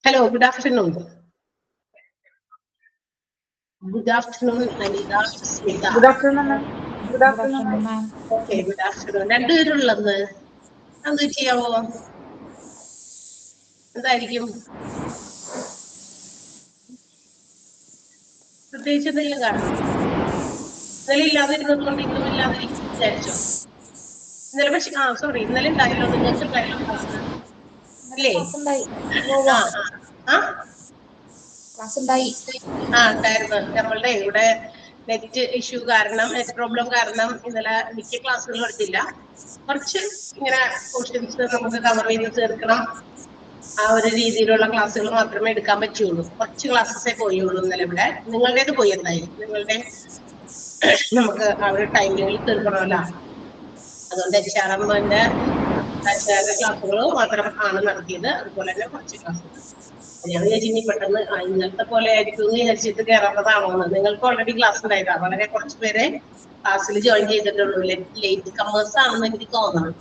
Hello, good afternoon. Good afternoon, Anita. Smita. Good afternoon, ma'am. Good afternoon, ma'am. Okay, good afternoon. രണ്ടുപേരുള്ളത് എന്ത് ചെയ്യാവോ? എന്തായിരിക്കും? പ്രത്യേകിച്ച് എന്തെങ്കിലും കാണും? ഇന്നലെ ഇല്ലാതിരുന്നതുകൊണ്ട് ഇന്നും ഇല്ലാതിരിക്കും വിചാരിച്ചോ? ഇന്നലെ പക്ഷെ സോറി ഇന്നലെ ഉണ്ടായല്ലോ, നിങ്ങൾക്ക് ഉണ്ടായല്ലോ ക്ലാസ് അല്ലേ? ഉണ്ടായിരുന്നു. നമ്മളുടെ ഇവിടെ നെറ്റ് ഇഷ്യൂ കാരണം, നെറ്റ് പ്രോബ്ലം കാരണം ഇന്നലെ മിക്ക ക്ലാസ്സുകളും എടുത്തില്ല. കുറച്ച് ഇങ്ങനെ പോർഷൻസ് നമുക്ക് കവർ ചെയ്ത് തീർക്കണം. ആ ഒരു രീതിയിലുള്ള ക്ലാസ്സുകൾ മാത്രമേ എടുക്കാൻ പറ്റുള്ളൂ. കുറച്ച് ക്ലാസ്സസേ പോയുള്ളൂ ഇന്നലെ ഇവിടെ. നിങ്ങളുടേത് പോയി എന്തായി? നിങ്ങളുടെ നമുക്ക് ആ ഒരു ടൈമിൽ തീർക്കണമല്ലോ. അതുകൊണ്ട് HRM-ന്റെ ക്ലാസ്സുകൾ മാത്രമാണ് നടത്തിയത്. അതുപോലെ തന്നെ കുറച്ച് ക്ലാസ്സുകൾ ഞാൻ വിചാരിച്ചു ഇനി പെട്ടെന്ന് ഇന്നത്തെ പോലെ ആയിരിക്കും എന്ന് വിചാരിച്ചിട്ട് കയറേണ്ടതാണോ എന്ന്. നിങ്ങൾക്ക് ഓൾറെഡി ക്ലാസ് ഉണ്ടായതാണ്. വളരെ കുറച്ച് പേരെ ക്ലാസ്സിൽ ജോയിൻ ചെയ്തിട്ടുള്ളൂ. ലേറ്റ് കമേഴ്സ് ആണെന്ന് എനിക്ക് തോന്നുന്നു.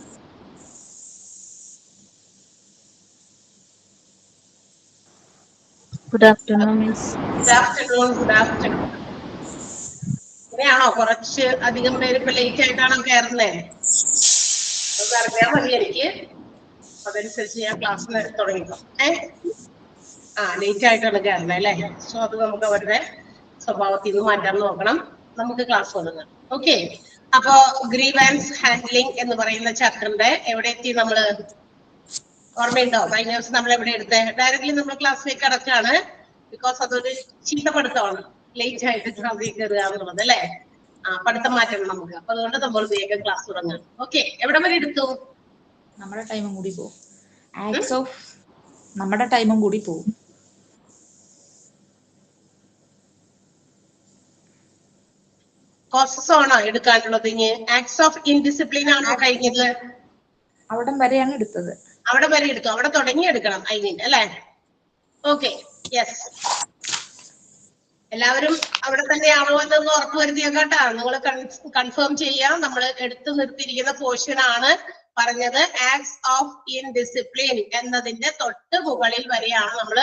Good afternoon, Miss. Good afternoon. Good afternoon. ഇങ്ങനെയാണോ കുറച്ച് അധികം പേര് ഇപ്പൊ ലേറ്റ് ആയിട്ടാണോ കയറുന്നത്? അത് അറിഞ്ഞാൽ മതി എനിക്ക്. അതനുസരിച്ച് ഞാൻ ക്ലാസ് തുടങ്ങിക്കോ. ലേറ്റ് ആയിട്ടാണ് കയറുന്നത് അല്ലേ? സോ അത് നമുക്ക് അവരുടെ സ്വഭാവത്തിൽ നിന്ന് മാറ്റാൻ നോക്കണം. നമുക്ക് ക്ലാസ് തുടങ്ങാം. ഓക്കെ, അപ്പോ ഗ്രീവാൻസ് ഹാൻഡ്ലിംഗ് എന്ന് പറയുന്ന ചാപ്റ്ററിന്റെ എവിടെ എത്തി നമ്മള്? ഓർമ്മയുണ്ടോ? കഴിഞ്ഞ ദിവസം നമ്മൾ എവിടെ എടുത്തേ? ഡയറക്ട്ലി നമ്മൾ ക്ലാസ്സിലേക്ക് അടക്കാണ്. ബിക്കോസ് അതൊരു ശീലപ്പെടുത്തമാണ് ലേറ്റ് ആയിട്ട് ക്ലാസ്സിൽ കയറുക എന്നുള്ളത് അല്ലേ? പഠിത്തം മാറ്റണം നമുക്ക്. അപ്പൊ അതുകൊണ്ട് നമ്മൾ വേഗം ക്ലാസ് തുടങ്ങാം. ഓക്കെ, എവിടെ വരെ എടുത്തു? നമ്മുടെ ടൈമും കൂടി പോകും. ആക്ട്സ് ഓഫ് നമ്മുടെ ടൈമും കൂടി പോകും. കോസസ് ആണോ എടുക്കാനുള്ളത്? ഇനി ആക്ട്സ് ഓഫ് ഇൻഡിസിപ്ലിൻ ആണോ കഴിഞ്ഞത്? അവിടെ വരെയാണ് എടുത്തത്. അവിടെ വരെ എടുത്തു. അവിടെ തുടങ്ങി എടുക്കണം ഐ മീൻ അല്ലേ? Okay, yes. എല്ലാവരും അവിടെ തന്നെയാണോ എന്നൊന്ന് ഉറപ്പുവരുത്തിയേക്കാട്ടാ. നിങ്ങൾ കൺഫേം ചെയ്യാം. നമ്മൾ എടുത്തു നിർത്തിയിരിക്കുന്ന പോർഷൻ ആണ് പറഞ്ഞത്. ആക്ട്സ് ഓഫ് ഇൻഡിസിപ്ലിൻ എന്നതിന്റെ തൊട്ട് മുകളിൽ വരെയാണ് നമ്മൾ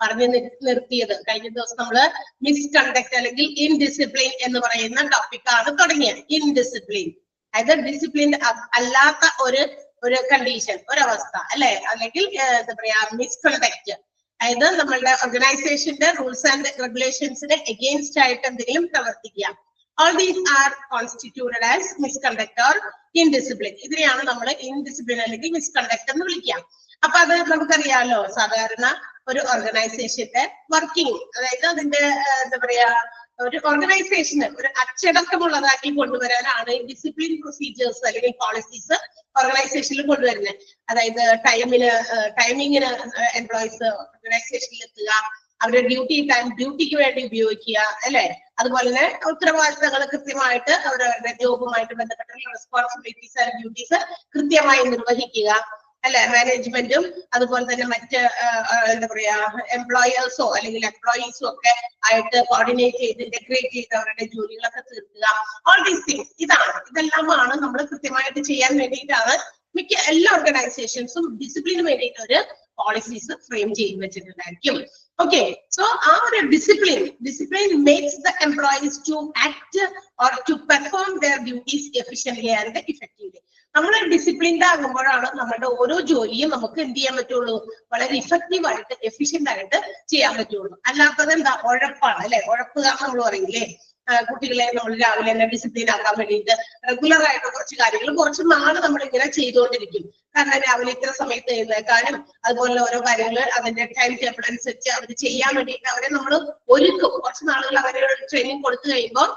പറഞ്ഞു നിർത്തിയത്. കഴിഞ്ഞ ദിവസം നമ്മള് മിസ്കണ്ടക്ട് അല്ലെങ്കിൽ ഇൻഡിസിപ്ലിൻ എന്ന് പറയുന്ന ടോപ്പിക്കാണ് തുടങ്ങിയത്. ഇൻഡിസിപ്ലിൻ അതായത് ഡിസിപ്ലിൻ അല്ലാത്ത ഒരു കണ്ടീഷൻ, ഒരവസ്ഥ അല്ലെ? അല്ലെങ്കിൽ എന്താ പറയാ, മിസ്കണ്ടക്ട്. അതായത് നമ്മളുടെ ഓർഗനൈസേഷന്റെ റൂൾസ് ആൻഡ് റെഗുലേഷൻസിന് എഗെയിൻസ്റ്റ് ആയിട്ട് എന്തെങ്കിലും പ്രവർത്തിക്കുക. All these are constituted as misconduct or indiscipline. ഇതിനെയാണ് നമ്മൾ ഇൻഡിസിപ്ലിൻ അല്ലെങ്കിൽ മിസ്കണ്ടക്ട് എന്ന് വിളിക്കുക. അപ്പൊ അത് നമുക്കറിയാമല്ലോ, സാധാരണ ഒരു ഓർഗനൈസേഷന്റെ വർക്കിംഗ്, അതായത് അതിന്റെ എന്താ പറയാ, ഒരു ഓർഗനൈസേഷന് ഒരു അച്ചടക്കമുള്ളതാക്കി കൊണ്ടുവരാനാണ് ഡിസിപ്ലിൻ പ്രൊസീജിയേഴ്സ് അല്ലെങ്കിൽ പോളിസീസ് ഓർഗനൈസേഷനിൽ കൊണ്ടുവരുന്നത്. അതായത് ടൈമിങ്ങിന് എംപ്ലോയീസ് ഓർഗനൈസേഷനിൽ എത്തുക, അവരുടെ ഡ്യൂട്ടിക്ക് വേണ്ടി ഉപയോഗിക്കുക അല്ലെ? അതുപോലെ തന്നെ ഉത്തരവാദിത്തങ്ങൾ കൃത്യമായിട്ട് അവരവരുടെ ജോബുമായിട്ട് ബന്ധപ്പെട്ട റെസ്പോൺസിബിലിറ്റീസ് ആൻഡ് ഡ്യൂട്ടീസ് കൃത്യമായി നിർവഹിക്കുക അല്ലെ? മാനേജ്മെന്റും അതുപോലെ തന്നെ മറ്റ് എന്താ പറയാ എംപ്ലോയേഴ്സോ അല്ലെങ്കിൽ എംപ്ലോയീസും ഒക്കെ ആയിട്ട് കോർഡിനേറ്റ് ചെയ്ത് ഇന്റഗ്രേറ്റ് ചെയ്ത് അവരുടെ ജോലികളൊക്കെ തീർക്കുക. ഓൾ ദീസ് തിങ്സ് ഇതെല്ലാമാണ് നമ്മൾ കൃത്യമായിട്ട് ചെയ്യാൻ വേണ്ടിയിട്ടാണ് മിക്ക എല്ലാ ഓർഗനൈസേഷൻസും ഡിസിപ്ലിന് വേണ്ടിയിട്ട് ഒരു പോളിസീസ് ഫ്രെയിം ചെയ്ത് വെച്ചിട്ടുണ്ടായിരിക്കും. ഓക്കെ, സോ ആ ഒരു discipline makes the employees to act or to perform their duties efficiently and effectively. നമ്മൾ ഡിസിപ്ലിൻഡ് ആകുമ്പോഴാണ് നമ്മുടെ ഓരോ ജോലിയും നമുക്ക് എന്ത് ചെയ്യാൻ പറ്റുള്ളൂ, വളരെ ഇഫക്റ്റീവ് ആയിട്ട് എഫിഷ്യന്റ് ആയിട്ട് ചെയ്യാൻ പറ്റുള്ളൂ. അല്ലാത്തത് എന്താ, ഉഴപ്പാണ് അല്ലെ? ഉഴപ്പുക നമ്മൾ പറയില്ലേ? കുട്ടികളെ നമ്മൾ രാവിലെ തന്നെ ഡിസിപ്ലിൻ ആക്കാൻ വേണ്ടിയിട്ട് റെഗുലർ ആയിട്ട് കുറച്ച് കാര്യങ്ങൾ കുറച്ച് നാള് നമ്മൾ ഇങ്ങനെ ചെയ്തുകൊണ്ടിരിക്കും. കാരണം രാവിലെ ഇത്ര സമയത്ത് എഴുന്നേക്കാനും അതുപോലെ ഓരോ കാര്യങ്ങൾ അതിന്റെ ടൈം ടേബിൾ അനുസരിച്ച് അവർ ചെയ്യാൻ വേണ്ടിയിട്ട് അവരെ നമ്മൾ ഒരുക്കും. കുറച്ച് നാളുകൾ അവരെ ട്രെയിനിങ് കൊടുത്തു കഴിയുമ്പോൾ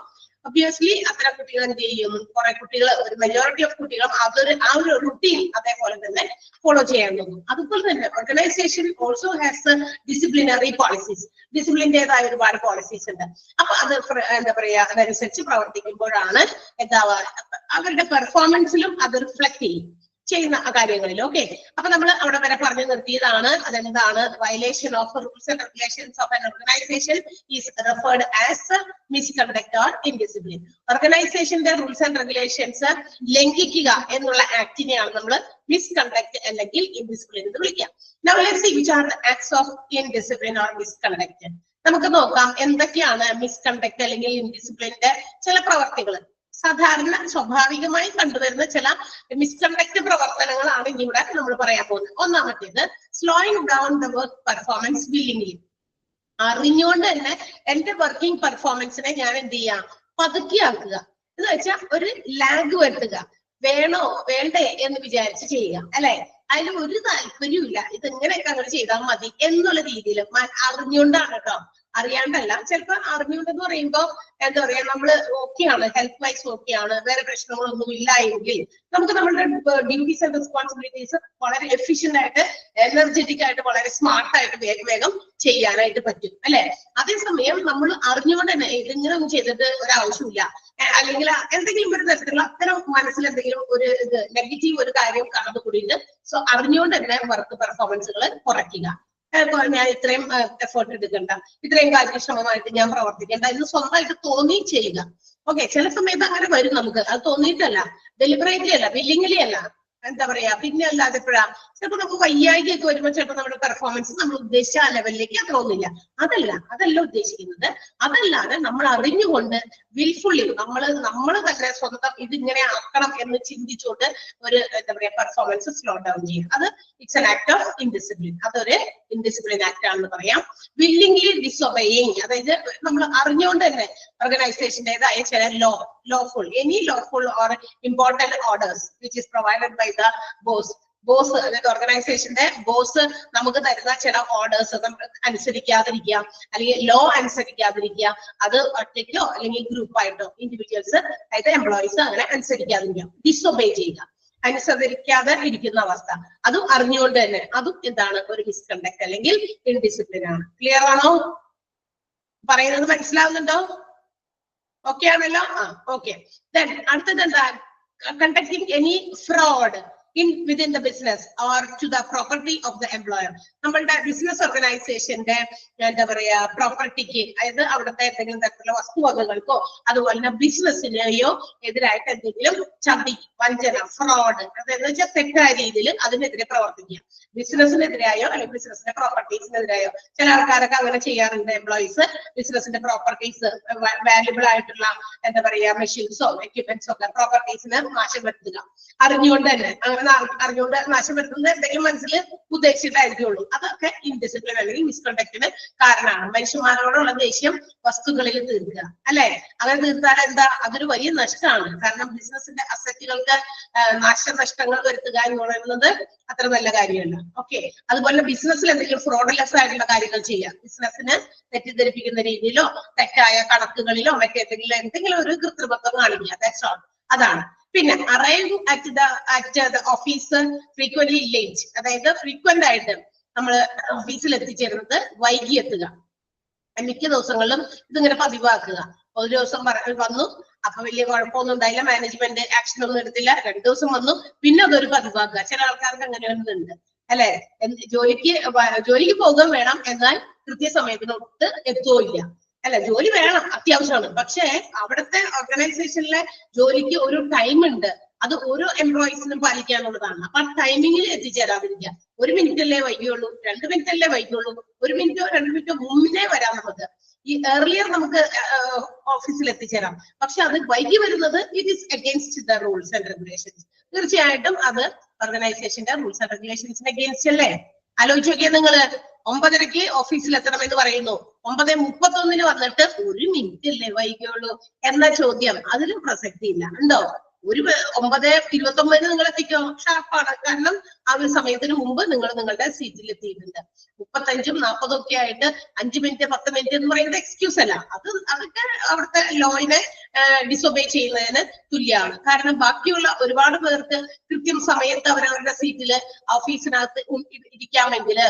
ഒബ്വിയസ്ലി അത്തരം കുട്ടികൾ എന്ത് ചെയ്യും, കുറെ കുട്ടികൾ, ഒരു മെജോറിറ്റി ഓഫ് കുട്ടികൾ ആ ഒരു റുട്ടീൻ അതേപോലെ തന്നെ ഫോളോ ചെയ്യാൻ തുടങ്ങും. അതുപോലെ തന്നെ organisation also has disciplinary policies. ഡിസിപ്ലിന്റേതായ ഒരുപാട് പോളിസീസ് ഉണ്ട്. അപ്പൊ അത് എന്താ പറയാ, അതനുസരിച്ച് പ്രവർത്തിക്കുമ്പോഴാണ് അവരുടെ പെർഫോമൻസിലും അത് റിഫ്ലക്ട് ചെയ്യും ചെയ്യുന്ന കാര്യങ്ങളിൽ. ഓക്കെ, അപ്പൊ നമ്മൾ അവിടെ വരെ പറഞ്ഞു നിർത്തിയതാണ്. അതെന്താണ്, violation of rules and regulations of an organisation is referred as misconduct or indiscipline. ഓർഗനൈസേഷന്റെ റൂൾസ് ആൻഡ് റെഗുലേഷൻസ് ലംഘിക്കുക എന്നുള്ള ആക്ടിനെയാണ് നമ്മൾ മിസ്കണ്ടക്ട് അല്ലെങ്കിൽ ഇൻഡിസിപ്ലിൻ എന്ന് വിളിക്കുക. Now let's see which are the acts of indiscipline or misconduct. നമുക്ക് നോക്കാം എന്തൊക്കെയാണ് മിസ്കണ്ടക്ട് അല്ലെങ്കിൽ ഇൻഡിസിപ്ലിന്റെ ചില പ്രവർത്തികൾ. സാധാരണ സ്വാഭാവികമായി കണ്ടുവരുന്ന ചില മിസ്കണ്ടക്ട് പ്രവർത്തനങ്ങളാണ് ഇവിടെ നമ്മൾ പറയാൻ പോകുന്നത്. ഒന്നാമത്തേത് slowing down the work performance willingly. അറിഞ്ഞുകൊണ്ട് തന്നെ എന്റെ വർക്കിംഗ് പെർഫോമൻസിനെ ഞാൻ എന്ത് ചെയ്യാം, പതുക്കിയാക്കുക. എന്ന് വെച്ചാൽ ഒരു ലാഗ് വരുത്തുക. വേണോ വേണ്ടേ എന്ന് വിചാരിച്ച് ചെയ്യുക, അല്ലെ? അതിൽ ഒരു താല്പര്യമില്ല, ഇത് ഇങ്ങനെയൊക്കെ അങ്ങനെ ചെയ്താൽ മതി എന്നുള്ള രീതിയിൽ അറിഞ്ഞുകൊണ്ടാണ് കേട്ടോ, അറിയാണ്ടല്ല. ചിലപ്പോ അറിഞ്ഞുകൊണ്ടെന്ന് പറയുമ്പോ എന്താ പറയാ, നമ്മള് ഓക്കെയാണ്, ഹെൽത്ത് വൈസ് ഓക്കെയാണ്, വേറെ പ്രശ്നങ്ങളൊന്നും ഇല്ല എങ്കിൽ നമുക്ക് നമ്മളുടെ ഡ്യൂട്ടീസ് ആൻഡ് റെസ്പോൺസിബിലിറ്റീസ് വളരെ എഫിഷ്യന്റ് ആയിട്ട്, എനർജറ്റിക് ആയിട്ട്, വളരെ സ്മാർട്ട് ആയിട്ട് വേഗം വേഗം ചെയ്യാനായിട്ട് പറ്റും, അല്ലെ? അതേസമയം നമ്മൾ അറിഞ്ഞുകൊണ്ട് തന്നെ ഇതിങ്ങനെ ഒന്നും ചെയ്തിട്ട് ഒരാവശ്യമില്ല, അല്ലെങ്കിൽ എന്തെങ്കിലും ഒരു തരത്തിലുള്ള അത്തരം മനസ്സിൽ എന്തെങ്കിലും ഒരു ഇത് നെഗറ്റീവ് ഒരു കാര്യം കടന്നുകൂടിയിട്ട് സോ അറിഞ്ഞുകൊണ്ട് തന്നെ വർക്ക് പെർഫോമൻസുകൾ കുറയ്ക്കുക. ഞാൻ ഇത്രയും എഫേർട്ട് എടുക്കണ്ട, ഇത്രയും കാര്യക്ഷമമായിട്ട് ഞാൻ പ്രവർത്തിക്കേണ്ട എന്ന് സ്വന്തമായിട്ട് തോന്നി ചെയ്യുക. ഓക്കെ, ചില സമയത്ത് അങ്ങനെ വരും നമുക്ക്, അത് തോന്നിയിട്ടല്ല, ഡെലിബറേറ്റ്ലി അല്ല, വില്ലിംഗ്ലി അല്ല, എന്താ പറയാ, പിന്നെ അല്ലാതെ എപ്പോഴാ ചിലപ്പോൾ നമുക്ക് വയ്യായികയൊക്കെ വരുമ്പോൾ ചിലപ്പോൾ നമ്മുടെ പെർഫോമൻസ് നമ്മൾ ഉദ്ദേശിച്ച ആ ലെവലിലേക്ക് തോന്നില്ല. അതല്ല ഉദ്ദേശിക്കുന്നത്. അതല്ലാതെ നമ്മൾ അറിഞ്ഞുകൊണ്ട് വിൽഫുള്ളി നമ്മൾ തന്നെ സ്വന്തം ഇതിങ്ങനെ ആക്കണം എന്ന് ചിന്തിച്ചുകൊണ്ട് ഒരു എന്താ പറയാ പെർഫോമൻസ് സ്ലോ ഡൗൺ ചെയ്യും. അത് it's an act of indiscipline. അതൊരു ഇൻഡിസിപ്ലിൻ ആക്ട് ആണെന്ന് പറയാം. വില്ലിംഗ്ലി ഡിസൊബേയിങ്, അതായത് നമ്മൾ അറിഞ്ഞുകൊണ്ട് തന്നെ ഓർഗനൈസേഷൻ്റെതായ ചില lawful, any lawful or important orders which is provided by the boss, അതായത് ഓർഗനൈസേഷന്റെ ബോസ് നമുക്ക് തരുന്ന ചില ഓർഡേഴ്സ് നമ്മൾ അനുസരിക്കാതിരിക്കുക, അല്ലെങ്കിൽ ലോ അനുസരിക്കാതിരിക്കുക, അത് ഒറ്റയ്ക്കോ അല്ലെങ്കിൽ ഗ്രൂപ്പായിട്ടോ ഇൻഡിവിജ്വൽസ് അതായത് എംപ്ലോയീസ് അങ്ങനെ അനുസരിക്കാതിരിക്കുക, ഡിസൊബേ ചെയ്യുക, അനുസരിക്കാതെ ഇരിക്കുന്ന അവസ്ഥ, അതും അറിഞ്ഞുകൊണ്ട് തന്നെ, അതും എന്താണ്, ഒരു മിസ്കണ്ടക്ട് അല്ലെങ്കിൽ ഇൻഡിസിപ്ലിൻ ആണ്. ക്ലിയർ ആണോ? പറയുന്നത് മനസ്സിലാവുന്നുണ്ടോ? ഓക്കെ ആണല്ലോ? ഓക്കെ. ദെൻ അടുത്തത് എന്താ, conducting any fraud within the business or to the property of the employer. നമ്മളുടെ ബിസിനസ് ഓർഗനൈസേഷന്റെ എന്താ പറയാ പ്രോപ്പർട്ടിക്ക്, അതായത് അവിടുത്തെ എന്തെങ്കിലും തരത്തിലുള്ള വസ്തുവകകൾക്കോ അതുപോലെ തന്നെ ബിസിനസ്സിനെയോ എതിരായിട്ട് എന്തെങ്കിലും ചതി, വഞ്ചന, ഫ്രോഡ്, അതായത് വെച്ചാൽ തെറ്റായ രീതിയിൽ അതിനെതിരെ പ്രവർത്തിക്കുക. ബിസിനസ്സിനെതിരായോ അല്ലെങ്കിൽ ബിസിനസിന്റെ പ്രോപ്പർട്ടീസിനെതിരായോ. ചില ആൾക്കാരൊക്കെ അങ്ങനെ ചെയ്യാറുണ്ട്. എംപ്ലോയീസ് ബിസിനസിന്റെ പ്രോപ്പർട്ടീസ്, വാല്യുബിൾ ആയിട്ടുള്ള എന്താ പറയാ മെഷീൻസോ എക്യുപ്മെന്റ്സോ ഒക്കെ പ്രോപ്പർട്ടീസിന് നാശം വരുത്തുക അറിഞ്ഞുകൊണ്ട് തന്നെ. അങ്ങനെ അറിഞ്ഞുകൊണ്ട് നാശം വരുത്തുന്നത് എന്തെങ്കിലും മനസ്സിൽ ഉദ്ദേശിച്ചിട്ടായിരിക്കുള്ളൂ. അതൊക്കെ ഇൻഡിസിപ്ലിൻ അല്ലെങ്കിൽ മിസ്കണ്ടക്റ്റിന് കാരണമാണ്. മനുഷ്യന്മാരോടുള്ള ദേഷ്യം വസ്തുക്കളിൽ തീർക്കുക, അല്ലെ? അങ്ങനെ തീർത്താൽ എന്താ, അതൊരു വലിയ നഷ്ടമാണ്. കാരണം ബിസിനസിന്റെ അസറ്റുകൾക്ക് നാശനഷ്ടങ്ങൾ വരുത്തുക എന്ന് പറയുന്നത് അത്ര നല്ല കാര്യമല്ല. ഓക്കെ, അതുപോലെ ബിസിനസ്സിൽ എന്തെങ്കിലും ഫ്രോഡ്ലെസ് ആയിട്ടുള്ള കാര്യങ്ങൾ ചെയ്യുക, ബിസിനസ്സിന് തെറ്റിദ്ധരിപ്പിക്കുന്ന രീതിയിലോ തെറ്റായ കണക്കുകളിലോ എന്തെങ്കിലും ഒരു കൃത്രിമത്വം കാണിക്കുക, ദാറ്റ്സ് ഓൾ. അതാണ്. പിന്നെ arrive at the office frequently late, അതായത് ഫ്രീക്വന്റ് ആയിട്ട് നമ്മൾ ഓഫീസിൽ എത്തിച്ചേരുന്നത് വൈകി എത്തുക. മിക്ക ദിവസങ്ങളിലും ഇതിങ്ങനെ പതിവാക്കുക. ഒരു ദിവസം വന്നു, അപ്പൊ വലിയ കുഴപ്പമൊന്നും ഉണ്ടായില്ല, മാനേജ്മെന്റ് ആക്ഷൻ ഒന്നും എടുത്തില്ല. 2 ദിവസം വന്നു, പിന്നെ അതൊരു പതിവാക്കുക. ചില ആൾക്കാർക്ക് അങ്ങനെ ഒന്നുണ്ട്, അല്ലെ? ജോലിക്ക് പോകുകയും വേണം, എന്നാൽ കൃത്യസമയത്തിനൊട്ട് എത്തുകയില്ല, അല്ല? ജോലി വേണം, അത്യാവശ്യമാണ്. പക്ഷെ അവിടുത്തെ ഓർഗനൈസേഷനിലെ ജോലിക്ക് ഒരു ടൈം ഉണ്ട്, അത് ഓരോ എംപ്ലോയീസിനും പാലിക്കാനുള്ളതാണ്. അപ്പൊ ആ ടൈമിങ്ങിൽ എത്തിച്ചേരാതിരിക്കുക. 1 മിനിറ്റല്ലേ വൈകിയുള്ളൂ, 2 മിനിറ്റല്ലേ വൈകിയുള്ളൂ, 1 മിനിറ്റോ 2 മിനിറ്റോ മുന്നേ വരാം. നമുക്ക് ഈ ഏർലിയർ നമുക്ക് ഓഫീസിൽ എത്തിച്ചേരാം. പക്ഷെ അത് വൈകി വരുന്നത് it is against the rules and regulations. തീർച്ചയായിട്ടും അത് ഓർഗനൈസേഷന്റെ റൂൾസ് ആൻഡ് റെഗുലേഷൻസിന് അഗെയിൻസ്റ്റ് അല്ലേ? ആലോചിച്ച് നോക്കിയാൽ നിങ്ങള് 9:30 ഓഫീസിൽ എത്തണമെന്ന് പറയുന്നു, 9:31 വന്നിട്ട് 1 മിനിറ്റ് അല്ലേ വൈകുള്ളൂ എന്ന ചോദ്യം അതിലും പ്രസക്തി ഇല്ല. ഉണ്ടോ? 9:29 നിങ്ങൾ എത്തിക്കോ, ഷാർപ്പാണ്. കാരണം ആ ഒരു സമയത്തിന് മുമ്പ് നിങ്ങൾ നിങ്ങളുടെ സീറ്റിൽ എത്തിയിട്ടുണ്ട്. 35ഉം 40ഉം ഒക്കെ ആയിട്ട് 5 മിനിറ്റ് 10 മിനിറ്റ് എന്ന് പറയുന്നത് എക്സ്ക്യൂസ് അല്ല. അതൊക്കെ അവിടുത്തെ ലോയിനെ ഡിസൊബേ ചെയ്യുന്നതിന് തുല്യമാണ്. കാരണം ബാക്കിയുള്ള ഒരുപാട് പേർക്ക് കൃത്യം സമയത്ത് അവരവരുടെ സീറ്റില് ഓഫീസിനകത്ത് ഇരിക്കാമെങ്കിൽ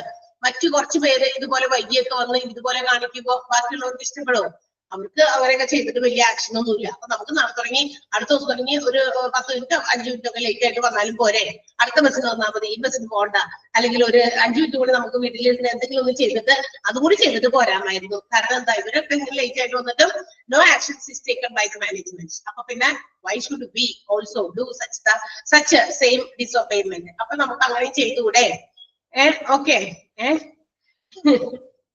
മറ്റു കുറച്ചു പേര് ഇതുപോലെ വൈകിയൊക്കെ വന്ന് ഇതുപോലെ കാണിക്കുമ്പോൾ ബാക്കിയുള്ളവർക്ക് ഇഷ്ടപ്പെടും. അവർക്ക് അവരൊക്കെ ചെയ്തിട്ട് വലിയ ആക്ഷൻ ഒന്നുമില്ല. അപ്പൊ നമുക്ക് നാളെ തുടങ്ങി അടുത്ത ദിവസം തുടങ്ങി ഒരു 10 മിനിറ്റോ 5 മിനിറ്റോ ഒക്കെ ലേറ്റ് ആയിട്ട് വന്നാലും പോരെ, അടുത്ത ബസ്സിന് വന്നാൽ മതി, ഈ ബസ്സിന് പോകണ്ട, അല്ലെങ്കിൽ ഒരു 5 മിനിറ്റ് കൂടി നമുക്ക് വീട്ടിലിരുന്ന് എന്തെങ്കിലും ഒന്ന് ചെയ്തിട്ട് അതുകൂടി ചെയ്തിട്ട് പോരാമായിരുന്നു. കാരണം എന്താ, ഇവരൊക്കെ ലേറ്റ് ആയിട്ട് വന്നിട്ടും no actions is taken by the management. അപ്പൊ പിന്നെ why should we also do such same disobeyment? അപ്പൊ നമുക്ക് അങ്ങനെ ചെയ്തുകൂടെ? ഓക്കെ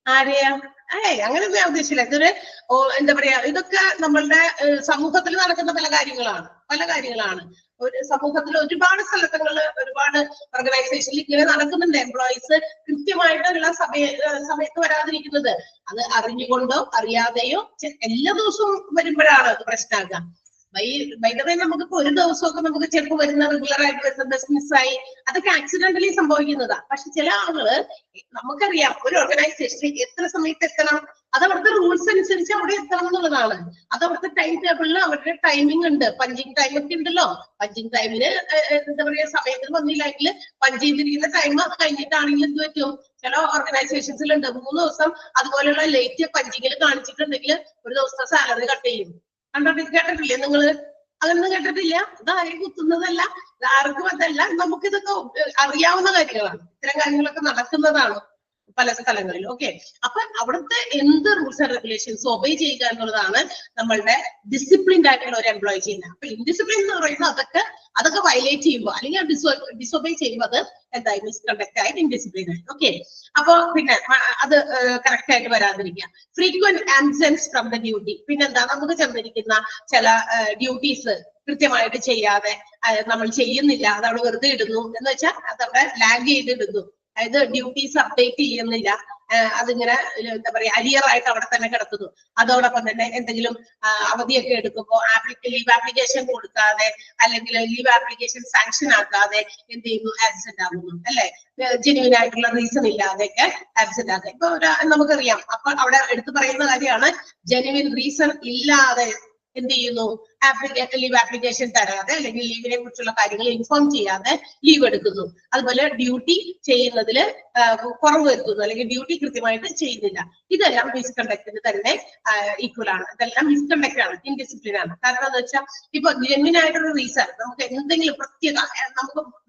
ആരെയാ അങ്ങനെ ഞാൻ ഉദ്ദേശിച്ചില്ല. ഇതൊരു എന്താ പറയാ, ഇതൊക്കെ നമ്മളുടെ സമൂഹത്തിൽ നടക്കുന്ന പല കാര്യങ്ങളാണ്. ഒരു സമൂഹത്തിൽ ഒരുപാട് സ്ഥലങ്ങളിൽ ഒരുപാട് ഓർഗനൈസേഷനിൽ ഇങ്ങനെ നടക്കുന്നുണ്ട്. എംപ്ലോയീസ് കൃത്യമായിട്ടുള്ള സമയത്ത് വരാതിരിക്കുന്നത് അത് അറിഞ്ഞുകൊണ്ടോ അറിയാതെയോ എല്ലാ ദിവസവും വരുമ്പോഴാണ് അത് പ്രശ്നമാകുക. വൈദ്യുതി നമുക്കിപ്പോ ഒരു ദിവസമൊക്കെ നമുക്ക് ചിലപ്പോൾ വരുന്ന റെഗുലർ ആയിട്ട് വരുന്ന ബിസിനസ്സായി അതൊക്കെ ആക്സിഡന്റലി സംഭവിക്കുന്നതാ. പക്ഷെ ചില ആളുകള് നമുക്കറിയാം ഒരു ഓർഗനൈസേഷനിൽ എത്ര സമയത്ത് എത്തണം, അത് അവിടുത്തെ റൂൾസ് അനുസരിച്ച് അവിടെ എത്തണം എന്നുള്ളതാണ്. അത് അവിടുത്തെ ടൈം ടേബിളിൽ അവരുടെ ടൈമിംഗ് ഉണ്ട്, പഞ്ചിങ് ടൈം ഒക്കെ ഉണ്ടല്ലോ. പഞ്ചിങ് ടൈമിന് എന്താ പറയാ, സമയത്തിന് വന്നില്ലെങ്കിൽ പഞ്ച് ചെയ്തിരിക്കുന്ന ടൈം കഴിഞ്ഞിട്ടാണെങ്കിൽ എന്ത് പറ്റും? ചില ഓർഗനൈസേഷൻസിലുണ്ട് 3 ദിവസം അതുപോലെയുള്ള ലേറ്റ് പഞ്ചിങ്ങിൽ കാണിച്ചിട്ടുണ്ടെങ്കിൽ ഒരു ദിവസത്തെ സാലറി കട്ട് ചെയ്യും. കേട്ടിട്ടില്ലേ നിങ്ങള്? അങ്ങനൊന്നും കേട്ടിട്ടില്ല? ഇതായി കുത്തുന്നതല്ല, ആർക്കും അതല്ല, നമുക്കിതൊക്കെ അറിയാവുന്ന കാര്യങ്ങളാണ്. ഇത്തരം കാര്യങ്ങളൊക്കെ നടക്കുന്നതാണ് പല സ്ഥലങ്ങളിൽ. ഓക്കെ, അപ്പൊ അവിടുത്തെ എന്ത് റൂൾസ് ആൻഡ് റെഗുലേഷൻസ് ഒബേ ചെയ്യുക എന്നുള്ളതാണ് നമ്മളുടെ ഡിസിപ്ലിൻഡ് ആയിട്ടുള്ള ഒരു എംപ്ലോയി ചെയ്യുന്നത്. അപ്പൊ ഇൻഡിസിപ്ലിൻ എന്ന് പറയുന്നത് അതൊക്കെ വയലേറ്റ് ചെയ്യുമ്പോൾ അല്ലെങ്കിൽ ഡിസൊബേ ചെയ്യുമ്പോൾ അത് എന്തായി മിസ്കണ്ടക്ട് ആയിട്ട് ഇൻഡിസിപ്ലിൻ ആയി. ഓക്കെ, അപ്പൊ പിന്നെ അത് കറക്റ്റ് ആയിട്ട് വരാതിരിക്കുക. Frequent absence from the duty. പിന്നെന്താ, നമുക്ക് ചെന്നിരിക്കുന്ന ചില ഡ്യൂട്ടീസ് കൃത്യമായിട്ട് ചെയ്യാതെ നമ്മൾ ചെയ്യുന്നില്ല, അതവിടെ വെറുതെ ഇടുന്നു എന്ന് വെച്ചാൽ അതവിടെ ലാഗ് ചെയ്തിടുന്നു. അതായത് ഡ്യൂട്ടീസ് അപ്ഡേറ്റ് ചെയ്യുന്നില്ല, അതിങ്ങനെ എന്താ പറയാ അരിയർ ആയിട്ട് അവിടെ തന്നെ കിടക്കുന്നു. അതോടൊപ്പം തന്നെ എന്തെങ്കിലും അവധിയൊക്കെ എടുക്കുമ്പോൾ ലീവ് ആപ്ലിക്കേഷൻ കൊടുക്കാതെ അല്ലെങ്കിൽ ലീവ് ആപ്ലിക്കേഷൻ സാങ്ഷൻ ആക്കാതെ എന്ത് ചെയ്യുന്നു, ആബ്സെന്റ് ആകുന്നു. അല്ലെ, ജെന്യുവൻ ആയിട്ടുള്ള റീസൺ ഇല്ലാതെയൊക്കെ ആബ്സെന്റ് ആക്കുക. ഇപ്പൊ നമുക്കറിയാം, അപ്പൊ അവിടെ എടുത്തു പറയുന്ന കാര്യമാണ്, ജെന്യുവൻ റീസൺ ഇല്ലാതെ എന്ത് ചെയ്യുന്നു, ലീവ് ആപ്ലിക്കേഷൻ തരാതെ അല്ലെങ്കിൽ ലീവിനെ കുറിച്ചുള്ള കാര്യങ്ങൾ ഇൻഫോം ചെയ്യാതെ ലീവ് എടുക്കുന്നു. അതുപോലെ ഡ്യൂട്ടി ചെയ്യുന്നതിൽ കുറവ് വരുത്തുന്നു അല്ലെങ്കിൽ ഡ്യൂട്ടി കൃത്യമായിട്ട് ചെയ്യുന്നില്ല. ഇതെല്ലാം മിസ്കണ്ടക്റ്റിന് തന്നെ ഈക്വൽ ആണ്. ഇതെല്ലാം മിസ്കണ്ടക്ട് ആണ്, ഇൻഡിസിപ്ലിൻ ആണ്. കാരണം എന്താ വെച്ചാൽ ഇപ്പൊ ജെന്യുവൻ ആയിട്ടൊരു റീസൺ, നമുക്ക് എന്തെങ്കിലും പ്രത്യേക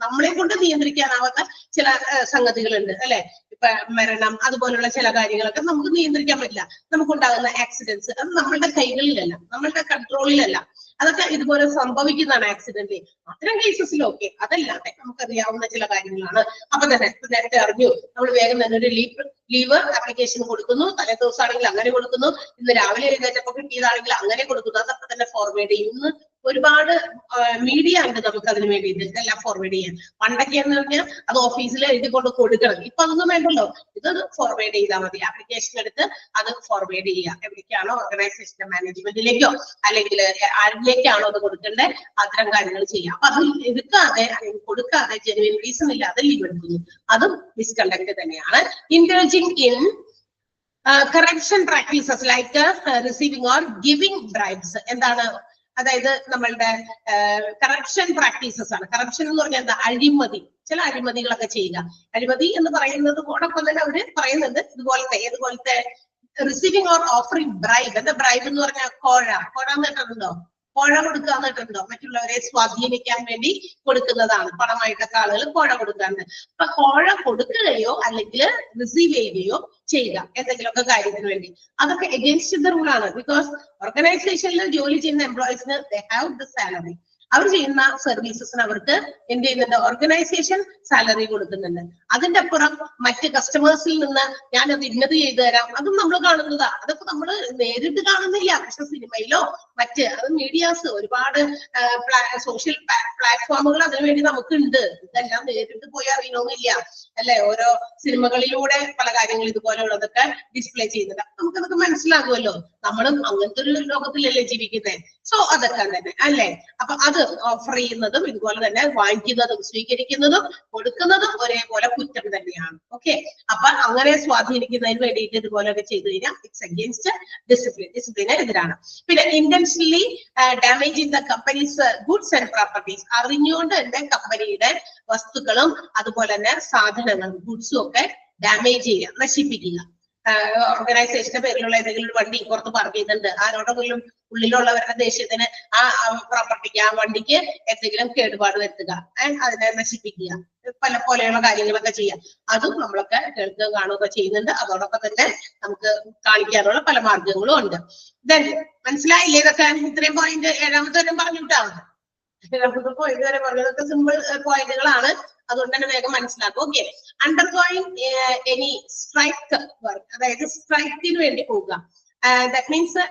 നമ്മളെ കൊണ്ട് നിയന്ത്രിക്കാനാവാത്ത ചില സംഗതികളുണ്ട് അല്ലെ. ഇപ്പൊ മരണം അതുപോലുള്ള ചില കാര്യങ്ങളൊക്കെ നമുക്ക് നിയന്ത്രിക്കാൻ പറ്റില്ല. നമുക്കുണ്ടാകുന്ന ആക്സിഡൻസ് അത് നമ്മളുടെ കൈകളിലല്ല, നമ്മളുടെ കൺട്രോളിലല്ല. അതൊക്കെ ഇതുപോലെ സംഭവിക്കുന്നതാണ് ആക്സിഡന്റ്. അത്തരം കേസസിലൊക്കെ അതല്ലാതെ നമുക്കറിയാവുന്ന ചില കാര്യങ്ങളാണ്. അപ്പൊ തന്നെ നേരത്തെ അറിഞ്ഞു, നമ്മൾ വേഗം തന്നെ ഒരു ലീവ് ആപ്ലിക്കേഷൻ കൊടുക്കുന്നു. തലേ ദിവസമാണെങ്കിൽ അങ്ങനെ കൊടുക്കുന്നു, ഇന്ന് രാവിലെ എഴുന്നേറ്റപ്പോ കിട്ടിയതാണെങ്കിൽ അങ്ങനെ കൊടുക്കുന്നു. അതൊക്കെ തന്നെ ഫോർവേഡ് ചെയ്യും. ഇന്ന് ഒരുപാട് മീഡിയ ഉണ്ട് നമുക്ക് അതിന് വേണ്ടിയിട്ട് ഇതെല്ലാം ഫോർവേഡ് ചെയ്യാൻ. പണ്ടൊക്കെ എന്ന് പറഞ്ഞാൽ അത് ഓഫീസിൽ എഴുതിക്കൊണ്ട് കൊടുക്കണം. ഇപ്പൊ അതൊന്നും വേണ്ടല്ലോ, ഇതൊരു ഫോർവേഡ് ചെയ്താൽ മതി. ആപ്ലിക്കേഷൻ എടുത്ത് അത് ഫോർവേഡ് ചെയ്യുക. എവിടേക്കാണോ, ഓർഗനൈസേഷന്റെ മാനേജ്മെന്റിലേക്കോ അല്ലെങ്കിൽ ആരിലേക്കാണോ അത് കൊടുക്കേണ്ടത്, അത്തരം കാര്യങ്ങൾ ചെയ്യാം. അപ്പൊ അത് എടുക്കാതെ അല്ലെങ്കിൽ കൊടുക്കാതെ ജെന്യുവൻ റീസൺ ഇല്ലാതെ ലീവ് എടുക്കുന്നു, അതും മിസ്കണ്ടക്ട് തന്നെയാണ്. Indulging in corruption practices like receiving or giving bribes. എന്താണ്? അതായത് നമ്മളുടെ കറപ്ഷൻ പ്രാക്ടീസസ് ആണ്. കറപ്ഷൻ എന്ന് പറഞ്ഞാൽ എന്താ? അഴിമതി. ചില അഴിമതികളൊക്കെ ചെയ്യുക. അഴിമതി എന്ന് പറയുന്നത് കൂടൊപ്പം തന്നെ അവര് പറയുന്നുണ്ട് ഏതുപോലത്തെ റിസീവിംഗ് ഓർ ഓഫറിംഗ് ബ്രൈബ്. എന്താ ബ്രൈബ് എന്ന് പറഞ്ഞാൽ? കോഴ എന്ന് കേട്ടിട്ടുണ്ടോ? കോഴ കൊടുക്കുക എന്ന് കേട്ടിട്ടുണ്ടോ? മറ്റുള്ളവരെ സ്വാധീനിക്കാൻ വേണ്ടി കൊടുക്കുന്നതാണ്. പണമായിട്ടൊക്കെ ആളുകൾ കോഴ കൊടുക്കാറുണ്ട്. അപ്പൊ കോഴ കൊടുക്കുകയോ അല്ലെങ്കിൽ റിസീവ് ചെയ്യുകയോ ചെയ്യുക എന്തെങ്കിലുമൊക്കെ കാര്യത്തിന് വേണ്ടി, അതൊക്കെ എഗെയിൻസ്റ്റ് ദ റൂളാണ്. ബിക്കോസ് ഓർഗനൈസേഷനിൽ ജോലി ചെയ്യുന്ന എംപ്ലോയീസിന് ദേ ഹാവ് ദ സാലറി. അവർ ചെയ്യുന്ന സർവീസസിന് അവർക്ക് എന്ത് ചെയ്യുന്നുണ്ട്, ഓർഗനൈസേഷൻ സാലറി കൊടുക്കുന്നുണ്ട്. അതിന്റെ അപ്പുറം മറ്റ് കസ്റ്റമേഴ്സിൽ നിന്ന് ഞാനത് ഇന്നത് ചെയ്തു തരാം, അതും നമ്മൾ കാണുന്നതാ. അതൊക്കെ നമ്മൾ നേരിട്ട് കാണുന്നില്ല, പക്ഷെ സിനിമയിലോ മറ്റ് അത് മീഡിയാസ് ഒരുപാട് സോഷ്യൽ പ്ലാറ്റ്ഫോമുകൾ അതിനുവേണ്ടി നമുക്കുണ്ട്. ഇതെല്ലാം നേരിട്ട് പോയി അറിയണമെന്നില്ല അല്ലെ. ഓരോ സിനിമകളിലൂടെ പല കാര്യങ്ങൾ ഇതുപോലെയുള്ളതൊക്കെ ഡിസ്പ്ലേ ചെയ്യുന്നുണ്ട്. നമുക്കതൊക്കെ മനസ്സിലാകുമല്ലോ. നമ്മളും അങ്ങനത്തെ ഒരു ലോകത്തിലല്ലേ ജീവിക്കുന്നത്. സോ അതൊക്കെ തന്നെ അല്ലെ. അപ്പൊ അത് ഓഫർ ചെയ്യുന്നതും ഇതുപോലെ തന്നെ വാങ്ങിക്കുന്നതും സ്വീകരിക്കുന്നതും കൊടുക്കുന്നതും ഒരേപോലെ കുറ്റം തന്നെയാണ്. ഓക്കെ, അപ്പൊ അങ്ങനെ സ്വാധീനിക്കുന്നതിന് വേണ്ടിയിട്ട് ഇതുപോലെയൊക്കെ ചെയ്തു കഴിഞ്ഞാൽ ഇറ്റ്സ് അഗെയിൻസ്റ്റ് ഡിസിപ്ലിൻ, ഡിസിപ്ലിന് എതിരാണ്. പിന്നെ intentionally damaging the companies goods and properties, അറിഞ്ഞുകൊണ്ട് തന്നെ കമ്പനിയുടെ വസ്തുക്കളും അതുപോലെ തന്നെ സാധനങ്ങളും ഗുഡ്സും ഒക്കെ ഡാമേജ് ചെയ്യുക, നശിപ്പിക്കുക. ഓർഗനൈസേഷന്റെ പേരിലുള്ള ഏതെങ്കിലും ഒരു വണ്ടി പുറത്ത് പാർക്ക് ചെയ്തിട്ടുണ്ട്, ആരോടെങ്കിലും ഉള്ളിലുള്ളവരുടെ ദേഷ്യത്തിന് ആ പ്രോപ്പർട്ടിക്ക്, ആ വണ്ടിക്ക് എന്തെങ്കിലും കേടുപാട് വരുത്തുക, അതിനെ നശിപ്പിക്കുക, പല പോലെയുള്ള കാര്യങ്ങളൊക്കെ ചെയ്യാം. അതും നമ്മളൊക്കെ കേൾക്കുക കാണുക ചെയ്യുന്നുണ്ട്. അതോടൊപ്പം തന്നെ നമുക്ക് കാണിക്കാനുള്ള പല മാർഗങ്ങളും ഉണ്ട്. ദെൻ മനസ്സിലായില്ലേ ഇതൊക്കെ? ഇത്രയും പോയിന്റ് ഏഴാമത്തെ വരെ പറഞ്ഞിട്ടാണ്. ഏഴാമത്തെ പോയിന്റ് വരെ പറഞ്ഞതൊക്കെ സിമ്പിൾ പോയിന്റുകളാണ്, അതുകൊണ്ട് തന്നെ വേഗം മനസ്സിലാക്കും. Okay, undergoing any strike work, അതായത് സ്ട്രൈക്കിന് വേണ്ടി പോവുക. That means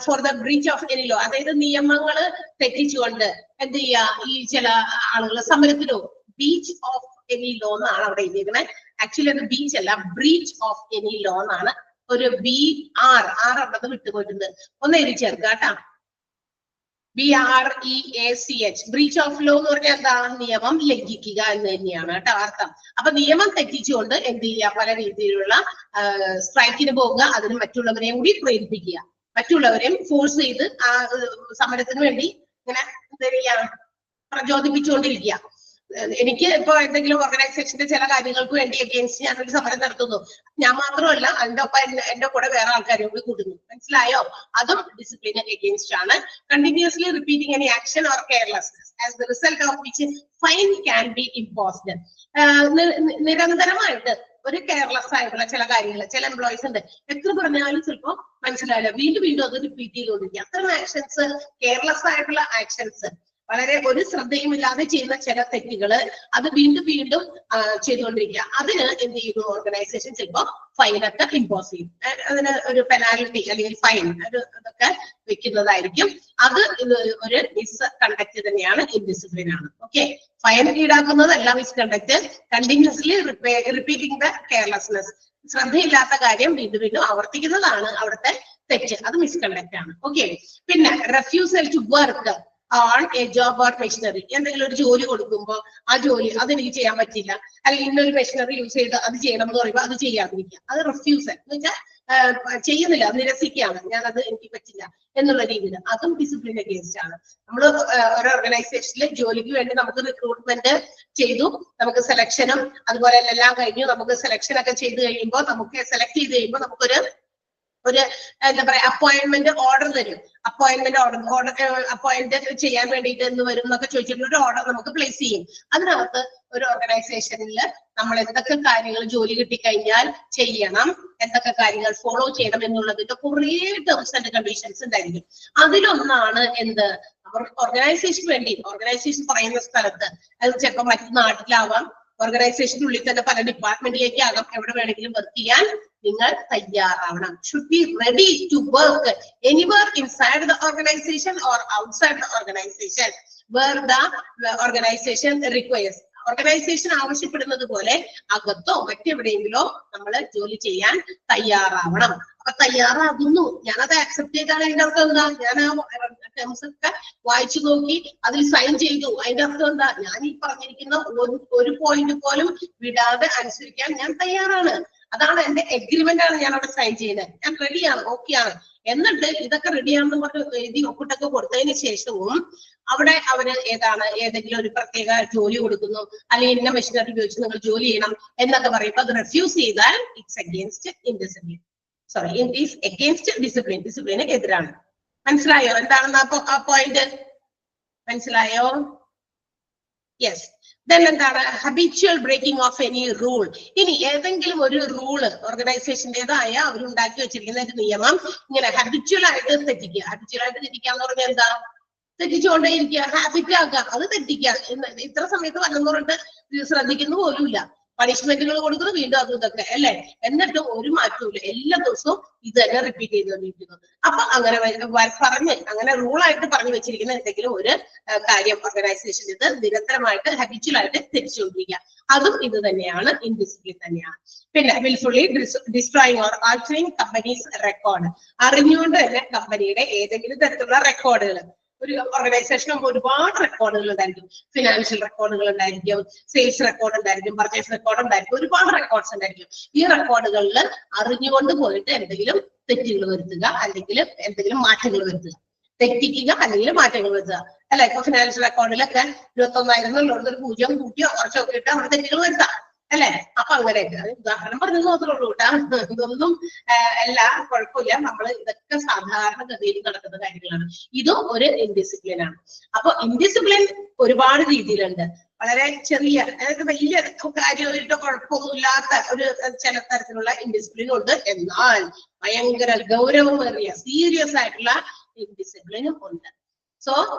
for the breach of any law, അതായത് നിയമങ്ങൾ തെറ്റിച്ചുകൊണ്ട് എന്ത് ചെയ്യുക, ഈ ചില ആളുകൾ സമരത്തിനോ, ബീച്ച് ഓഫ് എനി ലോ എന്നാണ് അവിടെ എഴുതിയിരിക്കുന്നത്. ആക്ച്വലി അത് ബീച്ച് അല്ല, ബ്രീച്ച് ഓഫ് എനി ലോ എന്നാണ്. ഒരു BR അവിടെ വിട്ടുപോയിട്ടുണ്ട്, ഒന്ന് എഴുതി ചേർക്കുക കേട്ടോ. BREACH, ബ്രീച്ച് ഓഫ് ലോ എന്ന് പറഞ്ഞാൽ എന്താ, നിയമം ലംഘിക്കുക എന്ന് തന്നെയാണ് കേട്ടോ അർത്ഥം. അപ്പൊ നിയമം തെറ്റിച്ചുകൊണ്ട് എന്ത് ചെയ്യുക, പല രീതിയിലുള്ള സ്ട്രൈക്കിന് പോവുക, അതിന് മറ്റുള്ളവരെയും കൂടി പ്രേരിപ്പിക്കുക, മറ്റുള്ളവരെയും ഫോഴ്സ് ചെയ്ത് ആ സമരത്തിന് വേണ്ടി ഇങ്ങനെ എന്താ ചെയ്യുക, പ്രചോദിപ്പിച്ചുകൊണ്ടിരിക്കുക. എനിക്ക് ഇപ്പൊ എന്തെങ്കിലും ഓർഗനൈസേഷന്റെ ചില കാര്യങ്ങൾക്ക് വേണ്ടി അഗേൻസ്റ്റ് ഞാനൊരു സമരം നടത്തുന്നു, ഞാൻ മാത്രമല്ല അതിന്റെ ഒപ്പം എന്റെ കൂടെ വേറെ ആൾക്കാരും കൂടി കൂട്ടുന്നു, മനസ്സിലായോ? അതും ഡിസിപ്ലിന് അഗേൻസ്റ്റ് ആണ്. Continuously repeating any action or carelessness as the result of which fine can be imposed. നിരന്തരമായിട്ട് ഒരു കെയർലെസ് ആയിട്ടുള്ള ചില കാര്യങ്ങൾ, ചില എംപ്ലോയീസ് ഉണ്ട്, എത്ര പറഞ്ഞാലും ചിലപ്പോൾ മനസ്സിലാവില്ല, വീണ്ടും വീണ്ടും അത് റിപ്പീറ്റ് ചെയ്തുകൊണ്ടിരിക്കുക. അത്തരം ആക്ഷൻസ്, കെയർലെസ് ആയിട്ടുള്ള ആക്ഷൻസ്, വളരെ ഒരു ശ്രദ്ധയുമില്ലാതെ ചെയ്യുന്ന ചില തെറ്റുകള് അത് വീണ്ടും വീണ്ടും ചെയ്തുകൊണ്ടിരിക്കുക. അതിന് എന്ത് ചെയ്യുന്നു, ഓർഗനൈസേഷൻ ചിലപ്പോൾ ഫൈനൊക്കെ ഇമ്പോസ് ചെയ്യും, അതിന് ഒരു പെനാൽറ്റി അല്ലെങ്കിൽ ഫൈൻ അതൊക്കെ വെക്കുന്നതായിരിക്കും. അത് ഒരു മിസ്കണ്ടക്ട് തന്നെയാണ്, ഇൻഡിസിപ്ലിൻ ആണ്. ഓക്കെ, ഫൈൻ ഈടാക്കുന്നതല്ല misconduct, continuously repeating the carelessness, ശ്രദ്ധയില്ലാത്ത കാര്യം വീണ്ടും വീണ്ടും ആവർത്തിക്കുന്നതാണ് അവിടുത്തെ തെറ്റ്, അത് മിസ്കണ്ടക്ട് ആണ്. ഓക്കെ, പിന്നെ refusal to work on a job or machinery, എന്തെങ്കിലും ഒരു ജോലി കൊടുക്കുമ്പോൾ ആ ജോലി അതെനിക്ക് ചെയ്യാൻ പറ്റില്ല, അല്ലെങ്കിൽ ഇന്നൊരു മെഷീനറി യൂസ് ചെയ്ത് അത് ചെയ്യണം എന്ന് പറയുമ്പോൾ അത് ചെയ്യാതിരിക്കുക, അത് റെഫ്യൂസൽ എന്ന് വെച്ചാൽ ചെയ്യുന്നില്ല, നിരസിക്കുകയാണ്, ഞാനത് എനിക്ക് പറ്റില്ല എന്നുള്ള രീതിയിൽ, അതും ഡിസിപ്ലിൻ അഗേൻസ്റ്റ് ആണ്. നമ്മൾ ഒരു ഓർഗനൈസേഷനിൽ ജോലിക്ക് വേണ്ടി നമുക്ക് റിക്രൂട്ട്മെന്റ് ചെയ്തു, നമുക്ക് സെലക്ഷനും അതുപോലെ എല്ലാം കഴിഞ്ഞു, നമുക്ക് സെലക്ഷൻ ഒക്കെ ചെയ്ത് കഴിയുമ്പോൾ, നമുക്ക് സെലക്ട് ചെയ്ത് കഴിയുമ്പോൾ നമുക്കൊരു എന്താ പറയാ അപ്പോയിന്റ്മെന്റ് ഓർഡർ തരും. അപ്പോയിന്റ്മെന്റ് അപ്പോയിന്റ് ചെയ്യാൻ വേണ്ടിയിട്ട് എന്ന് വരും എന്നൊക്കെ ചോദിച്ചിട്ട് ഒരു ഓർഡർ നമുക്ക് പ്ലേസ് ചെയ്യും. അതിനകത്ത് ഒരു ഓർഗനൈസേഷനിൽ നമ്മൾ എന്തൊക്കെ കാര്യങ്ങൾ ജോലി കിട്ടിക്കഴിഞ്ഞാൽ ചെയ്യണം, എന്തൊക്കെ കാര്യങ്ങൾ ഫോളോ ചെയ്യണം എന്നുള്ളതിന്റെ കുറേ ടേംസ് ആൻഡ് കണ്ടീഷൻസ് ഉണ്ടായിരിക്കും. അതിലൊന്നാണ് എന്ത്, ഓർഗനൈസേഷന് വേണ്ടി ഓർഗനൈസേഷൻ പറയുന്ന സ്ഥലത്ത്, അത് ചിലപ്പോൾ മറ്റു നാട്ടിലാവാം, ഓർഗനൈസേഷനുള്ളിൽ തന്നെ പല ഡിപ്പാർട്ട്മെന്റിലേക്ക് ആകാം, എവിടെ വേണമെങ്കിലും വർക്ക് ചെയ്യാൻ നിങ്ങൾ തയ്യാറാവണം. Should be ready to work anywhere inside the organisation or outside the organisation where the organisation requires. Organisation ആവശ്യപ്പെടുന്നത് പോലെ അകത്തോ മറ്റെവിടെയെങ്കിലോ നമ്മൾ ജോലി ചെയ്യാൻ തയ്യാറാവണം. അപ്പൊ തയ്യാറാകുന്നു, ഞാനത് ആക്സെപ്റ്റ് ചെയ്താണ് അതിന്റെ അർത്ഥം എന്താ, ഞാൻ ആ ടേംസ് ഒക്കെ വായിച്ചു നോക്കി അതിൽ സൈൻ ചെയ്തു, അതിന്റെ അർത്ഥം എന്താ, ഞാൻ ഈ പറഞ്ഞിരിക്കുന്ന ഒരു പോയിന്റ് പോലും വിടാതെ അനുസരിക്കാൻ ഞാൻ തയ്യാറാണ്, അതാണ് എന്റെ എഗ്രിമെന്റ് ആണ് ഞാൻ അവിടെ സൈൻ ചെയ്യുന്നത്, ഞാൻ റെഡിയാണ്, ഓക്കെയാണ്. എന്നിട്ട് ഇതൊക്കെ റെഡിയാണെന്ന് പറഞ്ഞ് എഴുതി ഒപ്പിട്ടൊക്കെ കൊടുത്തതിന് ശേഷവും അവിടെ അവര് ഏതെങ്കിലും ഒരു പ്രത്യേക ജോലി കൊടുക്കുന്നു, അല്ലെങ്കിൽ ഇന്ന മെഷീനറി ഉപയോഗിച്ച് നിങ്ങൾ ജോലി ചെയ്യണം എന്നൊക്കെ പറയുമ്പോൾ അത് റെഫ്യൂസ് ചെയ്താൽ it's against indiscipline, sorry it is against discipline, ഡിസിപ്ലിന് എതിരാണ്. മനസ്സിലായോ എന്താണെന്ന് ആ പോയിന്റ്? മനസ്സിലായോ? യെസ്. ദെൻ എന്താണ് habitual breaking of any rule. ഇനി ഏതെങ്കിലും ഒരു റൂള് ഓർഗനൈസേഷൻ്റെതായ അവരുണ്ടാക്കി വെച്ചിരിക്കുന്ന ഒരു നിയമം ഇങ്ങനെ ഹബിച്വൽ ആയിട്ട് തെറ്റിക്കുക. ഹബിച്വൽ ആയിട്ട് തെറ്റിക്കുക എന്ന് പറഞ്ഞാൽ എന്താ, തെറ്റിച്ചുകൊണ്ടേയിരിക്കുക, ഹാബിറ്റ് ആക്കുക, അത് തെറ്റിക്കുക. ഇത്ര സമയത്ത് വന്നെന്ന് പറഞ്ഞിട്ട് ശ്രദ്ധിക്കുന്നു പോലുമില്ല. പണിഷ്മെന്റുകൾ കൊടുക്കുന്നു, വീണ്ടും അതും ഇതൊക്കെ അല്ലെ. എന്നിട്ട് ഒരു മാറ്റവും എല്ലാ ദിവസവും ഇത് തന്നെ റിപ്പീറ്റ് ചെയ്തുകൊണ്ടിരിക്കുന്നു. അപ്പൊ അങ്ങനെ പറഞ്ഞ് അങ്ങനെ റൂളായിട്ട് പറഞ്ഞു വെച്ചിരിക്കുന്ന എന്തെങ്കിലും ഒരു കാര്യം ഓർഗനൈസേഷൻ ഇത് നിരന്തരമായിട്ട് ഹാബിച്വലായിട്ട് തിരിച്ചുകൊണ്ടിരിക്കുക, അതും ഇത് തന്നെയാണ്, ഇൻഡിസിപ്ലിൻ തന്നെയാണ്. പിന്നെ wilfully destroying or altering companies record, അറിഞ്ഞുകൊണ്ട് തന്നെ കമ്പനിയുടെ ഏതെങ്കിലും തരത്തിലുള്ള റെക്കോർഡുകൾ. ഒരു ഓർഗനൈസേഷനും ഒരുപാട് റെക്കോർഡുകൾ ഉണ്ടായിരിക്കും. ഫിനാൻഷ്യൽ റെക്കോർഡുകൾ ഉണ്ടായിരിക്കും, സെയിൽസ് റെക്കോർഡ് ഉണ്ടായിരിക്കും, പർച്ചേസ് റെക്കോർഡ് ഉണ്ടായിരിക്കും, ഒരുപാട് റെക്കോർഡ്സ് ഉണ്ടായിരിക്കും. ഈ റെക്കോർഡുകളിൽ അറിഞ്ഞുകൊണ്ട് പോയിട്ട് എന്തെങ്കിലും തെറ്റുകൾ വരുത്തുക, അല്ലെങ്കിൽ എന്തെങ്കിലും മാറ്റങ്ങൾ വരുത്തുക, തെറ്റിക്കുക അല്ലെങ്കിൽ മാറ്റങ്ങൾ വരുത്തുക അല്ലെ. ഇപ്പൊ ഫിനാൻഷ്യൽ റെക്കോർഡിലൊക്കെ 21,000 ഉള്ളത് ഒരു 0 കൂട്ടിയോ കുറച്ചോ ഒക്കെ ഇട്ട് അവിടെ തെറ്റുകൾ വരുത്താം അല്ലെ. അപ്പൊ അങ്ങനെയൊക്കെ ഉദാഹരണം പറഞ്ഞു മാത്രമേ ഉള്ളൂ കേട്ടാ, ഇതൊന്നും എല്ലാ കുഴപ്പമില്ല. നമ്മൾ ഇതൊക്കെ സാധാരണഗതിയിൽ നടക്കുന്ന കാര്യങ്ങളാണ്. ഇതും ഒരു ഇൻഡിസിപ്ലിൻ ആണ്. അപ്പൊ ഇൻഡിസിപ്ലിൻ ഒരുപാട് രീതിയിലുണ്ട്. വളരെ ചെറിയ, അതായത് വലിയ കാര്യമായിട്ടോ കുഴപ്പമൊന്നുമില്ലാത്ത ഒരു ചില തരത്തിലുള്ള ഇൻഡിസിപ്ലിൻ ഉണ്ട്. എന്നാൽ ഭയങ്കര ഗൗരവമേറിയ സീരിയസ് ആയിട്ടുള്ള ഇൻഡിസിപ്ലിനും ഉണ്ട്. സോ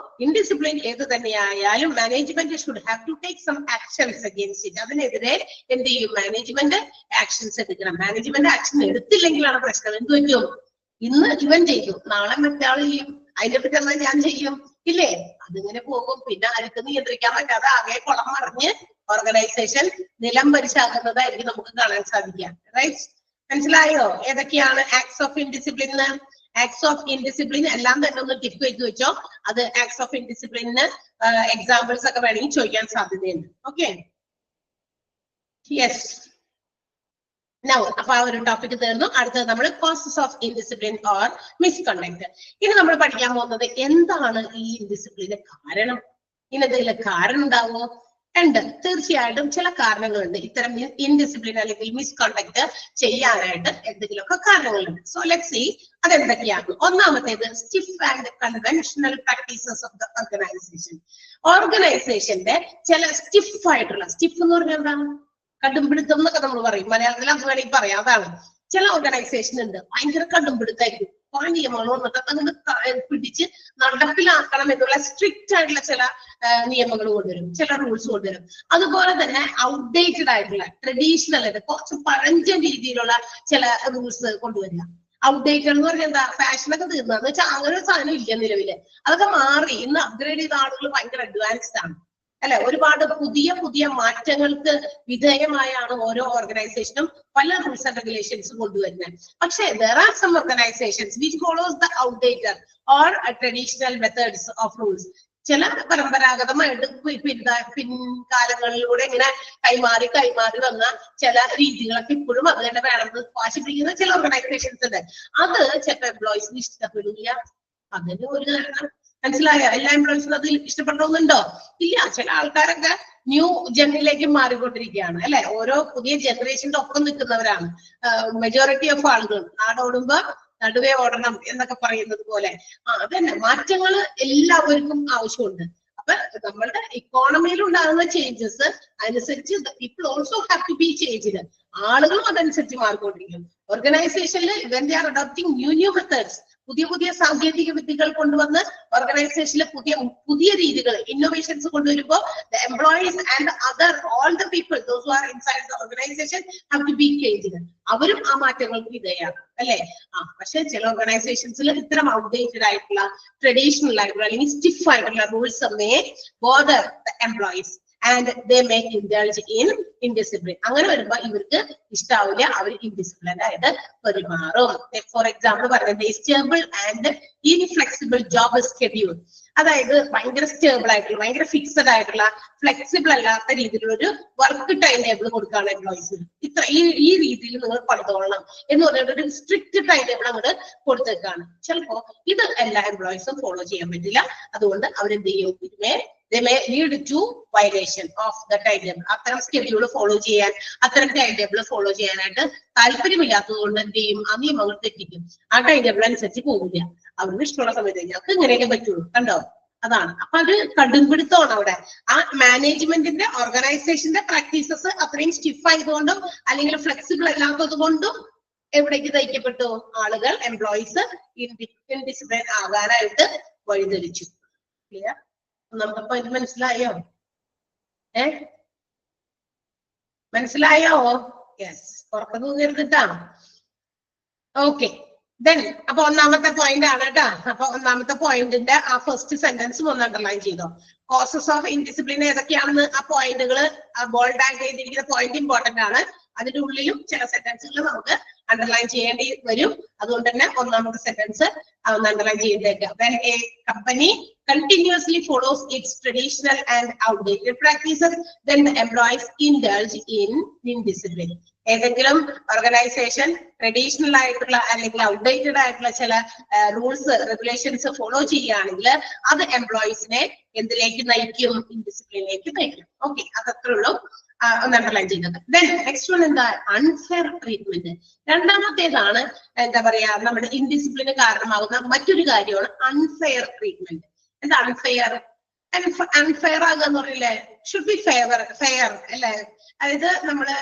ഇൻഡിസിപ്ലിൻ ഏത് തന്നെയായാലും management should have to take some actions against it. അതിനെതിരെ എന്ത് ചെയ്യും? മാനേജ്മെന്റ് ആക്ഷൻസ് എടുക്കണം. മാനേജ്മെന്റ് ആക്ഷൻ എടുത്തില്ലെങ്കിലാണ് പ്രശ്നം. എന്ത് പറ്റും? ഇന്ന് ഇവൻ ചെയ്യും, നാളെ മറ്റാൾ ചെയ്യും, അതിനെ പറ്റി എന്നാൽ ഞാൻ ചെയ്യും, ഇല്ലേ? അതിങ്ങനെ പോകും. പിന്നെ ആർക്ക് നിയന്ത്രിക്കാൻ പറ്റാതെ ആകെ കുളം മറിഞ്ഞ് ഓർഗനൈസേഷൻ നിലം പരിശാക്കുന്നതായിരിക്കും നമുക്ക് കാണാൻ സാധിക്കുക. റൈറ്റ്? മനസ്സിലായോ ഏതൊക്കെയാണ് acts of indiscipline? Acts of indiscipline എല്ലാം തന്നെ ഒന്ന് ടിക്ക് ചെയ്ത് വെച്ചോ. അത് ആക്ട്സ് ഓഫ് ഇൻഡിസിപ്ലിന് എക്സാമ്പിൾസ് ഒക്കെ വേണമെങ്കിൽ ചോദിക്കാൻ സാധ്യതയുണ്ട്. Okay, yes. അപ്പൊ ആ ഒരു ടോപ്പിക് തീർന്നു. അടുത്തത് നമ്മൾ causes of indiscipline or misconduct. ഇനി നമ്മൾ പഠിക്കാൻ പോകുന്നത് എന്താണ് ഈ ഇൻഡിസിപ്ലിന് കാരണം. ഇതിനെന്തെങ്കിലും കാരണം ഉണ്ടാവുമോ? ഉണ്ട്, തീർച്ചയായിട്ടും ചില കാരണങ്ങളുണ്ട്. ഇത്തരം ഇൻഡിസിപ്ലിൻ അല്ലെങ്കിൽ മിസ്കണ്ടക്ട് ചെയ്യാനായിട്ട് എന്തെങ്കിലുമൊക്കെ കാരണങ്ങളുണ്ട്. സോ ലെറ്റ്സ് സീ അതെന്തൊക്കെയാണ്. ഒന്നാമത്തേത് stiff and conventional practices of the organisation. ഓർഗനൈസേഷന്റെ ചില സ്റ്റിഫ് ആയിട്ടുള്ള, സ്റ്റിഫ് എന്ന് പറഞ്ഞാൽ എന്താണ്? കടുംപിടുത്തം എന്നൊക്കെ നമ്മൾ പറയും, മലയാളത്തിൽ അത് വേണമെങ്കിൽ പറയാം. അതാണ്. ചില ഓർഗനൈസേഷൻ ഉണ്ട് ഭയങ്കര കടുംപിടുത്തായിരിക്കും. കുറെ നിയമങ്ങൾ വന്നിട്ട് അതിന് പിടിച്ച് നടപ്പിലാക്കണം എന്നുള്ള സ്ട്രിക്റ്റ് ആയിട്ടുള്ള ചില നിയമങ്ങൾ കൊണ്ടുവരും, ചില റൂൾസ് കൊണ്ടുവരും. അതുപോലെ തന്നെ ഔട്ട്ഡേറ്റഡ് ആയിട്ടുള്ള ട്രഡീഷണൽ ആയിട്ട് കുറച്ച് പഴഞ്ചൻ രീതിയിലുള്ള ചില റൂൾസ് കൊണ്ടുവരിക. ഔട്ട്ഡേറ്റഡ് എന്ന് പറഞ്ഞാൽ എന്താ? ഫാഷനൊക്കെ തീർന്നു വെച്ചാൽ അങ്ങനെ ഒരു സാധനം ഇല്ല നിലവില്. അതൊക്കെ മാറി. ഇന്ന് അപ്ഗ്രേഡ് ചെയ്ത ആളുകൾ ഭയങ്കര അഡ്വാൻസ്ഡ് ആണ് അല്ലെ. ഒരുപാട് പുതിയ പുതിയ മാറ്റങ്ങൾക്ക് വിധേയമായാണ് ഓരോ ഓർഗനൈസേഷനും പല റൂൾസ് ആൻഡ് റെഗുലേഷൻസ് കൊണ്ടുവരുന്നത്. പക്ഷേ there are some organizations which follows the outdated or traditional methods of rules. ചില പരമ്പരാഗതമായിട്ട് പിൻകാലങ്ങളിലൂടെ ഇങ്ങനെ കൈമാറി വന്ന ചില രീതികളൊക്കെ ഇപ്പോഴും അത് തന്നെ വേണമെന്ന് വാശിപ്പിക്കുന്ന ചില ഓർഗനൈസേഷൻസ് ഉണ്ട്. അത് ചില എംപ്ലോയീസിന് ഇഷ്ടപ്പെടില്ല. അതിന് ഒരു കാരണം മനസ്സിലായോ? എല്ലാ എംപ്ലോയീസിനും അതിൽ ഇഷ്ടപ്പെടണമെന്നുണ്ടോ? ഇല്ല. ചില ആൾക്കാരൊക്കെ ന്യൂ ജനറിലേക്ക് മാറിക്കൊണ്ടിരിക്കുകയാണ് അല്ലെ. ഓരോ പുതിയ ജനറേഷന്റെ ഒപ്പം നിൽക്കുന്നവരാണ് മെജോറിറ്റി ഓഫ് ആളുകൾ. നാടോടുമ്പോ നടുവേ ഓടണം എന്നൊക്കെ പറയുന്നത് പോലെ അതന്നെ മാറ്റങ്ങൾ എല്ലാവർക്കും ആവശ്യമുണ്ട്. അപ്പൊ നമ്മളുടെ ഇക്കോണമിയിൽ ഉണ്ടാകുന്ന ചേഞ്ചസ് അനുസരിച്ച് people also have to be changed. ആളുകളും അതനുസരിച്ച് മാറിക്കൊണ്ടിരിക്കും. ഓർഗനൈസേഷനിൽ when they are adopting new methods, പുതിയ പുതിയ സാങ്കേതിക വിദ്യകൾ കൊണ്ടുവന്ന് ഓർഗനൈസേഷനിലെ പുതിയ രീതികൾ, ഇന്നോവേഷൻസ് കൊണ്ടുവരുമ്പോൾ the employees and other all the people those who are inside the organization have to be changed. അവരും ആ മാറ്റങ്ങൾക്ക് വിധേയമാണ് അല്ലെ. പക്ഷെ ചില ഓർഗനൈസേഷൻസിൽ ഇത്തരം ഔട്ട്ഡേറ്റഡ് ആയിട്ടുള്ള ട്രഡീഷണൽ ആയിട്ടുള്ള അല്ലെങ്കിൽ സ്റ്റിഫ് ആയിട്ടുള്ള rules may bother the employees and they may indulge in indiscipline. അങ്ങനെ വരുമ്പോ ഇവർക്ക് ഇഷ്ടാവില്ല, അവർ ഇൻഡിസിപ്ലിൻ ആയിട്ട് പെരുമാറും. ഫോർ എക്സാമ്പിൾ പറയുന്നത് stable and inflexible job schedule. അതായത് ഭയങ്കര സ്റ്റേബിൾ ആയിട്ടുള്ള, ഭയങ്കര ഫിക്സഡ് ആയിട്ടുള്ള, ഫ്ലെക്സിബിൾ അല്ലാത്ത രീതിയിലുള്ള ഒരു വർക്ക് ടൈം ടേബിൾ കൊടുക്കുകയാണ് എംപ്ലോയീസിന്. ഈ രീതിയിൽ നിങ്ങൾ പഠിത്തോളണം എന്ന് പറഞ്ഞിട്ട് ഒരു സ്ട്രിക്റ്റ് ടൈം ടേബിൾ അങ്ങോട്ട് കൊടുത്തേക്കാണ്. ചിലപ്പോ ഇത് എല്ലാ എംപ്ലോയീസും ഫോളോ ചെയ്യാൻ പറ്റില്ല. അതുകൊണ്ട് അവരെന്ത് ചെയ്യും? they may lead to violation of the timetable. അത്തരം സ്കെഡ്യൂൾ ഫോളോ ചെയ്യാൻ, അത്തരം ടൈം ടേബിൾ ഫോളോ ചെയ്യാനായിട്ട് താല്പര്യമില്ലാത്തത് കൊണ്ട് എന്ത് ചെയ്യും? ആ നിയമങ്ങൾ തെറ്റിക്കും. ആ ടൈം ടേബിൾ അനുസരിച്ച് പോകില്ല. അവർക്ക് ഇഷ്ടമുള്ള സമയത്ത് ഞങ്ങൾക്ക് ഇങ്ങനെയൊക്കെ പറ്റുള്ളൂ. കണ്ടോ? അതാണ്. അപ്പൊ അത് കടുംപിടുത്തമാണ് അവിടെ. ആ മാനേജ്മെന്റിന്റെ ഓർഗനൈസേഷന്റെ പ്രാക്ടീസസ് അത്രയും സ്റ്റിഫ് ആയതുകൊണ്ടും അല്ലെങ്കിൽ ഫ്ലെക്സിബിൾ അല്ലാത്തത് കൊണ്ടും എവിടേക്ക് തയ്ക്കപ്പെട്ടു? ആളുകൾ, എംപ്ലോയീസ് ഇൻഡിസിപ്ലിൻ ആകാനായിട്ട് വഴിതെളിച്ചു. ക്ലിയർ? ഒന്നാമത്തെ പോയിന്റ് മനസ്സിലായോ? മനസ്സിലായോ? യെസ്, പുറത്ത് തൂങ്ങിയിരുന്നിട്ടാ. ഓക്കെ, ദെൻ അപ്പൊ ഒന്നാമത്തെ പോയിന്റ് ആണ് കേട്ടാ. അപ്പൊ ഒന്നാമത്തെ പോയിന്റിന്റെ ആ ഫസ്റ്റ് സെന്റൻസ് ഒന്ന് അണ്ടർലൈൻ ചെയ്തോ. കോസസ് ഓഫ് ഇൻഡിസിപ്ലിൻ ഏതൊക്കെയാണെന്ന് ആ പോയിന്റുകൾ ബോൾഡ് ആയിട്ട് ചെയ്തിരിക്കുന്ന പോയിന്റ് ഇമ്പോർട്ടന്റ് ആണ്. അതിന്റെ ഉള്ളിലും ചില സെന്റൻസുകൾ നമുക്ക് അണ്ടർലൈൻ ചെയ്യേണ്ടി വരും. അതുകൊണ്ട് തന്നെ ഒന്നാമത്തെ സെന്റൻസ് ഒന്ന് അണ്ടർലൈൻ ചെയ്തേക്കാം. When a company continuously follows its traditional and outdated practices, then the employees indulge in indiscipline. ഏതെങ്കിലും ഓർഗനൈസേഷൻ ട്രഡീഷണൽ ആയിട്ടുള്ള അല്ലെങ്കിൽ ഔട്ട്ഡേറ്റഡ് ആയിട്ടുള്ള ചില റൂൾസ് റെഗുലേഷൻസ് ഫോളോ ചെയ്യുകയാണെങ്കിൽ അത് എംപ്ലോയീസിനെ എന്തിലേക്ക് നയിക്കും? ഇൻഡിസിപ്ലിനിലേക്ക് നയിക്കും. ഓക്കെ, അതത്രേ ഉള്ളൂ. ഒന്ന് അണ്ടർലൈൻ ചെയ്യുന്നത്. ദെൻ നെക്സ്റ്റ് വൺ എന്താ? Unfair treatment. രണ്ടാമത്തേതാണ് എന്താ പറയാ നമ്മുടെ ഇൻഡിസിപ്ലിന് കാരണമാകുന്ന മറ്റൊരു കാര്യമാണ് അൺഫെയർ ട്രീറ്റ്മെന്റ്. എന്താ അൺഫെയർ? അൺഫെയർ ആകുക എന്ന് പറയില്ലേ? ഷുഡ് ബി ഫെയർ അല്ലെ? അതായത് നമ്മള്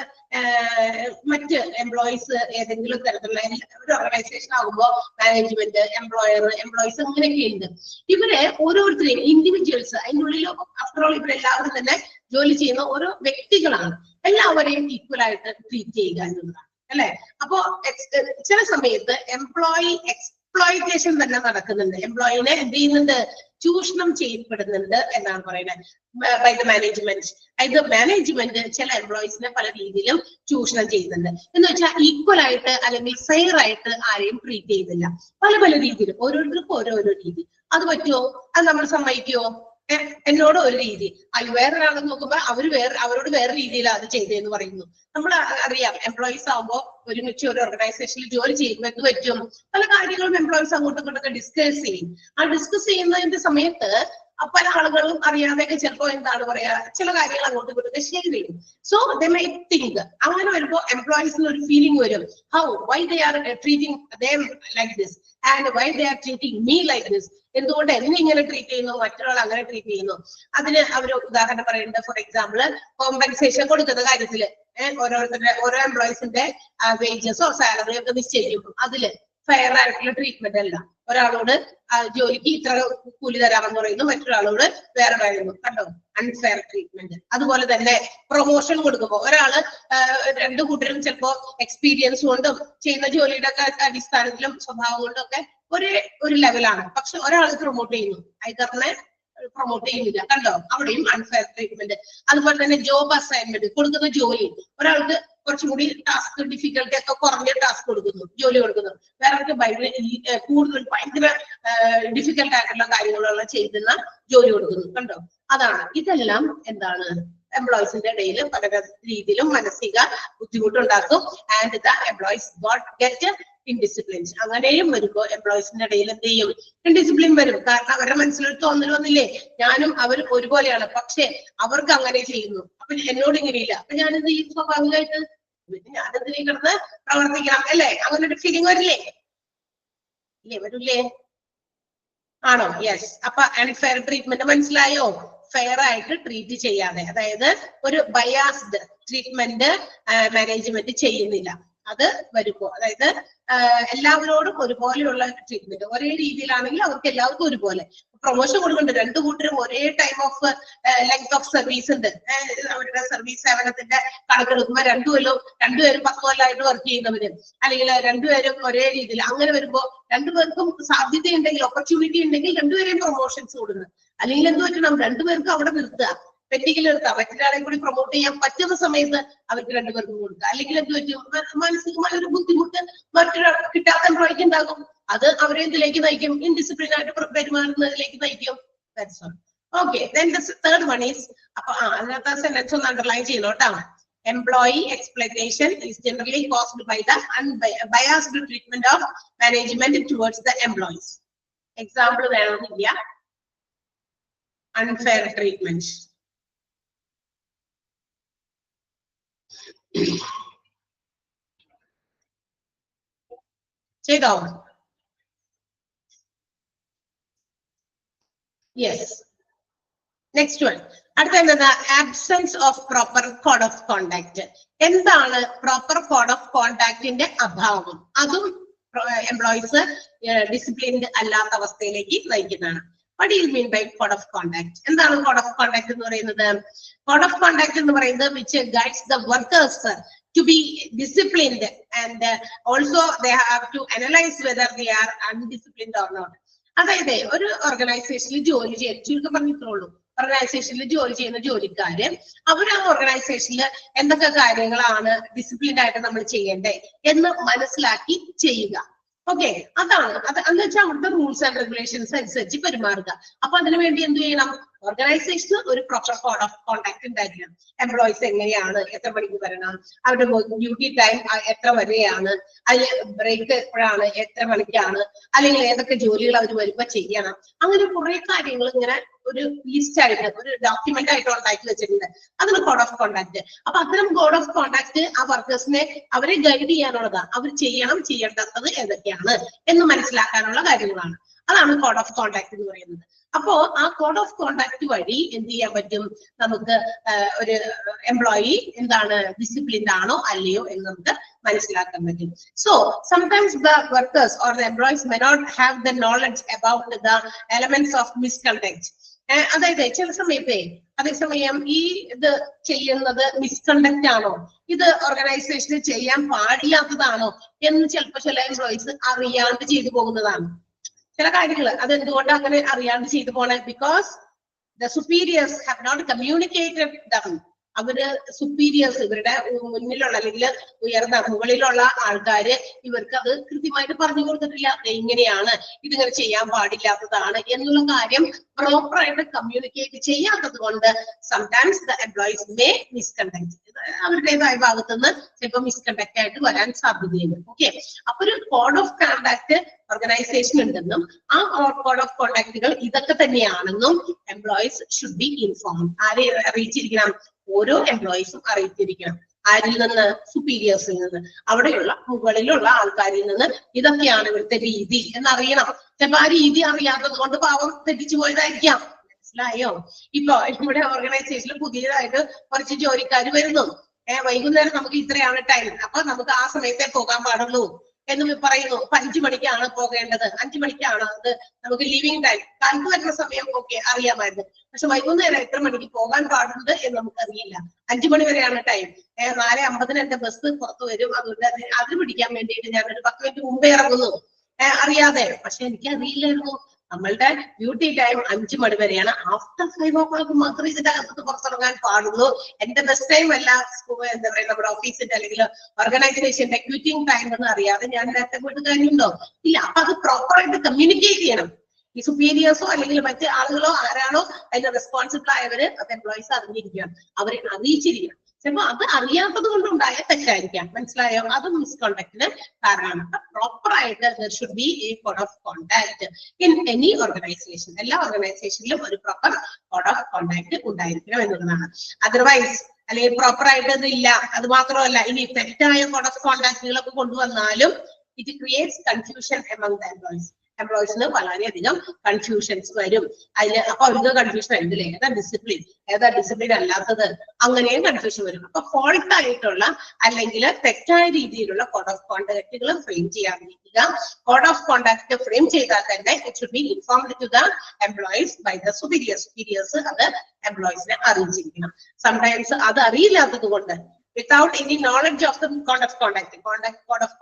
മറ്റ് എംപ്ലോയീസ് ഏതെങ്കിലും തരത്തിലുള്ള ഒരു ഓർഗനൈസേഷൻ ആകുമ്പോൾ മാനേജ്മെന്റ്, എംപ്ലോയീസ് അങ്ങനെയൊക്കെ ഉണ്ട്. ഇവരെ ഓരോരുത്തരെയും ഇൻഡിവിജ്വൽസ്, അതിനുള്ളിൽ ആഫ്റ്റർ ഓൾ ഇവരെല്ലാവരും തന്നെ ജോലി ചെയ്യുന്ന ഓരോ വ്യക്തികളാണ്. എല്ലാവരെയും ഈക്വൽ ആയിട്ട് ട്രീറ്റ് ചെയ്യുക എന്നുള്ളതാണ് അല്ലെ? അപ്പോ ചില സമയത്ത് എംപ്ലോയി എക്സ്പ്ലോയിറ്റേഷൻ തന്നെ നടക്കുന്നുണ്ട്. എംപ്ലോയിനെ എന്ത് ചെയ്യുന്നുണ്ട്? ചൂഷണം ചെയ്യപ്പെടുന്നുണ്ട് എന്നാണ് പറയുന്നത് ബൈ ദ മാനേജ്മെന്റ്. അതായത് മാനേജ്മെന്റ് ചില എംപ്ലോയീസിനെ പല രീതിയിലും ചൂഷണം ചെയ്യുന്നുണ്ട്. എന്ന് വെച്ചാൽ ഈക്വൽ ആയിട്ട് അല്ലെങ്കിൽ ഫെയർ ആയിട്ട് ആരെയും ട്രീറ്റ് ചെയ്യുന്നില്ല. പല പല രീതിയിലും ഓരോരുത്തർക്കും ഓരോരോ രീതി. അത് പറ്റുമോ? അത് നമ്മൾ സമ്മതിക്കുമോ? എന്നോട് ഒരു രീതി, അത് വേറൊരാളെ നോക്കുമ്പോ അവരോട് വേറെ രീതിയിലാണ് അത് ചെയ്തതെന്ന് പറയുന്നു. നമ്മൾ അറിയാം, എംപ്ലോയീസ് ആകുമ്പോൾ ഒരുമിച്ച് ഒരു ഓർഗനൈസേഷനിൽ ജോലി ചെയ്യുമ്പോൾ എന്ത് പറ്റും? പല കാര്യങ്ങളും എംപ്ലോയീസ് അങ്ങോട്ടും ഇങ്ങോട്ടൊക്കെ ഡിസ്കസ് ചെയ്യും. ആ ഡിസ്കസ് ചെയ്യുന്നതിന്റെ സമയത്ത് പല ആളുകളും അറിയാതെയൊക്കെ ചിലപ്പോൾ എന്താണ് പറയാ, ചില കാര്യങ്ങൾ അങ്ങോട്ടും ഇങ്ങോട്ടൊക്കെ ഷെയർ ചെയ്യും. സോ ദേ മേ തിങ്ക്, അങ്ങനെ വരുമ്പോൾ എംപ്ലോയീസിന് ഒരു ഫീലിംഗ് വരും, why they are treating them like this and why they are treating me like this. എന്തുകൊണ്ട് എന്നെ ഇങ്ങനെ ട്രീറ്റ് ചെയ്യുന്നു, മറ്റൊരാൾ അങ്ങനെ ട്രീറ്റ് ചെയ്യുന്നു? അതിന് അവർ ഉദാഹരണം പറയുന്നുണ്ട്. ഫോർ എക്സാമ്പിൾ, കോമ്പൻസേഷൻ കൊടുക്കുന്ന കാര്യത്തില് ഓരോ എംപ്ലോയീസിന്റെ വേജസോ സാലറിയോ ഒക്കെ നിശ്ചയിക്കും. അതില് ഫെയർ ആയിട്ടുള്ള ട്രീറ്റ്മെന്റ് അല്ല. ഒരാളോട് ജോലിക്ക് ഇത്ര കൂലി തരാമെന്ന് പറയുന്നു, മറ്റൊരാളോട് വേറെ പറയുന്നു. കണ്ടോ? Unfair treatment. അതുപോലെ തന്നെ പ്രൊമോഷൻ കൊടുക്കുമ്പോൾ ഒരാള് രണ്ടു കൂട്ടരും ചിലപ്പോ എക്സ്പീരിയൻസ് കൊണ്ടും ചെയ്യുന്ന ജോലിയുടെ ഒക്കെ അടിസ്ഥാനത്തിലും സ്വഭാവം കൊണ്ടും ഒക്കെ ഒരു ലെവലാണ്. പക്ഷെ ഒരാൾ പ്രൊമോട്ട് ചെയ്യുന്നു, ഐദറിനെ പ്രൊമോട്ട് ചെയ്യുന്നില്ല. കണ്ടോ? അവിടെയും അൺഫെയർ ട്രീറ്റ്മെന്റ്. അതുപോലെ തന്നെ ജോബ് അസൈൻമെന്റ് കൊടുക്കുന്ന ജോലി, ഒരാൾക്ക് കുറച്ചും കൂടി ടാസ്ക് ഡിഫിക്കൽട്ടി ഒക്കെ കുറഞ്ഞ ടാസ്ക് ജോലി കൊടുക്കുന്നു, വേറെ കൂടുതൽ ഭയങ്കര ഡിഫിക്കൽട്ട് ആയിട്ടുള്ള കാര്യങ്ങളുള്ള ചെയ്യുന്ന ജോലി കൊടുക്കുന്നു. കണ്ടോ? അതാണ്. ഇതെല്ലാം എന്താണ്? എംപ്ലോയീസിന്റെ ഇടയിൽ പല രീതിയിലും മാനസിക ബുദ്ധിമുട്ടുണ്ടാക്കും. And the employees get indisciplines. അങ്ങനെയും വരുമ്പോ എംപ്ലോയീസിന്റെ ഇടയിൽ എന്ത് ചെയ്യും? ഇൻഡിസിപ്ലിൻ വരും. കാരണം അവരുടെ മനസ്സിലൊരു തോന്നൽ വന്നില്ലേ, ഞാനും അവർ ഒരുപോലെയാണ്, പക്ഷെ അവർക്ക് അങ്ങനെ ചെയ്യുന്നു, അപ്പൊ എന്നോട് ഇങ്ങനെയില്ല, അപ്പൊ ഞാൻ എന്ത് ചെയ്യും? സ്വാഭാവികമായിട്ട് ഞാൻ എന്തിനീ കിടന്ന് പ്രവർത്തിക്കണം അല്ലെ? അങ്ങനെ ഒരു ഫീലിംഗ് വരില്ലേ? വരില്ലേ? ആണോ? യെസ്. അപ്പൊ അൺഫെയർ ട്രീറ്റ്മെന്റ് മനസ്സിലായോ? ഫെയർ ആയിട്ട് ട്രീറ്റ് ചെയ്യാതെ, അതായത് ഒരു ബയാസ്ഡ് ട്രീറ്റ്മെന്റ് മാനേജ്മെന്റ് ചെയ്യുന്നില്ല. അത് വരുമ്പോ, അതായത് എല്ലാവരോടും ഒരുപോലെയുള്ള ട്രീറ്റ്മെന്റ്, ഒരേ രീതിയിലാണെങ്കിൽ അവർക്ക് എല്ലാവർക്കും ഒരുപോലെ പ്രൊമോഷൻ കൊടുക്കുന്നുണ്ട്. രണ്ടു കൂട്ടരും ഒരേ time of length of service ഉണ്ട്. അവരുടെ സർവീസ് സേവനത്തിന്റെ കണക്കെടുക്കുമ്പോൾ രണ്ടുപേരും 10 കൊല്ലമായിട്ട് വർക്ക് ചെയ്യുന്നവര്, അല്ലെങ്കിൽ രണ്ടുപേരും ഒരേ രീതിയിൽ. അങ്ങനെ വരുമ്പോ രണ്ടുപേർക്കും സാധ്യതയുണ്ടെങ്കിൽ, ഓപ്പർച്യൂണിറ്റി ഉണ്ടെങ്കിൽ രണ്ടുപേരെയും പ്രൊമോഷൻസ് കൊടുക്കുന്നത്. അല്ലെങ്കിൽ എന്ത് പറ്റണം? രണ്ടുപേർക്കും അവിടെ നിർത്തുക, പെൻഡിങ്ങിൽ നിർത്തുക. മറ്റൊരാളെ കൂടി പ്രൊമോട്ട് ചെയ്യാൻ പറ്റുന്ന സമയത്ത് അവർക്ക് രണ്ടുപേർക്കും കൊടുക്കുക. അല്ലെങ്കിൽ എന്ത് പറ്റും? മാനസികമായ ഒരു ബുദ്ധിമുട്ട് മറ്റൊരാൾ കിട്ടാത്ത എംപ്ലോയിക്ക് ഉണ്ടാകും. അത് അവരെ എന്തിലേക്ക് നയിക്കും? ഇൻഡിസിപ്ലിൻ ആയിട്ട് പെരുമാറുന്നതിലേക്ക് നയിക്കും. Okay, then the third one is, അപ്പൊ അതിനകത്ത് സെന്റൻസ് ഒന്ന് അണ്ടർലൈൻ ചെയ്യണം കേട്ടോ. Employee exploitation is generally caused by the unbiased treatment of management towards the employees. Example വേണമെന്നില്ല. Unfair treatment. ചെയ്തോ? യെസ്. Next one. അടുത്ത എന്താ? Absence of proper code of contact. എന്താണ് പ്രോപ്പർ കോഡ് ഓഫ് കോണ്ടാക്ടിന്റെ അഭാവം? അതും എംപ്ലോയീസ് ഡിസിപ്ലിൻഡ് അല്ലാത്ത അവസ്ഥയിലേക്ക് നയിക്കുന്നതാണ്. What do you mean by code of conduct? എന്താണ് code of conduct എന്ന് പറയുന്നത്? Code of conduct എന്ന് പറയുന്നത് which guides the workers to be disciplined and also they have to analyze whether they are undisciplined or not. അതായത് ഒരു ഓർഗനൈസേഷനിൽ ജോലി ചെയ്യാൻ ചുരുക്കം പറഞ്ഞിട്ടുള്ളൂ. ഓർഗനൈസേഷനിൽ ജോലി ചെയ്യുന്ന ജോലിക്കാര് അവർ ആ ഓർഗനൈസേഷനിൽ എന്തൊക്കെ കാര്യങ്ങളാണ് ഡിസിപ്ലിൻഡ് ആയിട്ട് നമ്മൾ ചെയ്യേണ്ടത് എന്ന് മനസ്സിലാക്കി ചെയ്യുക. ഓക്കെ, അതാണ് അത് എന്ന് വെച്ചാൽ അവിടുത്തെ റൂൾസ് ആൻഡ് റെഗുലേഷൻസ് അനുസരിച്ച് പെരുമാറുക. അപ്പൊ അതിനുവേണ്ടി എന്ത് ചെയ്യണം? ഓർഗനൈസേഷന് ഒരു പ്രോപ്പർ കോഡ് ഓഫ് കോണ്ടാക്ട് ഉണ്ടായിരിക്കണം. എംപ്ലോയീസ് എങ്ങനെയാണ്, എത്ര മണിക്ക് വരണം, അവരുടെ ഡ്യൂട്ടി ടൈം എത്ര വരെയാണ്, അതിൽ ബ്രേക്ക് എപ്പോഴാണ്, എത്ര മണിക്കാണ്, അല്ലെങ്കിൽ ഏതൊക്കെ ജോലികൾ അവർ വരുമ്പോ ചെയ്യണം, അങ്ങനെ കുറെ കാര്യങ്ങൾ ഇങ്ങനെ ഒരു ലിസ്റ്റ് ആയിട്ട് ഒരു ഡോക്യുമെന്റ് ആയിട്ട് ഉണ്ടാക്കി വെച്ചിട്ടുണ്ട്. അതാണ് കോഡ് ഓഫ് കോണ്ടാക്ട്. അപ്പൊ അത്തരം കോഡ് ഓഫ് കോണ്ടാക്ട് ആ വർക്കേഴ്സിനെ അവരെ ഗൈഡ് ചെയ്യാനുള്ളതാണ്. അവർ ചെയ്യണം, ചെയ്യേണ്ടത് ഏതൊക്കെയാണ് എന്ന് മനസ്സിലാക്കാനുള്ള കാര്യങ്ങളാണ്. അതാണ് കോഡ് ഓഫ് കോണ്ടാക്ട് എന്ന് പറയുന്നത്. അപ്പോ ആ കോഡ് ഓഫ് കോണ്ടാക്ട് വഴി എന്ത് ചെയ്യാൻ പറ്റും? നമുക്ക് ഒരു എംപ്ലോയി എന്താണ് ഡിസിപ്ലിൻഡ് ആണോ അല്ലയോ എന്ന് നമുക്ക് മനസ്സിലാക്കാൻ പറ്റും. So sometimes the workers or the employees may not have the knowledge about the elements of misconduct. അതായത് ചില സമയത്തെ അതേസമയം ഈ ഇത് ചെയ്യുന്നത് മിസ്കണ്ടക്ട് ആണോ, ഇത് ഓർഗനൈസേഷന് ചെയ്യാൻ പാടില്ലാത്തതാണോ എന്ന് ചിലപ്പോൾ ചില എംപ്ലോയീസ് അറിയാണ്ട് ചെയ്തു പോകുന്നതാണ്. ചില കാര്യങ്ങൾ അതെന്തുകൊണ്ട് അങ്ങനെ അറിയാണ്ട് ചെയ്തു പോണേ? Because the superiors have not communicated them. അവര് സുപ്പീരിയേഴ്സ്, ഇവരുടെ മുന്നിലുള്ള അല്ലെങ്കിൽ ഉയർന്ന മുകളിലുള്ള ആൾക്കാര് ഇവർക്ക് അത് കൃത്യമായിട്ട് പറഞ്ഞു കൊടുത്തിട്ടില്ല. ഇങ്ങനെയാണ്, ഇതിങ്ങനെ ചെയ്യാൻ പാടില്ലാത്തതാണ് എന്നുള്ള കാര്യം പ്രോപ്പർ ആയിട്ട് കമ്മ്യൂണിക്കേറ്റ് ചെയ്യാത്തത് കൊണ്ട് sometimes the employees may misconduct. അവരുടേതായ ഭാഗത്തുനിന്ന് ചിലപ്പോൾ മിസ്കണ്ടക്ട് ആയിട്ട് വരാൻ സാധ്യതയുണ്ട്. ഓക്കെ, അപ്പൊ ഒരു കോഡ് ഓഫ് കോണ്ടാക്ട് ഓർഗനൈസേഷൻ ഉണ്ടെന്നും ആ കോഡ് ഓഫ് കോണ്ടാക്ടുകൾ ഇതൊക്കെ തന്നെയാണെന്നും എംപ്ലോയീസ് ഷുഡ് ബി ഇൻഫോംഡ്. ആരെ അറിയിച്ചിരിക്കണം? ഓരോ എംപ്ലോയീസും അറിയിച്ചിരിക്കണം. ആരിൽ നിന്ന്? സുപ്പീരിയേഴ്സിൽ നിന്ന്, അവിടെയുള്ള മുകളിലുള്ള ആൾക്കാരിൽ നിന്ന് ഇതൊക്കെയാണ് ഇവിടുത്തെ രീതി എന്നറിയണം. ചിലപ്പോ ആ രീതി അറിയാത്തത് കൊണ്ട് പാവം തെറ്റിച്ചു പോയതായിരിക്കാം. മനസ്സിലായോ? ഇപ്പൊ നമ്മുടെ ഓർഗനൈസേഷനിൽ പുതിയതായിട്ട് കുറച്ച് ജോലിക്കാർ വരുന്നു. വൈകുന്നേരം നമുക്ക് ഇത്രയാണ് ടൈം, അപ്പൊ നമുക്ക് ആ സമയത്തെ പോകാൻ പാടുള്ളൂ എന്ന് പറയുന്നു. അപ്പൊ 5 മണിക്കാണ് പോകേണ്ടത്, 5 മണിക്കാണ് അത് നമുക്ക് ലീവിങ് ടൈം. കാലത്ത് വരുന്ന സമയം ഓക്കെ അറിയാമായിരുന്നു, പക്ഷെ വൈകുന്നേരം എത്ര മണിക്ക് പോകാൻ പാടുണ്ട് എന്ന് നമുക്ക് അറിയില്ല. 5 മണി വരെയാണ് ടൈം. 4:50 എന്റെ ബസ് പുറത്ത് വരും, അതുകൊണ്ട് അതിന് പിടിക്കാൻ വേണ്ടിയിട്ട് ഞാൻ ഒരു 10 മിനിറ്റ് മുമ്പേ ഇറങ്ങുന്നു അറിയാതെ. പക്ഷെ എനിക്ക് അറിയില്ലായിരുന്നു നമ്മളുടെ ഡ്യൂട്ടി ടൈം 5 മണി വരെയാണ്. ആഫ്റ്റർ 5 o'clock മാത്രമേ ഇതിന്റെ അകത്ത് പുറത്തിറങ്ങാൻ പാടുള്ളൂ. എന്റെ ബസ് ടൈം അല്ല, എന്താ പറയുക, നമ്മുടെ ഓഫീസിന്റെ അല്ലെങ്കിൽ ഓർഗനൈസേഷന്റെ ക്യൂറ്റിംഗ് ടൈം എന്ന് അറിയാതെ ഞാൻ നേരത്തെ പോയിട്ട് കാര്യമുണ്ടോ? ഇല്ല. അപ്പൊ അത് പ്രോപ്പറായിട്ട് കമ്മ്യൂണിക്കേറ്റ് ചെയ്യണം. ഈ സുപ്പീരിയേഴ്സോ അല്ലെങ്കിൽ മറ്റ് ആളുകളോ ആരാണോ അതിന്റെ റെസ്പോൺസിബിൾ ആയവര് അത് എംപ്ലോയീസ് അറിഞ്ഞിരിക്കണം, അവരെ അറിയിച്ചിരിക്കണം. ചിലപ്പോ അത് അറിയാത്തത് കൊണ്ടുണ്ടായ തെറ്റായിരിക്കാം. മനസ്സിലായോ? അത് മിസ്കോണ്ടക്റ്റിന് കാരണമാണ്. പ്രോപ്പർ ആയിട്ട് there should be a code of conduct in any organization. എല്ലാ ഓർഗനൈസേഷനിലും ഒരു പ്രോപ്പർ കോഡ് ഓഫ് കോണ്ടാക്ട് ഉണ്ടായിരിക്കണം എന്നുള്ളതാണ്. അതർവൈസ് അല്ലെങ്കിൽ പ്രോപ്പർ ആയിട്ട് ഇതില്ല. അത് മാത്രമല്ല, ഇനി തെറ്റായ കോഡ് ഓഫ് കോണ്ടാക്ടുകളൊക്കെ കൊണ്ടുവന്നാലും it creates confusion among the employees. എംപ്ലോയീസിന് വളരെയധികം കൺഫ്യൂഷൻസ് വരും. അതിന് അപ്പൊ അവർക്ക് കൺഫ്യൂഷൻ ആയിരുന്നില്ലേ, ഏതാ ഡിസിപ്ലിൻ ഏതാ ഡിസിപ്ലിൻ അല്ലാത്തത്, അങ്ങനെയും കൺഫ്യൂഷൻ വരും. അപ്പൊ ഫോൾട്ട് ആയിട്ടുള്ള അല്ലെങ്കിൽ തെറ്റായ രീതിയിലുള്ള കോഡ് ഓഫ് കോണ്ടാക്ടുകൾ ഫ്രെയിം ചെയ്യാതിരിക്കുക. കോഡ് ഓഫ് കോണ്ടാക്ട് ഫ്രെയിം ചെയ്താൽ തന്നെ it should be informed to the employees by the superiors അത് എംപ്ലോയീസിനെ അറിയിച്ചിരിക്കണം. സംടൈംസ് അത് അറിയില്ലാത്തത് കൊണ്ട് without any knowledge of the code of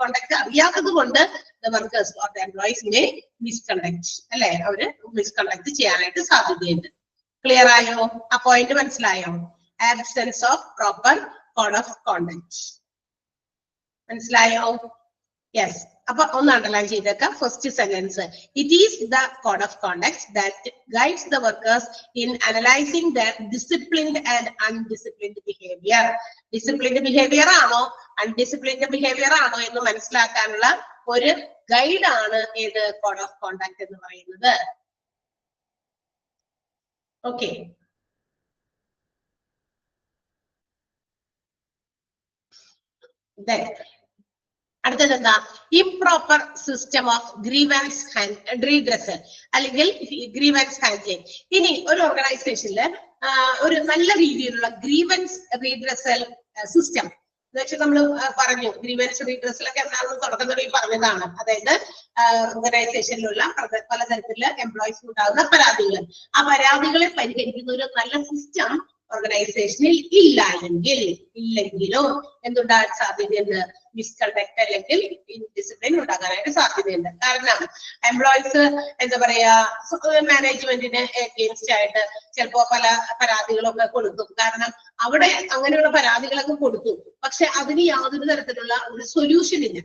conduct അറിയാത്തത് കൊണ്ട് the workers or the employees may misconduct. അല്ലെ, അവര് മിസ്കണ്ടക്ട് ചെയ്യാനായിട്ട് സാധ്യതയുണ്ട്. ക്ലിയർ ആയോ? ആ പോയിന്റ് മനസ്സിലായോ? Absence of proper code of contact മനസ്സിലായോ? യെസ്. അപ്പൊ ഒന്ന് അണ്ടർലൈൻ ചെയ്തേക്കാം. First sentence, it is the code of contact that guides the workers in analysing their disciplined and undisciplined behaviour. Disciplined behaviour ആണോ undisciplined behaviour ആണോ എന്ന് മനസ്സിലാക്കാനുള്ള ഒരു ഗൈഡാണ് ഏത് കോഡ് ഓഫ് കോണ്ടാക്ട് എന്ന് പറയുന്നത്. ഓക്കെ, അടുത്തത് എന്താ? Improper system of grievance redressal അല്ലെങ്കിൽ ഗ്രീവൻസ് ഹാൻഡ്ലിംഗ്. ഇനി ഒരു ഓർഗനൈസേഷനിൽ ഒരു നല്ല രീതിയിലുള്ള ഗ്രീവൻസ് റീഡ്രസൽ സിസ്റ്റം എന്നുവെച്ചാൽ നമ്മൾ പറഞ്ഞു ഗ്രീവൻസ് റീഡ്രസിലൊക്കെ എന്താണെന്ന് തുടക്കത്തിൽ പറഞ്ഞതാണ്. അതായത് ഓർഗനൈസേഷനിലുള്ള പലതരത്തിലുള്ള എംപ്ലോയീസ് ഉണ്ടാകുന്ന പരാതികൾ, ആ പരാതികളെ പരിഹരിക്കുന്ന ഒരു നല്ല സിസ്റ്റം ഓർഗനൈസേഷനിൽ ഇല്ലെങ്കിലോ എന്തുണ്ടാകാൻ സാധ്യതയുണ്ട്? മിസ്കണ്ടക്ട് അല്ലെങ്കിൽ ഇൻഡിസിപ്ലിൻ ഉണ്ടാകാനായിട്ട് സാധ്യതയുണ്ട്. കാരണം എംപ്ലോയീസ് എന്താ പറയാ മാനേജ്മെന്റിന് എഗെയിൻസ്റ്റ് ആയിട്ട് ചിലപ്പോ പല പരാതികളൊക്കെ കൊടുക്കും. കാരണം അവിടെ അങ്ങനെയുള്ള പരാതികളൊക്കെ കൊടുത്തു, പക്ഷെ അതിന് യാതൊരു തരത്തിലുള്ള ഒരു സൊല്യൂഷൻ ഇല്ല.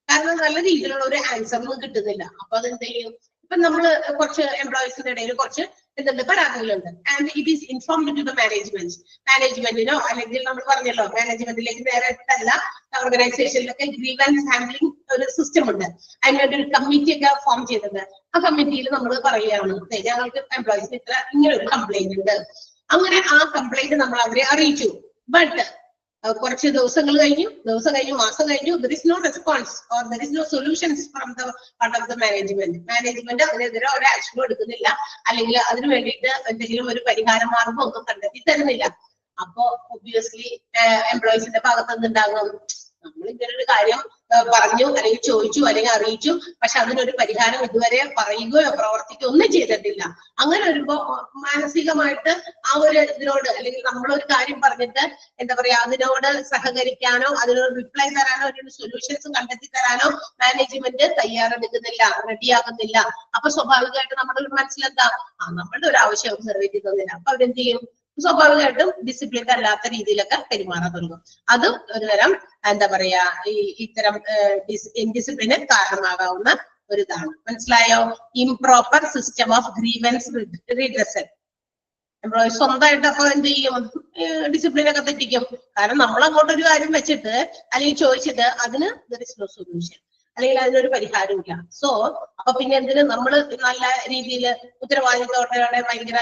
കാരണം നല്ല രീതിയിലുള്ള ഒരു ആൻസറും കിട്ടുന്നില്ല. അപ്പൊ അതെന്ത് ചെയ്യും? ഇപ്പൊ നമ്മള് കുറച്ച് എംപ്ലോയീസിന്റെ ഇടയിൽ കുറച്ച് എന്തുണ്ട് പരാതികളുണ്ട്, and it is informed to the മാനേജ്മെന്റിനോ അല്ലെങ്കിൽ നമ്മൾ പറഞ്ഞല്ലോ മാനേജ്മെന്റിലേക്ക് നേരിട്ടല്ല, ഓർഗനൈസേഷനിലൊക്കെ ഗ്രീവൻസ് ഹാൻഡ്ലിംഗ് ഒരു സിസ്റ്റം ഉണ്ട്. അതിനുവേണ്ടി ഒരു കമ്മിറ്റി ഒക്കെ ഫോം ചെയ്തത്. ആ കമ്മിറ്റിയിൽ നമ്മൾ പറയുകയാണ് ഞങ്ങൾക്ക് എംപ്ലോയീസിന് ഇങ്ങനെ ഒരു കംപ്ലൈന്റ് ഉണ്ട്. അങ്ങനെ ആ കംപ്ലൈന്റ് നമ്മൾ അവരെ അറിയിച്ചു. ബട്ട് കുറച്ച് ദിവസം കഴിഞ്ഞു, മാസം കഴിഞ്ഞു, there is no response or there is no solutions from the part of the management അതിനെതിരെ ഒരു ആക്ഷനും എടുക്കുന്നില്ല, അല്ലെങ്കിൽ അതിനു വേണ്ടിയിട്ട് എന്തെങ്കിലും ഒരു പരിഹാര മാർഗം ഒന്നും കണ്ടെത്തി തരുന്നില്ല. അപ്പോ ഒബ്വിയസ്ലി എംപ്ലോയീസിന്റെ ഭാഗത്ത് നിന്നുണ്ടാകും, നമ്മൾ ഇങ്ങനെ ഒരു കാര്യം പറഞ്ഞു അല്ലെങ്കിൽ ചോദിച്ചു അല്ലെങ്കിൽ അറിയിച്ചു, പക്ഷെ അതിനൊരു പരിഹാരം ഇതുവരെ പറയുകയോ പ്രവർത്തിക്കുകയോ ഒന്നും ചെയ്തിട്ടില്ല. അങ്ങനെ വരുമ്പോ മാനസികമായിട്ട് ആ ഒരു ഇതിനോട് അല്ലെങ്കിൽ നമ്മളൊരു കാര്യം പറഞ്ഞിട്ട് എന്താ പറയാ അതിനോട് സഹകരിക്കാനോ അതിനോട് റിപ്ലൈ തരാനോ ഒരു സൊല്യൂഷൻസ് കണ്ടെത്തി തരാനോ മാനേജ്മെന്റ് തയ്യാറെടുക്കുന്നില്ല, റെഡിയാകുന്നില്ല. അപ്പൊ സ്വാഭാവികമായിട്ട് നമ്മുടെ മനസ്സിലെന്താ, നമ്മളുടെ ഒരു ആവശ്യം നിറവേറ്റുന്നില്ല. അപ്പൊ അവരെന്ത് ചെയ്യും? സ്വാഭാവികമായിട്ടും ഡിസിപ്ലിൻ അല്ലാത്ത രീതിയിലൊക്കെ പെരുമാറാൻ തുടങ്ങും. അതും ഒരുതരം എന്താ പറയാ ഇത്തരം ഇൻഡിസിപ്ലിന് കാരണമാകാവുന്ന ഒരു ഇതാണ്. മനസ്സിലായോ? Improper system of grievance redressal. Employees സ്വന്തമായിട്ട് അപ്പൊ എന്ത് ചെയ്യും? ഡിസിപ്ലിൻ ഒക്കെ തെറ്റിക്കും. കാരണം നമ്മൾ അങ്ങോട്ടൊരു കാര്യം വെച്ചിട്ട് അല്ലെങ്കിൽ ചോദിച്ചിട്ട് അതിന് ദർ ഇസ് നോ സൊല്യൂഷൻ, അല്ലെങ്കിൽ അതിനൊരു പരിഹാരമില്ല. സോ അപ്പൊ പിന്നെ എന്തിന് നമ്മൾ നല്ല രീതിയിൽ ഉത്തരവാദിത്തത്തോടെ ഭയങ്കര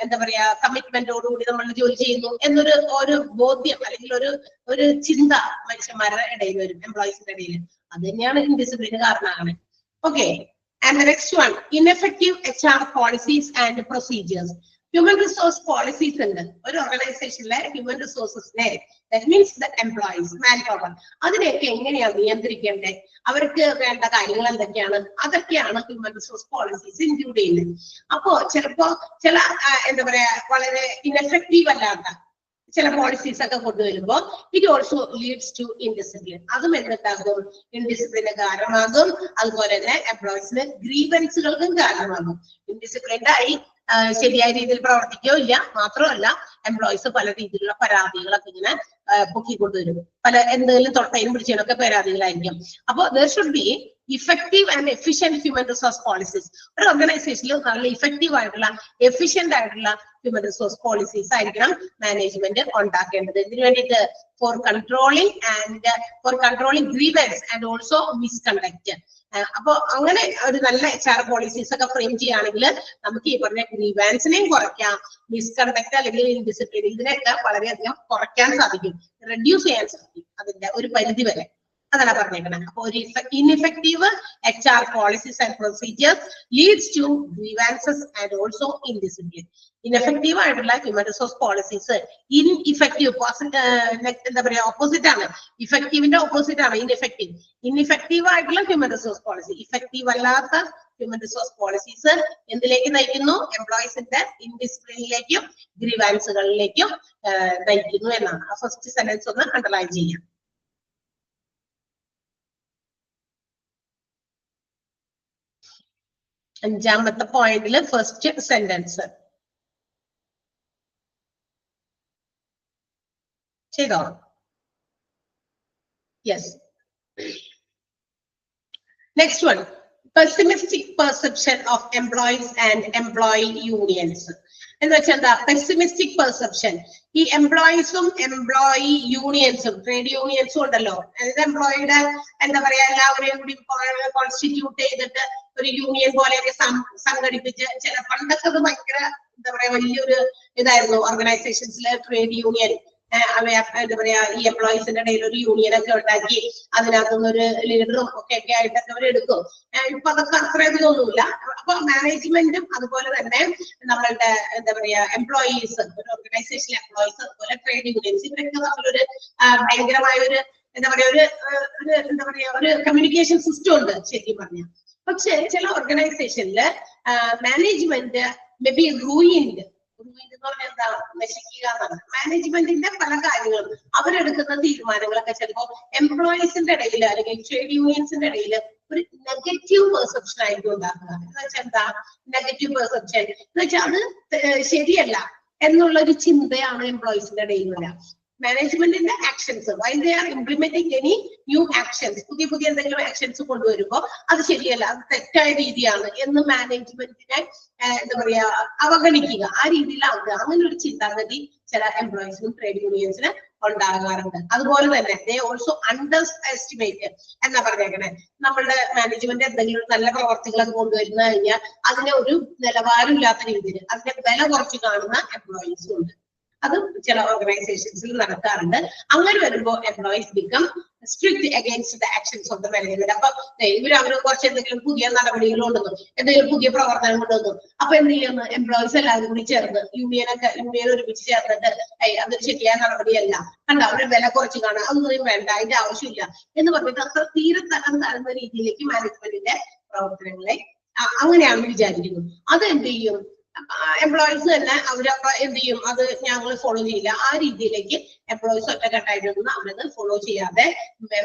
എന്താ പറയാ കമ്മിറ്റ്മെന്റോടുകൂടി നമ്മൾ ജോലി ചെയ്യുന്നു എന്നൊരു ബോധ്യം അല്ലെങ്കിൽ ഒരു ചിന്ത മനുഷ്യന്മാരുടെ ഇടയിൽ വരും, എംപ്ലോയീസിന്റെ ഇടയിൽ. അത് തന്നെയാണ് ഇൻഡിസിപ്ലിന് കാരണമാണ്. Okay, and the next one, ineffective HR policies and procedures. Human resource policies ഉണ്ട് ഒരു ഓർഗനൈസേഷനിലെ. ഹ്യൂമൻ റിസോഴ്സസിനെ, that means the employees, man power, അതിനെയൊക്കെ എങ്ങനെയാണ് നിയന്ത്രിക്കേണ്ടത്, അവർക്ക് വേണ്ട കാര്യങ്ങൾ എന്തൊക്കെയാണ്, അതൊക്കെയാണ് ഹ്യൂമൻ റിസോഴ്സ് പോളിസീസ് ഇൻക്ലൂഡ് ചെയ്യുന്നത്. അപ്പോ ചിലപ്പോ ചില എന്താ പറയാ വളരെ ഇൻഎഫക്റ്റീവ് അല്ലാത്ത ചില പോളിസീസ് ഒക്കെ കൊണ്ടുവരുമ്പോൾ it also leads to indiscipline. അതും എന്തുണ്ടാകും? ഇൻഡിസിപ്ലിന് കാരണമാകും. അതുപോലെ തന്നെ എംപ്ലോയീസിന് ഗ്രീവൻസുകൾക്കും കാരണമാകും. ഇൻഡിസിപ്ലിൻഡ് ആയി ശരിയായ രീതിയിൽ പ്രവർത്തിക്കുകയോ ഇല്ല, മാത്രമല്ല എംപ്ലോയീസ് പല രീതിയിലുള്ള പരാതികളൊക്കെ ഇങ്ങനെ പൊക്കിക്കൊണ്ടുവരും. പല എന്തെങ്കിലും തൊട്ടയും പിടിച്ചതിനൊക്കെ പരാതികളായിരിക്കും. അപ്പൊ there should be effective and efficient human resource policies. ഒരു ഓർഗനൈസേഷനിൽ നല്ല ഇഫക്റ്റീവ് ആയിട്ടുള്ള എഫിഷ്യന്റ് ആയിട്ടുള്ള ഹ്യൂമൻ റിസോഴ്സ് പോളിസീസ് ആയിരിക്കണം മാനേജ്മെന്റ് ഉണ്ടാക്കേണ്ടത്. ഇതിനു വേണ്ടിയിട്ട് four controlling grievance and also misconduct. അപ്പൊ അങ്ങനെ ഒരു നല്ല HR പോളിസീസ് ഒക്കെ ഫ്രെയിം ചെയ്യുകയാണെങ്കിൽ നമുക്ക് ഈ പറഞ്ഞ ഗ്രീവാൻസിനെയും കുറയ്ക്കാം, മിസ്കണ്ടക്ട് അല്ലെങ്കിൽ ഇൻഡിസിപ്ലിൻ ഇതിനെയൊക്കെ വളരെയധികം കുറയ്ക്കാൻ സാധിക്കും, റെഡ്യൂസ് ചെയ്യാൻ സാധിക്കും അതിന്റെ ഒരു പരിധി വരെ. അതാണ് പറഞ്ഞേക്കുന്നത്. അപ്പൊ ഒരു ineffective HR policies and procedures leads to grievances and also indiscipline. Ineffective ആയിട്ടുള്ള ഹ്യൂമൻ റിസോഴ്സ് പോളിസീസ് ഇൻഇഫക്റ്റീവ് എന്താ പറയാ ഓപ്പോസിറ്റ് ആണ്. ഇഫക്റ്റീവിന്റെ ഓപ്പോസിറ്റ് ആണ് ഇൻഎഫക്റ്റീവ്. ഇൻഇഫക്റ്റീവ് ആയിട്ടുള്ള ഹ്യൂമൻ റിസോഴ്സ് പോളിസി, ഇഫക്റ്റീവ് അല്ലാത്ത ഹ്യൂമൻ റിസോഴ്സ് പോളിസീസ് എന്തിലേക്ക് നയിക്കുന്നു? എംപ്ലോയീസിന്റെ ഇൻഡിസിപ്ലിനിലേക്കും ഗ്രീവാൻസുകളിലേക്കും നയിക്കുന്നു എന്നാണ്. ആ ഫസ്റ്റ് സെന്റൻസ് ഒന്ന് അണ്ടർലൈൻ ചെയ്യാം. അഞ്ചാമത്തെ പോയിന്റില് ഫസ്റ്റ് സെന്റൻസ് ചെയ്തോ? Yes. Next one, pessimistic perception of employees and employee unions. എന്ന് വെച്ചാൽ എന്താ പെസിമിസ്റ്റിക് പെർസെപ്ഷൻ? ഈ എംപ്ലോയീസും എംപ്ലോയി യൂണിയൻസും ട്രേഡ് യൂണിയൻസും ഉണ്ടല്ലോ, അതായത് എംപ്ലോയിയുടെ എന്താ പറയാ എല്ലാവരെയും കൂടി കോൺസ്റ്റിറ്റ്യൂട്ട് ചെയ്തിട്ട് ഒരു യൂണിയൻ പോലെയൊക്കെ സംഘടിപ്പിച്ച് പണ്ടൊക്കെ അത് ഭയങ്കര എന്താ പറയാ വലിയൊരു ഇതായിരുന്നു ഓർഗനൈസേഷൻസിലെ ട്രേഡ് യൂണിയൻ. എന്താ പറയാ ഈ എംപ്ലോയീസിന്റെ ഇടയിൽ ഒരു യൂണിയൻ ഒക്കെ ഉണ്ടാക്കി അതിനകത്തുനിന്ന് ഒരു ലീഡറും ഒക്കെ ആയിട്ടൊക്കെ അവർ എടുക്കും. ഇപ്പൊ അതൊക്കെ അത്രയധികം ഒന്നുമില്ല. അപ്പൊ മാനേജ്മെന്റും അതുപോലെ തന്നെ നമ്മളുടെ എന്താ പറയാ എംപ്ലോയീസ്, ഒരു ഓർഗനൈസേഷനിലെ എംപ്ലോയീസ്, അതുപോലെ ട്രേഡ് യൂണിയൻസ്, ഇവരൊക്കെ നമ്മളൊരു ഭയങ്കരമായ ഒരു എന്താ പറയാ എന്താ പറയാ ഒരു കമ്മ്യൂണിക്കേഷൻ സിസ്റ്റം ഉണ്ട് ശരിക്കും പറഞ്ഞാൽ. പക്ഷെ ചില ഓർഗനൈസേഷനില് മാനേജ്മെന്റ് മേ ബി റൂയിൻഡ് എന്ന് പറഞ്ഞാൽ എന്താ, നശിക്കുക എന്നാണ്. മാനേജ്മെന്റിന്റെ പല കാര്യങ്ങളും അവരെടുക്കുന്ന തീരുമാനങ്ങളൊക്കെ ചിലപ്പോ എംപ്ലോയീസിന്റെ ഇടയിൽ അല്ലെങ്കിൽ ട്രേഡ് യൂണിയൻസിന്റെ ഇടയിൽ ഒരു നെഗറ്റീവ് പെർസെപ്ഷൻ ആയിരിക്കും ഉണ്ടാക്കുക. എന്ന് വെച്ചാൽ എന്താ നെഗറ്റീവ് പെർസെപ്ഷൻ എന്ന് വെച്ചാൽ അത് ശരിയല്ല എന്നുള്ള ഒരു ചിന്തയാണ് എംപ്ലോയീസിന്റെ ഇടയിൽ വരാം. മാനേജ്മെന്റിന്റെ actions why they are implementing any new actions, പുതിയ എന്തെങ്കിലും ആക്ഷൻസ് കൊണ്ടുവരുമ്പോ അത് ശരിയല്ല, അത് തെറ്റായ രീതിയാണ് എന്ന് മാനേജ്മെന്റിനെ എന്താ പറയാ അവഗണിക്കുക, ആ രീതിയിലാവുക. അങ്ങനെ ഒരു ചിന്താഗതി ചില എംപ്ലോയീസിനും ട്രേഡ് യൂണിയൻസിന് ഉണ്ടാകാറുണ്ട്. അതുപോലെ തന്നെ ദേ ഓൾസോ അണ്ടർ എസ്റ്റിമേറ്റ് എന്നാ പറഞ്ഞേക്കണേ, നമ്മളുടെ മാനേജ്മെന്റ് എന്തെങ്കിലും നല്ല പ്രവർത്തികളൊക്കെ കൊണ്ടുവരുന്ന കഴിഞ്ഞാൽ അതിനെ ഒരു നിലവാരമില്ലാത്ത രീതിയിൽ അതിനെ വില കുറച്ച് കാണുന്ന എംപ്ലോയീസും ഉണ്ട്. അതും ചില ഓർഗനൈസേഷൻസിൽ നടക്കാറുണ്ട്. അങ്ങനെ വരുമ്പോൾ employees become strict against the actions of the management. അപ്പൊ അവർ കുറച്ച് എന്തെങ്കിലും പുതിയ നടപടികൾ കൊണ്ടുവന്നു, എന്തെങ്കിലും പുതിയ പ്രവർത്തനം കൊണ്ടുവന്നു, അപ്പൊ എന്ത് ചെയ്യുന്നു, എംപ്ലോയീസ് എല്ലാവരും കൂടി ചേർന്ന് യൂണിയൻ ഒരുമിച്ച് ചേർന്നിട്ട് അതൊരു ശരിയായ നടപടിയല്ല, കണ്ട അവരുടെ വില കുറച്ച് കാണാം, അതൊന്നും വേണ്ട, അതിന്റെ ആവശ്യമില്ല എന്ന് പറഞ്ഞിട്ട് അത്ര തീരെ തകർന്ന രീതിയിലേക്ക് മാനേജ്മെന്റിന്റെ പ്രവർത്തനങ്ങളെ അങ്ങനെയാണ് വിചാരിക്കുന്നത്. അത് എന്ത് ചെയ്യും, എംപ്ലോയീസ് തന്നെ അവരപ്പ എന്ത് ചെയ്യും, അത് ഞങ്ങൾ ഫോളോ ചെയ്യില്ല, ആ രീതിയിലേക്ക് എംപ്ലോയീസ് ഒറ്റക്കെട്ടായിട്ടൊന്നും അവരത് ഫോളോ ചെയ്യാതെ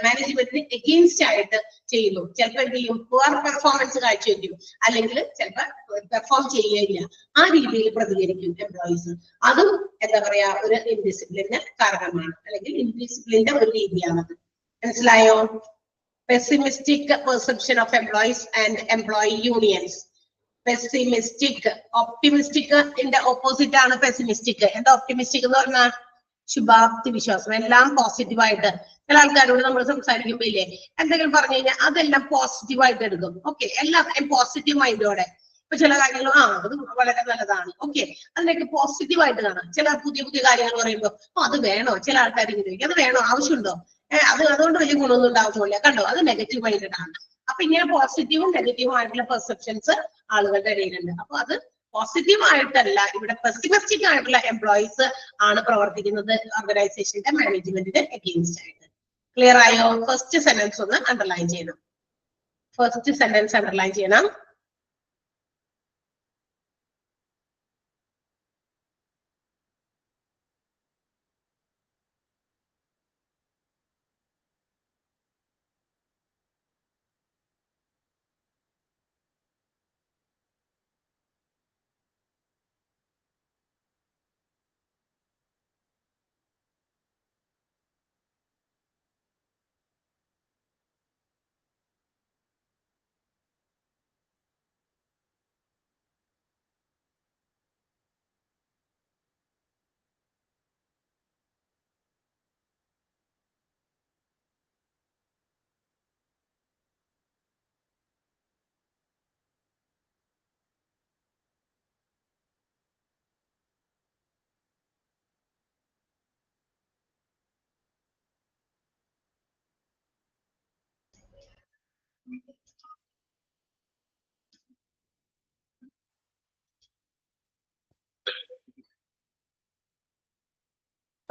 മാനേജ്മെന്റിന് എഗെയിൻസ്റ്റ് ആയിട്ട് ചെയ്യുന്നു. ചിലപ്പോൾ എന്ത് ചെയ്യും, പുവർ പെർഫോമൻസ് കാഴ്ചവെക്കും, അല്ലെങ്കിൽ ചിലപ്പോൾ പെർഫോം ചെയ്യുകയില്ല, ആ രീതിയിൽ പ്രതികരിക്കും എംപ്ലോയീസ്. അതും എന്താ പറയാ ഒരു ഇൻഡിസിപ്ലിന് കാരണമാണ്, അല്ലെങ്കിൽ ഇൻഡിസിപ്ലിന്റെ ഒരു രീതിയാണത്. മനസ്സിലായോ? Pessimistic perception of employees and employee unions. Pessimistic, optimistic ഇതിന്റെ ഓപ്പോസിറ്റ് ആണ് പെസിമിസ്റ്റിക്. എന്താ ഒപ്റ്റിമിസ്റ്റിക് എന്ന് പറഞ്ഞാൽ ശുഭാപ്തി വിശ്വാസം, എല്ലാം പോസിറ്റീവായിട്ട്. ചില ആൾക്കാരോട് നമ്മൾ സംസാരിക്കുമ്പോ ഇല്ലേ, എന്തെങ്കിലും പറഞ്ഞു കഴിഞ്ഞാൽ അതെല്ലാം പോസിറ്റീവായിട്ട് എടുക്കും. ഓക്കെ, എല്ലാത്തിനും പോസിറ്റീവ് മൈൻഡോടെ. ഇപ്പൊ ചില കാര്യങ്ങൾ അത് വളരെ നല്ലതാണ്, ഓക്കെ, അതിനൊക്കെ പോസിറ്റീവായിട്ട് കാണാം. ചില പുതിയ കാര്യങ്ങൾ പറയുമ്പോൾ അത് വേണോ, ചില ആൾക്കാർ ഇങ്ങനെ ചോദിക്കും, അത് വേണോ, ആവശ്യമുണ്ടോ, അതുകൊണ്ട് വലിയ ഗുണമൊന്നും ഉണ്ടാവുന്നില്ല, കണ്ടോ, അത് നെഗറ്റീവ് മൈൻഡഡ് ആണ്. അപ്പൊ ഇങ്ങനെ പോസിറ്റീവും നെഗറ്റീവും ആയിട്ടുള്ള പെർസെപ്ഷൻസ് ആളുകളുടെ ഇടയിലുണ്ട്. അപ്പൊ അത് പോസിറ്റീവ് ആയിട്ടല്ല, ഇവിടെ പെസിമിസ്റ്റിക് ആയിട്ടുള്ള എംപ്ലോയീസ് ആണ് പ്രവർത്തിക്കുന്നത് ഓർഗനൈസേഷന്റെ മാനേജ്മെന്റിന് അഗെയിൻസ്റ്റ് ആയിട്ട്. ക്ലിയർ ആയോ? ഫസ്റ്റ് സെന്റൻസ് ഒന്ന് അണ്ടർലൈൻ ചെയ്യണം. ഫസ്റ്റ് സെന്റൻസ് അണ്ടർലൈൻ ചെയ്യണം.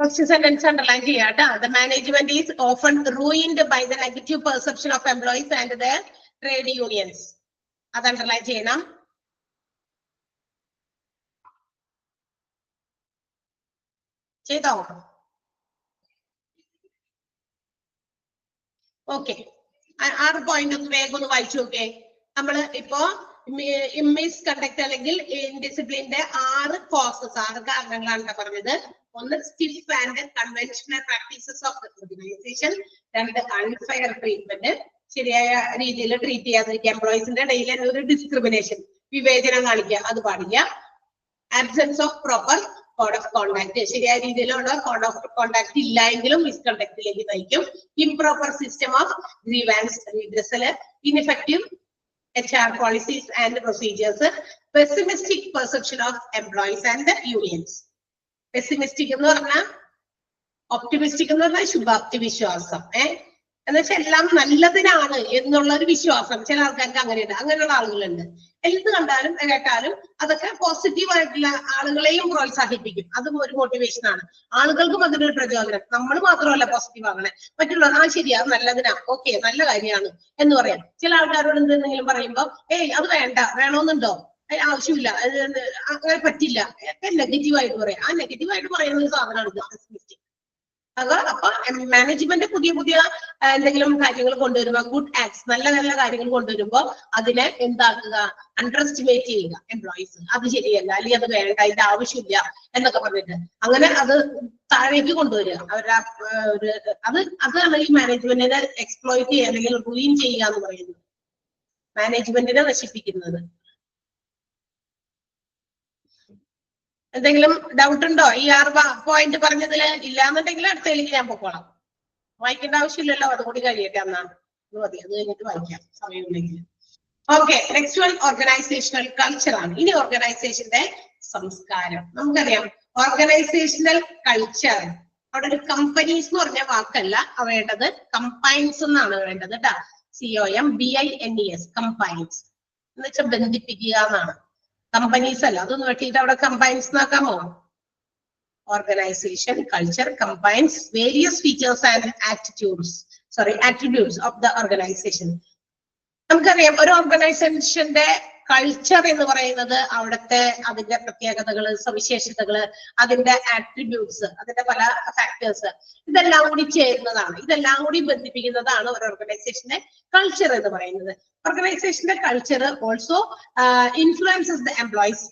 First sentence underline ചെയ്യാട്ടോ. The management is often ruined by the negative perception of employees and their trade unions. അത് underline ചെയ്യണം. ചെയ്തോ? ഓക്കെ, 6 പോയിന്റ് ഒന്ന് വേഗം ഒന്ന് വായിച്ചു നോക്കേ. നമ്മള് ഇപ്പോ മിസ്കണ്ടക്ട് അല്ലെങ്കിൽ ഇൻഡിസിപ്ലിന്റെ 6 കോസസ്, 6 കാരണങ്ങളാണ് പറഞ്ഞത്. ഒന്ന് stiff and conventional practices of organisation, 2 unfair treatment, ശരിയായ രീതിയിൽ ട്രീറ്റ് ചെയ്യാതിരിക്കുക, എംപ്ലോയീസിന്റെ ഇടയിൽ ഒരു ഡിസ്ക്രിമിനേഷൻ, വിവേചനം കാണിക്കുക, അത് പാടില്ല. Absence of proper code of contact, ശരിയായ രീതിയിലുള്ള കോഡ് ഓഫ് കോണ്ടാക്ട് ഇല്ല എങ്കിലും മിസ്കണ്ടക്റ്റിലേക്ക് നയിക്കും. Improper system of grievance redressal, ineffective HR policies and procedures, pessimistic perception of employees and the unions. Pessimistic എന്ന് പറഞ്ഞാൽ ഒപ്റ്റിമിസ്റ്റിക് എന്ന് പറഞ്ഞാൽ ശുഭാപ്തി വിശ്വാസം. എന്ന് വെച്ചാൽ എല്ലാം നല്ലതിനാണ് എന്നുള്ള ഒരു വിശ്വാസം. ചില ആൾക്കാർക്ക് അങ്ങനെയുണ്ട്, അങ്ങനെയുള്ള ആളുകളുണ്ട്. എന്ത് കണ്ടാലും കേട്ടാലും അതൊക്കെ പോസിറ്റീവ് ആയിട്ടുള്ള ആളുകളെയും പ്രോത്സാഹിപ്പിക്കും. അതും ഒരു മോട്ടിവേഷൻ ആണ്. ആളുകൾക്കും അതിനൊരു പ്രചോദനം. നമ്മൾ മാത്രമല്ല പോസിറ്റീവ് ആകണേ, മറ്റുള്ളവർ ശരിയാ നല്ലതിനാ, ഓക്കെ നല്ല കാര്യമാണ് എന്ന് പറയാം. ചില ആൾക്കാരോട് എന്തെങ്കിലും പറയുമ്പോ അത് വേണ്ട, വേണമെന്നുണ്ടോ, ആവശ്യമില്ല, അങ്ങനെ പറ്റില്ല, ഒക്കെ നെഗറ്റീവായിട്ട് പറയാം. ആ നെഗറ്റീവായിട്ട് പറയുന്ന ഒരു സാധനമാണ്. അപ്പൊ മാനേജ്മെന്റ് പുതിയ പുതിയ എന്തെങ്കിലും കാര്യങ്ങൾ കൊണ്ടുവരുമ്പോ, ഗുഡ് ആക്ട്സ്, നല്ല നല്ല കാര്യങ്ങൾ കൊണ്ടുവരുമ്പോ അതിനെ എന്താക്കുക, അണ്ടർ എസ്റ്റിമേറ്റ് ചെയ്യുക എംപ്ലോയീസ്. അത് ശരിയല്ല, അല്ലെങ്കിൽ അത് വേണ്ട, ഇതിന്റെ ആവശ്യമില്ല എന്നൊക്കെ പറഞ്ഞിട്ട് അങ്ങനെ അത് താഴേക്ക് കൊണ്ടുവരിക. അവരുടെ അതാണ് ഈ മാനേജ്മെന്റിനെ എക്സ്പ്ലോയിറ്റ് ചെയ്യുക അല്ലെങ്കിൽ റൂയിൻ ചെയ്യുക എന്ന് പറയുന്നത്, മാനേജ്മെന്റിനെ നശിപ്പിക്കുന്നത്. എന്തെങ്കിലും ഡൗട്ട് ഉണ്ടോ ഈ 6 പോയിന്റ് പറഞ്ഞതില്? ഇല്ലാന്നുണ്ടെങ്കിൽ അടുത്തതിലേക്ക് ഞാൻ പൊക്കോളാം. വായിക്കേണ്ട ആവശ്യമില്ലല്ലോ, അതുകൂടി കഴിയട്ടെ എന്നാണ് മതി. അത് കഴിഞ്ഞിട്ട് വായിക്കാം സമയമുണ്ടെങ്കിൽ. Okay, next one organisational culture ആണ്. ഇനി ഓർഗനൈസേഷന്റെ സംസ്കാരം. നമുക്കറിയാം ഓർഗനൈസേഷണൽ കൾച്ചർ, അവിടെ ഒരു കമ്പനീസ് എന്ന് പറഞ്ഞ വാക്കല്ല വേണ്ടത്, കമ്പൈൻസ് എന്നാണ് വേണ്ടത് കേട്ടാ. COMBINES, കമ്പൈൻസ് എന്ന് വെച്ചാൽ ബന്ധിപ്പിക്കുക എന്നാണ്. കമ്പനീസ് അല്ല. അതൊന്ന് വെട്ടിയിട്ട് അവിടെ കമ്പൈൻസ് നോക്കാമോ? Organisation culture combines various features and attributes of the organisation. നമുക്കറിയാം ഒരു ഓർഗനൈസേഷന്റെ കൾച്ചർ എന്ന് പറയുന്നത് അതിന്റെ പ്രത്യേകതകള്, സവിശേഷതകള്, അതിന്റെ ആട്രിബ്യൂട്ട്സ്, അതിന്റെ പല ഫാക്ടേഴ്സ്, ഇതെല്ലാം കൂടി ചേരുന്നതാണ്. ഇതെല്ലാം കൂടി ബന്ധിപ്പിക്കുന്നതാണ് ഒരു ഓർഗനൈസേഷന്റെ കൾച്ചർ എന്ന് പറയുന്നത്. ഓർഗനൈസേഷന്റെ culture also influences the employees.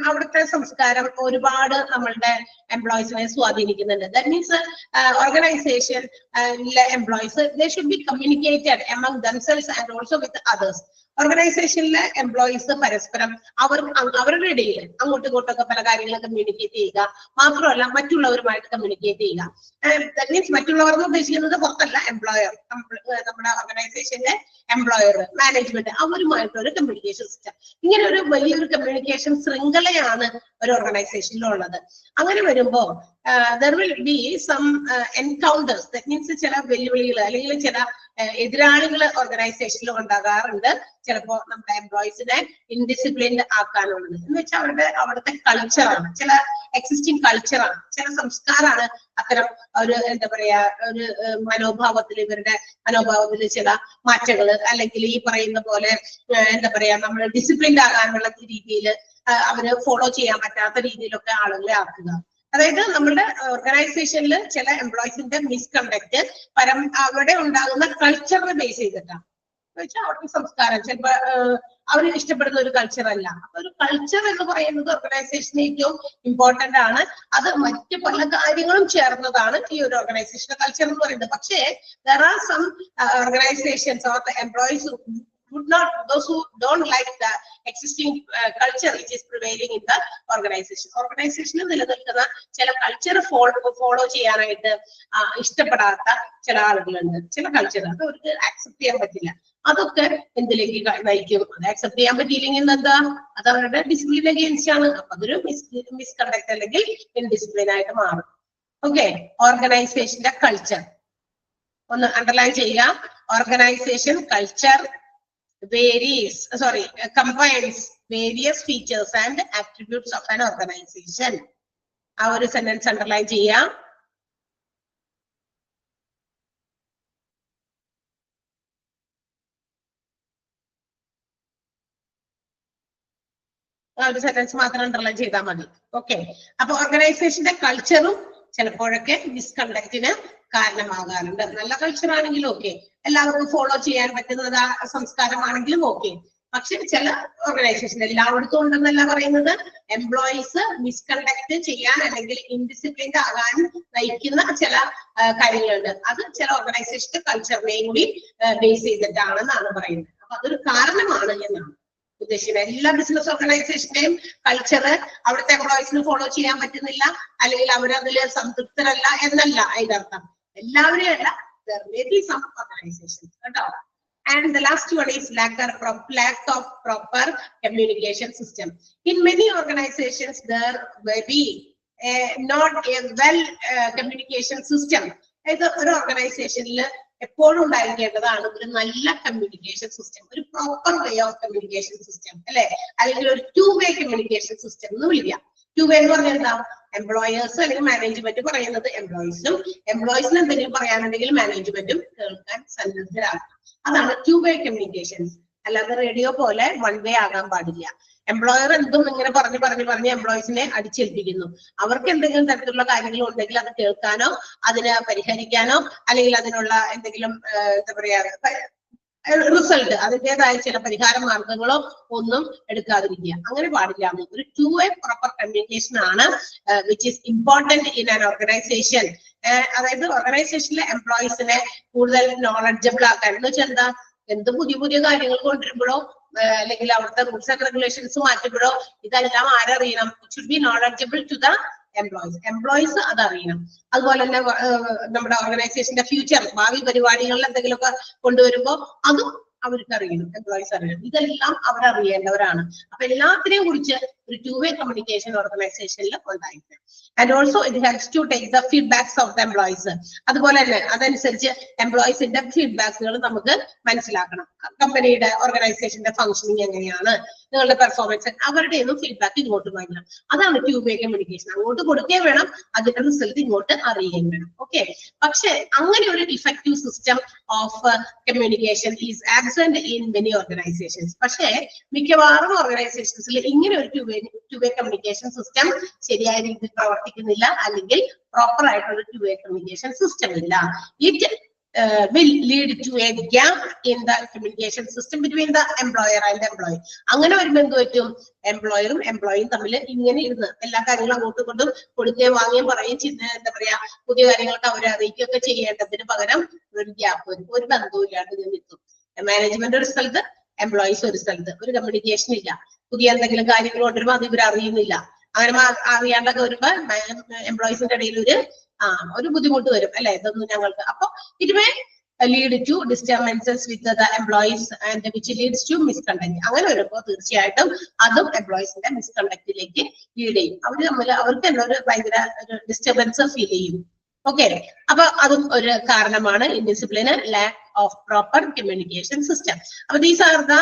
അവിടുത്തെ സംസ്കാരം ഒരുപാട് നമ്മളുടെ എംപ്ലോയീസിനെ സ്വാധീനിക്കുന്നുണ്ട്. That means organisation employees they should be communicated among themselves and also with others. ഓർഗനൈസേഷനിലെ എംപ്ലോയീസ് പരസ്പരം അവരുടെ ഇടയിൽ അങ്ങോട്ടും ഇങ്ങോട്ടൊക്കെ പല കാര്യങ്ങളും കമ്മ്യൂണിക്കേറ്റ് ചെയ്യുക, മാത്രമല്ല മറ്റുള്ളവരുമായിട്ട് കമ്മ്യൂണിക്കേറ്റ് ചെയ്യുക. ദാറ്റ് മീൻസ് മറ്റുള്ളവർ എന്ന് ഉദ്ദേശിക്കുന്നത് പുറത്തല്ല, എംപ്ലോയർ, നമ്മുടെ ഓർഗനൈസേഷന്റെ എംപ്ലോയർ, മാനേജ്മെന്റ്, അവരുമായിട്ടൊരു കമ്മ്യൂണിക്കേഷൻ സിസ്റ്റം. ഇങ്ങനെ ഒരു വലിയൊരു കമ്മ്യൂണിക്കേഷൻ ശൃംഖലയാണ് ഒരു ഓർഗനൈസേഷനിലുള്ളത്. അങ്ങനെ വരുമ്പോ there will be some encounters. That means ചില വെല്ലുവിളികൾ അല്ലെങ്കിൽ ചില എതിരാളികൾ ഓർഗനൈസേഷനിൽ ഉണ്ടാകാറുണ്ട്. ചിലപ്പോ നമ്മുടെ എംപ്ലോയീസിനെ ഇൻഡിസിപ്ലിൻഡ് ആക്കാനുള്ളത് എന്ന് വെച്ചാൽ അവിടുത്തെ കൾച്ചറാണ്, ചില എക്സിസ്റ്റിംഗ് കൾച്ചറാണ്, ചില സംസ്കാരമാണ് അത്തരം ഒരു എന്താ പറയാ ഒരു ഇവരുടെ മനോഭാവത്തിൽ ചില മാറ്റങ്ങൾ, അല്ലെങ്കിൽ ഈ പറയുന്ന പോലെ എന്താ പറയാ നമ്മൾ ഡിസിപ്ലിൻഡ് ആകാനുള്ള രീതിയിൽ അവര് ഫോളോ ചെയ്യാൻ പറ്റാത്ത രീതിയിലൊക്കെ ആളുകളെ ആക്കുക. അതായത് നമ്മുടെ ഓർഗനൈസേഷനിൽ ചില എംപ്ലോയീസിന്റെ മിസ്കണ്ടക്ട് അവിടെ ഉണ്ടാകുന്ന കൾച്ചറിനെ ബേസ് ചെയ്തിട്ടാണ്. വെച്ചാൽ അവരുടെ സംസ്കാരം ചിലപ്പോ അവർ ഇഷ്ടപ്പെടുന്ന ഒരു കൾച്ചർ അല്ല. അപ്പൊ ഒരു കൾച്ചർ എന്ന് പറയുന്നത് ഓർഗനൈസേഷന് ഏറ്റവും ഇമ്പോർട്ടന്റ് ആണ്. അത് മറ്റ് പല കാര്യങ്ങളും ചേർന്നതാണ് ഈ ഒരു ഓർഗനൈസേഷന്റെ കൾച്ചർ എന്ന് പറയുന്നത്. പക്ഷേ there are some organizations or the employees those who don't like the existing culture which is prevailing in the organization. ഓർഗനൈസേഷനിൽ നിലനിൽക്കുന്ന ചില കൾച്ചർ ഫോളോ ചെയ്യാനായിട്ട് ഇഷ്ടപ്പെടാത്ത ചില ആളുകളുണ്ട്. ചില കൾച്ചർ അത് അവർക്ക് ആക്സെപ്റ്റ് ചെയ്യാൻ പറ്റില്ല. അതൊക്കെ എന്തിലേക്ക് നയിക്കും? അത് ആക്സെപ്റ്റ് ചെയ്യാൻ പറ്റിയില്ലെങ്കിൽ എന്താ, അത് അവരുടെ ഡിസിപ്ലിൻ അഗെയിൻസ്റ്റ് ആണ്. അപ്പൊ അതൊരു മിസ്കണ്ടക്ട് അല്ലെങ്കിൽ ഇൻഡിസിപ്ലിൻ ആയിട്ട് മാറും. ഓക്കെ, ഓർഗനൈസേഷന്റെ കൾച്ചർ ഒന്ന് അണ്ടർലൈൻ ചെയ്യുക. Organisation culture combines various features and attributes of an organization. ആ ഒരു സെന്റൻസ് അണ്ടർലൈൻ ചെയ്യാം. ആ ഒരു സെന്റൻസ് മാത്രം അണ്ടർലൈൻ ചെയ്താൽ മതി. ഓക്കെ, അപ്പൊ ഓർഗനൈസേഷന്റെ കൾച്ചറും ചിലപ്പോഴൊക്കെ മിസ്കണ്ടക്റ്റിന് കാരണമാകാറുണ്ട്. നല്ല കൾച്ചർ ആണെങ്കിലും ഓക്കെ, എല്ലാവർക്കും ഫോളോ ചെയ്യാൻ പറ്റുന്നത് സംസ്കാരമാണെങ്കിലും ഓക്കെ. പക്ഷെ ചില ഓർഗനൈസേഷൻ എല്ലായിടത്തും ഉണ്ടെന്നല്ല പറയുന്നത്. എംപ്ലോയീസ് മിസ്കണ്ടക്ട് ചെയ്യാൻ അല്ലെങ്കിൽ ഇൻഡിസിപ്ലിൻഡ് ആകാൻ നയിക്കുന്ന ചില കാര്യങ്ങളുണ്ട്. അത് ചില ഓർഗനൈസേഷന്റെ കൾച്ചറിനെയും കൂടി ബേസ് ചെയ്തിട്ടാണെന്നാണ് പറയുന്നത്. അപ്പൊ അതൊരു കാരണമാണ് എന്നാണ് ഉദ്ദേശിക്കുന്നത്. എല്ലാ ബിസിനസ് ഓർഗനൈസേഷന്റെയും കൾച്ചർ അവിടുത്തെ എംപ്ലോയീസിന് ഫോളോ ചെയ്യാൻ പറ്റുന്നില്ല, അല്ലെങ്കിൽ അവരതിൽ സംതൃപ്തരല്ല എന്നല്ല അതിന്റെ അർത്ഥം. എല്ലാവരെയും അല്ല, there may be some organizations കേട്ടോ. And the last one is lack of proper communication system. In many organizations there may be not a well communication system. അതായത് ഒരു ഓർഗനൈസേഷനിൽ എപ്പോഴും ഉണ്ടായിരിക്കേണ്ടതാണ് ഒരു നല്ല കമ്മ്യൂണിക്കേഷൻ സിസ്റ്റം, ഒരു proper way of communication system, അല്ലെ? അല്ലെങ്കിൽ ഒരു 2-way കമ്മ്യൂണിക്കേഷൻ സിസ്റ്റം എന്ന് വിളിക്കാം. 2-way എന്ന് പറഞ്ഞാൽ എന്താ? എംപ്ലോയേഴ്സ് അല്ലെങ്കിൽ മാനേജ്മെന്റ് പറയുന്നത് എംപ്ലോയീസിനും, എംപ്ലോയീസിന് എന്തെങ്കിലും പറയാനുണ്ടെങ്കിൽ മാനേജ്മെന്റും കേൾക്കാൻ സന്നദ്ധരാകും. അതാണ് 2-way കമ്മ്യൂണിക്കേഷൻസ്. അല്ലാതെ റേഡിയോ പോലെ 1-way ആകാൻ പാടില്ല. എംപ്ലോയർ എന്തും ഇങ്ങനെ പറഞ്ഞ് എംപ്ലോയീസിനെ അടിച്ചേൽപ്പിക്കുന്നു. അവർക്ക് എന്തെങ്കിലും തരത്തിലുള്ള കാര്യങ്ങൾ ഉണ്ടെങ്കിൽ അത് കേൾക്കാനോ അതിനെ പരിഹരിക്കാനോ അല്ലെങ്കിൽ അതിനുള്ള എന്തെങ്കിലും എന്താ പറയാ റിസൾട്ട്, അതിൻ്റെതായ ചില പരിഹാര മാർഗങ്ങളോ ഒന്നും എടുക്കാതിരിക്കുക. അങ്ങനെ പാടില്ല. ഒരു 2-way പ്രോപ്പർ കമ്മ്യൂണിക്കേഷൻ ആണ് which is important in an organisation. അതായത് ഓർഗനൈസേഷനിലെ എംപ്ലോയീസിനെ കൂടുതൽ നോളജബിൾ ആക്കാൻ എന്ന് വെച്ചാൽ എന്താ? എന്ത് പുതിയ കാര്യങ്ങൾ കൊണ്ടുവരുമ്പോഴോ അല്ലെങ്കിൽ അവിടുത്തെ റൂൾസ് ആൻഡ് റെഗുലേഷൻസ് മാറ്റുമ്പോഴോ ഇതെല്ലാം ആരറിയണം? It should be knowledgeable to the employees അതറിയണം. അതുപോലെ തന്നെ നമ്മുടെ ഓർഗനൈസേഷന്റെ ഫ്യൂച്ചർ, ഭാവി പരിപാടികളിൽ എന്തെങ്കിലുമൊക്കെ കൊണ്ടുവരുമ്പോ അതും അവർക്ക് അറിയണം, എംപ്ലോയീസ് അറിയണം. ഇതെല്ലാം അവരറിയേണ്ടവരാണ്. അപ്പൊ എല്ലാത്തിനെയും കുറിച്ച് ഒരു 2-way കമ്മ്യൂണിക്കേഷൻ ഓർഗനൈസേഷനിൽ ഉണ്ടായിരിക്കണം. And also it helps to take the feedbacks of the employees. അതുപോലെ തന്നെ അതനുസരിച്ച് എംപ്ലോയീസിന്റെ ഫീഡ്ബാക്കുകൾ നമുക്ക് മനസ്സിലാക്കണം. കമ്പനിയുടെ ഓർഗനൈസേഷന്റെ ഫംഗ്ഷനിങ് എങ്ങനെയാണ്, നിങ്ങളുടെ പെർഫോമൻസ്, അവരുടെ ഒന്നും ഫീഡ്ബാക്ക് ഇങ്ങോട്ട് വാങ്ങണം. അതാണ് 2-way കമ്മ്യൂണിക്കേഷൻ. അങ്ങോട്ട് കൊടുക്കുകയും വേണം, അതിന്റെ റിസൾട്ട് ഇങ്ങോട്ട് അറിയുകയും വേണം. ഓക്കെ. പക്ഷെ അങ്ങനെ ഒരു effective system of communication is absent in many organisations. പക്ഷേ മിക്കവാറും ഓർഗനൈസേഷൻസിൽ ഇങ്ങനെ ഒരു 2-way കമ്മ്യൂണിക്കേഷൻ സിസ്റ്റം ശരിയായ രീതിയിൽ പ്രവർത്തിക്കുന്നില്ല, അല്ലെങ്കിൽ പ്രോപ്പർ ആയിട്ടുള്ള 2-way കമ്മ്യൂണിക്കേഷൻ സിസ്റ്റം ഇല്ല. It will lead to a gap in the communication system between the employer and the employee. അങ്ങനെ വരുമ്പോൾ എന്ത് പറ്റും? എംപ്ലോയറും എംപ്ലോയിയും തമ്മിൽ ഇങ്ങനെ ഇരുന്ന് എല്ലാ കാര്യങ്ങളും അങ്ങോട്ടും ഇങ്ങോട്ടും കൊടുക്കുകയും വാങ്ങുകയും പറയുകയും എന്താ പറയാ പുതിയ കാര്യങ്ങൾക്ക് അവരെ അറിയിക്കുകയൊക്കെ ചെയ്യേണ്ടതിന് പകരം ഒരു ഗ്യാപ്പ് വരും, ഒരു ബന്ധവും ഇല്ലാണ്ട് നിൽക്കും. മാനേജ്മെന്റ് ഒരു സ്ഥലത്ത്, എംപ്ലോയീസ് ഒരു സ്ഥലത്ത്, ഒരു കമ്മ്യൂണിക്കേഷൻ ഇല്ല. പുതിയ എന്തെങ്കിലും കാര്യങ്ങൾ കൊണ്ടുവരുമ്പോൾ അത് ഇവർ അറിയുന്നില്ല. അങ്ങനെ അറിയാണ്ടൊക്കെ വരുമ്പോ എംപ്ലോയീസിന്റെ ഇടയിൽ ഒരു ബുദ്ധിമുട്ട് വരും, അല്ലെ? ഇതൊന്നും ഞങ്ങൾക്ക്. അപ്പൊ it may lead to disturbances with the employees and which leads to misconduct. അങ്ങനെ വരുമ്പോൾ തീർച്ചയായിട്ടും അതും എംപ്ലോയീസിന്റെ മിസ്കണ്ടക്റ്റിലേക്ക് ലീഡ് ചെയ്യും. അവർക്ക് തന്നെ ഒരു ഭയങ്കര ഒരു ഡിസ്റ്റർബൻസ് ഫീൽ ചെയ്യും. ഓക്കെ. അപ്പൊ അതും ഒരു കാരണമാണ് ഇൻഡിസിപ്ലിന്, lack of proper communication system. അപ്പൊ these are the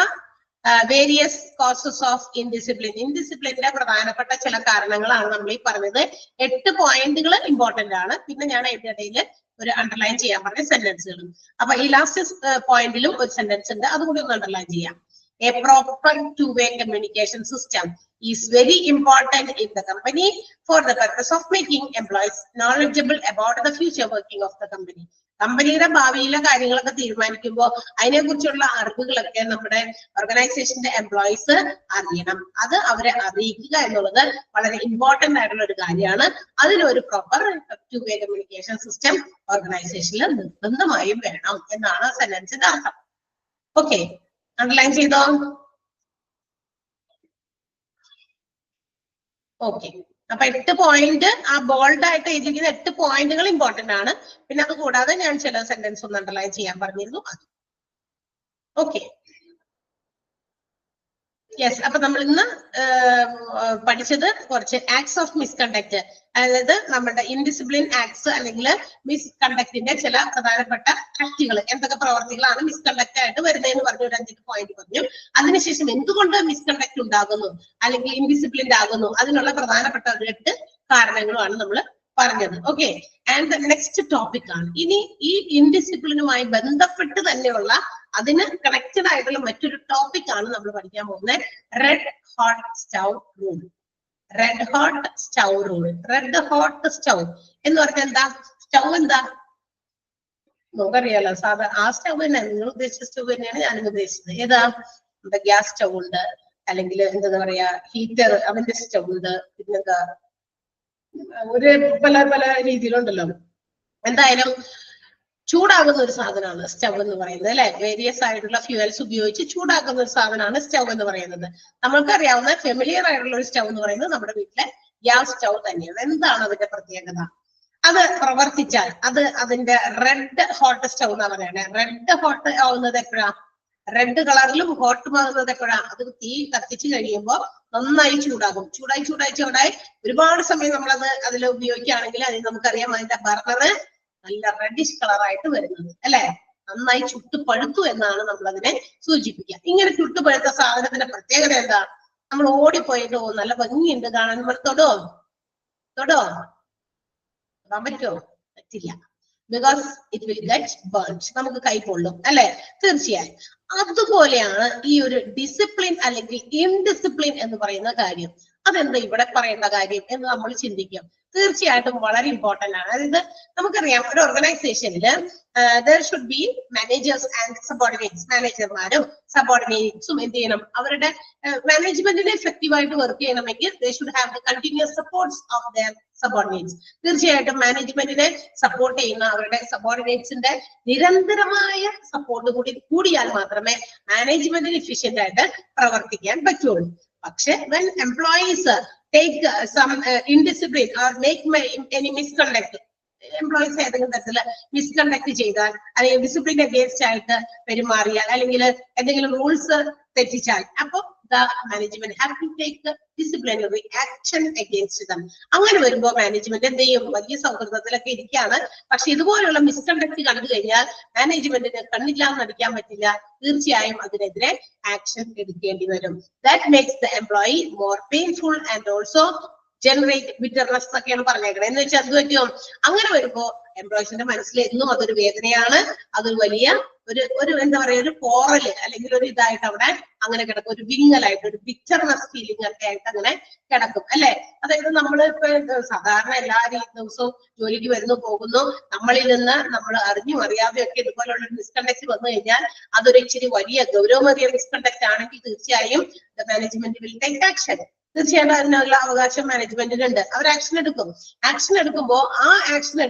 various causes of indiscipline. ഇൻഡിസിപ്ലിന്റെ പ്രധാനപ്പെട്ട ചില കാരണങ്ങളാണ് നമ്മൾ ഈ പറഞ്ഞത്. 8 പോയിന്റുകൾ ഇമ്പോർട്ടന്റ് ആണ്. പിന്നെ ഞാൻ അതിന്റെ ഇടയിൽ ഒരു അണ്ടർലൈൻ ചെയ്യാൻ പറഞ്ഞ സെന്റൻസുകളും. അപ്പൊ ഈ ലാസ്റ്റ് പോയിന്റിലും ഒരു സെന്റൻസ് ഉണ്ട്, അതുകൂടി ഒന്ന് അണ്ടർലൈൻ ചെയ്യാം. A proper 2-way communication system is very important in the company for the purpose of making employees knowledgeable about the future working of the company. കമ്പനിയുടെ ഭാവിയിലെ കാര്യങ്ങളൊക്കെ തീരുമാനിക്കുമ്പോൾ അതിനെക്കുറിച്ചുള്ള അറിവുകളൊക്കെ നമ്മുടെ ഓർഗനൈസേഷന്റെ എംപ്ലോയീസ് അറിയണം. അത് അവരെ അറിയിക്കുക എന്നുള്ളത് വളരെ ഇമ്പോർട്ടന്റ് ആയിട്ടുള്ള ഒരു കാര്യമാണ്. അതിനൊരു പ്രോപ്പർ 2-way കമ്മ്യൂണിക്കേഷൻ സിസ്റ്റം ഓർഗനൈസേഷനിൽ നിർബന്ധമായും വേണം എന്നാണ് സെന്റൻസിന്റെ അർത്ഥം. ഓക്കെ, അണ്ടർലൈൻ ചെയ്തോ? ഓക്കെ. അപ്പൊ 8 പോയിന്റ് ആ ബോൾഡ് ആയിട്ട് എഴുതിയിരിക്കുന്ന 8 പോയിന്റുകൾ ഇമ്പോർട്ടന്റ് ആണ്. പിന്നെ അത് കൂടാതെ ഞാൻ ചില സെന്റൻസ് ഒന്ന് അണ്ടർലൈൻ ചെയ്യാൻ പറഞ്ഞിരുന്നു. അത് ഓക്കെ. യെസ്. അപ്പൊ നമ്മൾ ഇന്ന് പഠിച്ചത് കുറച്ച് ആക്ട്സ് ഓഫ് മിസ്കണ്ടക്ട്, അതായത് നമ്മുടെ ഇൻഡിസിപ്ലിൻ ആക്ട്സ് അല്ലെങ്കിൽ മിസ്കണ്ടക്ടിന്റെ ചില പ്രധാനപ്പെട്ട ആക്ടുകൾ, എന്തൊക്കെ പ്രവർത്തികളാണ് മിസ്കണ്ടക്ട് ആയിട്ട് വരുന്നതെന്ന് പറഞ്ഞു ഒരു 5 പോയിന്റ് പറഞ്ഞു. അതിനുശേഷം എന്തുകൊണ്ട് മിസ്കണ്ടക്ട് ഉണ്ടാകുന്നു അല്ലെങ്കിൽ ഇൻഡിസിപ്ലിൻഡ് ആകുന്നു, അതിനുള്ള പ്രധാനപ്പെട്ട ഒരു 8 കാരണങ്ങളുമാണ് നമ്മൾ പറഞ്ഞത്. ഓക്കെ. ആൻഡ് നെക്സ്റ്റ് ടോപ്പിക് ആണ് ഇനി ഈ ഇൻഡിസിപ്ലിനുമായി ബന്ധപ്പെട്ട് തന്നെയുള്ള അതിന് കണക്റ്റഡ് ആയിട്ടുള്ള മറ്റൊരു ടോപ്പിക് ആണ് നമ്മൾ പഠിക്കാൻ പോകുന്നത്. Red hot stove rule. Red hot stove rule. Red hot stove എന്ന് പറഞ്ഞാൽ എന്താ? സ്റ്റൗ എന്താ നമുക്കറിയാലോ. ആ സ്റ്റൗ തന്നെ നിങ്ങൾ ഉദ്ദേശിച്ച സ്റ്റൗ തന്നെയാണ് ഞാനും ഉദ്ദേശിച്ചത്. ഏതാ? നമ്മുടെ ഗ്യാസ് സ്റ്റൗ ഉണ്ട്, അല്ലെങ്കിൽ എന്താ പറയാ ഹീറ്റർ, അതിന്റെ സ്റ്റൗ ഉണ്ട്, പിന്നെന്താ ഒരു പല രീതിയിലുണ്ടല്ലോ. എന്തായാലും ചൂടാകുന്ന ഒരു സാധനമാണ് സ്റ്റൗ എന്ന് പറയുന്നത്, അല്ലെ? വേരിയസ് ആയിട്ടുള്ള ഫ്യൂവൽസ് ഉപയോഗിച്ച് ചൂടാക്കുന്ന ഒരു സാധനമാണ് സ്റ്റൗ എന്ന് പറയുന്നത്. നമ്മൾക്കറിയാവുന്ന ഫെമിലിയർ ആയിട്ടുള്ള ഒരു സ്റ്റൗ എന്ന് പറയുന്നത് നമ്മുടെ വീട്ടിലെ ഗ്യാസ് സ്റ്റൗ തന്നെയാണ്. എന്താണ് അതിന്റെ പ്രത്യേകത? അത് പ്രവർത്തിച്ചാൽ അതിന്റെ റെഡ് ഹോട്ട് സ്റ്റൗ എന്നാ പറയുന്നത്. റെഡ് ഹോട്ട് ആവുന്നത് എപ്പോഴാ? റെഡ് കളറിലും ഹോട്ട് ആകുന്നത് എപ്പോഴാ? അത് തീ കത്തിച്ചു കഴിയുമ്പോൾ നന്നായി ചൂടാകും. ചൂടായി ഒരുപാട് സമയം നമ്മളത് അതിൽ ഉപയോഗിക്കുകയാണെങ്കിൽ അതിന് നമുക്കറിയാം അതിന്റെ ബർണർ നല്ല റെഡിഷ് കളറായിട്ട് വരുന്നത് അല്ലെ. നന്നായി ചുട്ടുപഴുത്തു എന്നാണ് നമ്മൾ അതിനെ സൂചിപ്പിക്കുക. ഇങ്ങനെ ചുട്ടുപഴുത്ത സാധനത്തിന്റെ പ്രത്യേകത എന്താ? നമ്മൾ ഓടിപ്പോയിട്ട് നല്ല ഭംഗിയുണ്ട് കാണാൻ, നമ്മൾ തൊടോ തൊടാൻ പറ്റുമോ? പറ്റില്ല. Because it will get burned. നമുക്ക് കൈ പൊള്ളും അല്ലെ, തീർച്ചയായും. അതുപോലെയാണ് ഈ ഒരു ഡിസിപ്ലിൻ അല്ലെങ്കിൽ ഇൻഡിസിപ്ലിൻ എന്ന് പറയുന്ന കാര്യം. അതെന്താ ഇവിടെ പറയേണ്ട കാര്യം എന്ന് നമ്മൾ ചിന്തിക്കും. തീർച്ചയായിട്ടും വളരെ ഇമ്പോർട്ടന്റ് ആണ്. അതായത് നമുക്കറിയാം ഒരു ഓർഗനൈസേഷനിൽ there should be managers and subordinates. മാനേജർമാരും സബോർഡിനേറ്റ്സും എന്ത് ചെയ്യണം? അവരുടെ മാനേജ്മെന്റിനെ എഫക്റ്റീവ് ആയിട്ട് വർക്ക് ചെയ്യണമെങ്കിൽ they should have the continuous supports of their subordinates. തീർച്ചയായിട്ടും മാനേജ്മെന്റിനെ സപ്പോർട്ട് ചെയ്യുന്ന അവരുടെ സബോർഡിനേറ്റ്സിന്റെ നിരന്തരമായ സപ്പോർട്ട് കൂടിയാൽ മാത്രമേ മാനേജ്മെന്റിന് എഫിഷ്യന്റ് ആയിട്ട് പ്രവർത്തിക്കാൻ പറ്റുള്ളൂ. പക്ഷെ when employees take some indiscipline or make any misconduct, employees ഏതെങ്കിലും തരത്തില് മിസ്കണ്ടക്ട് ചെയ്താൽ അല്ലെങ്കിൽ ഡിസിപ്ലിൻ അഗേൻസ്റ്റ് ആയിട്ട് പെരുമാറിയാൽ അല്ലെങ്കിൽ എന്തെങ്കിലും റൂൾസ് തെറ്റിച്ചാൽ, അപ്പൊ the management have to take disciplinary action against them. അങ്ങനെ വരുമ്പോ മാനേജ്മെന്റ് എന്ത് ചെയ്യും? വലിയ സൗഹൃദത്തിലൊക്കെ ഇരിക്കുകയാണ്, പക്ഷെ ഇതുപോലുള്ള മിസ്കണ്ടക്ട് കണ്ടു കഴിഞ്ഞാൽ മാനേജ്മെന്റിന് കണ്ണില്ലാന്ന് നടിക്കാൻ പറ്റില്ല. തീർച്ചയായും അതിനെതിരെ ആക്ഷൻ എടുക്കേണ്ടി വരും. That makes the employee more painful and also generate bitterness എന്നൊക്കെയാണ് പറഞ്ഞേക്കണത്. എന്ന് വെച്ചാൽ എന്ത് പറ്റും? അങ്ങനെ വരുമ്പോ എംപ്ലോയീസിന്റെ മനസ്സിൽ എന്നും അതൊരു വേദനയാണ്, അതൊരു വലിയ ഒരു എന്താ പറയാ ഒരു പോറല് അല്ലെങ്കിൽ ഒരു ഇതായിട്ട് അവിടെ അങ്ങനെ കിടക്കും, ഒരു വിങ്ങലായിട്ട് ഒരു ബിറ്റർനെസ് ഫീലിംഗ് ഒക്കെ ആയിട്ട് അങ്ങനെ കിടക്കും അല്ലെ. അതായത് നമ്മൾ ഇപ്പൊ സാധാരണ എല്ലാവരും ഈ ദിവസവും ജോലിക്ക് വരുന്നു പോകുന്നു, നമ്മളിൽ നിന്ന് നമ്മൾ അറിഞ്ഞും അറിയാതെയൊക്കെ ഇതുപോലുള്ള മിസ്കണ്ടക്ട് വന്നു കഴിഞ്ഞാൽ അതൊരു ഇച്ചിരി വലിയ ഗൗരവമേറിയ മിസ്കണ്ടക്ട് ആണെങ്കിൽ തീർച്ചയായും the management will take action. തീർച്ചയായിട്ടും അതിനുള്ള അവകാശം മാനേജ്മെന്റിനുണ്ട്. അവർ ആക്ഷൻ എടുക്കും. ആക്ഷൻ എടുക്കുമ്പോ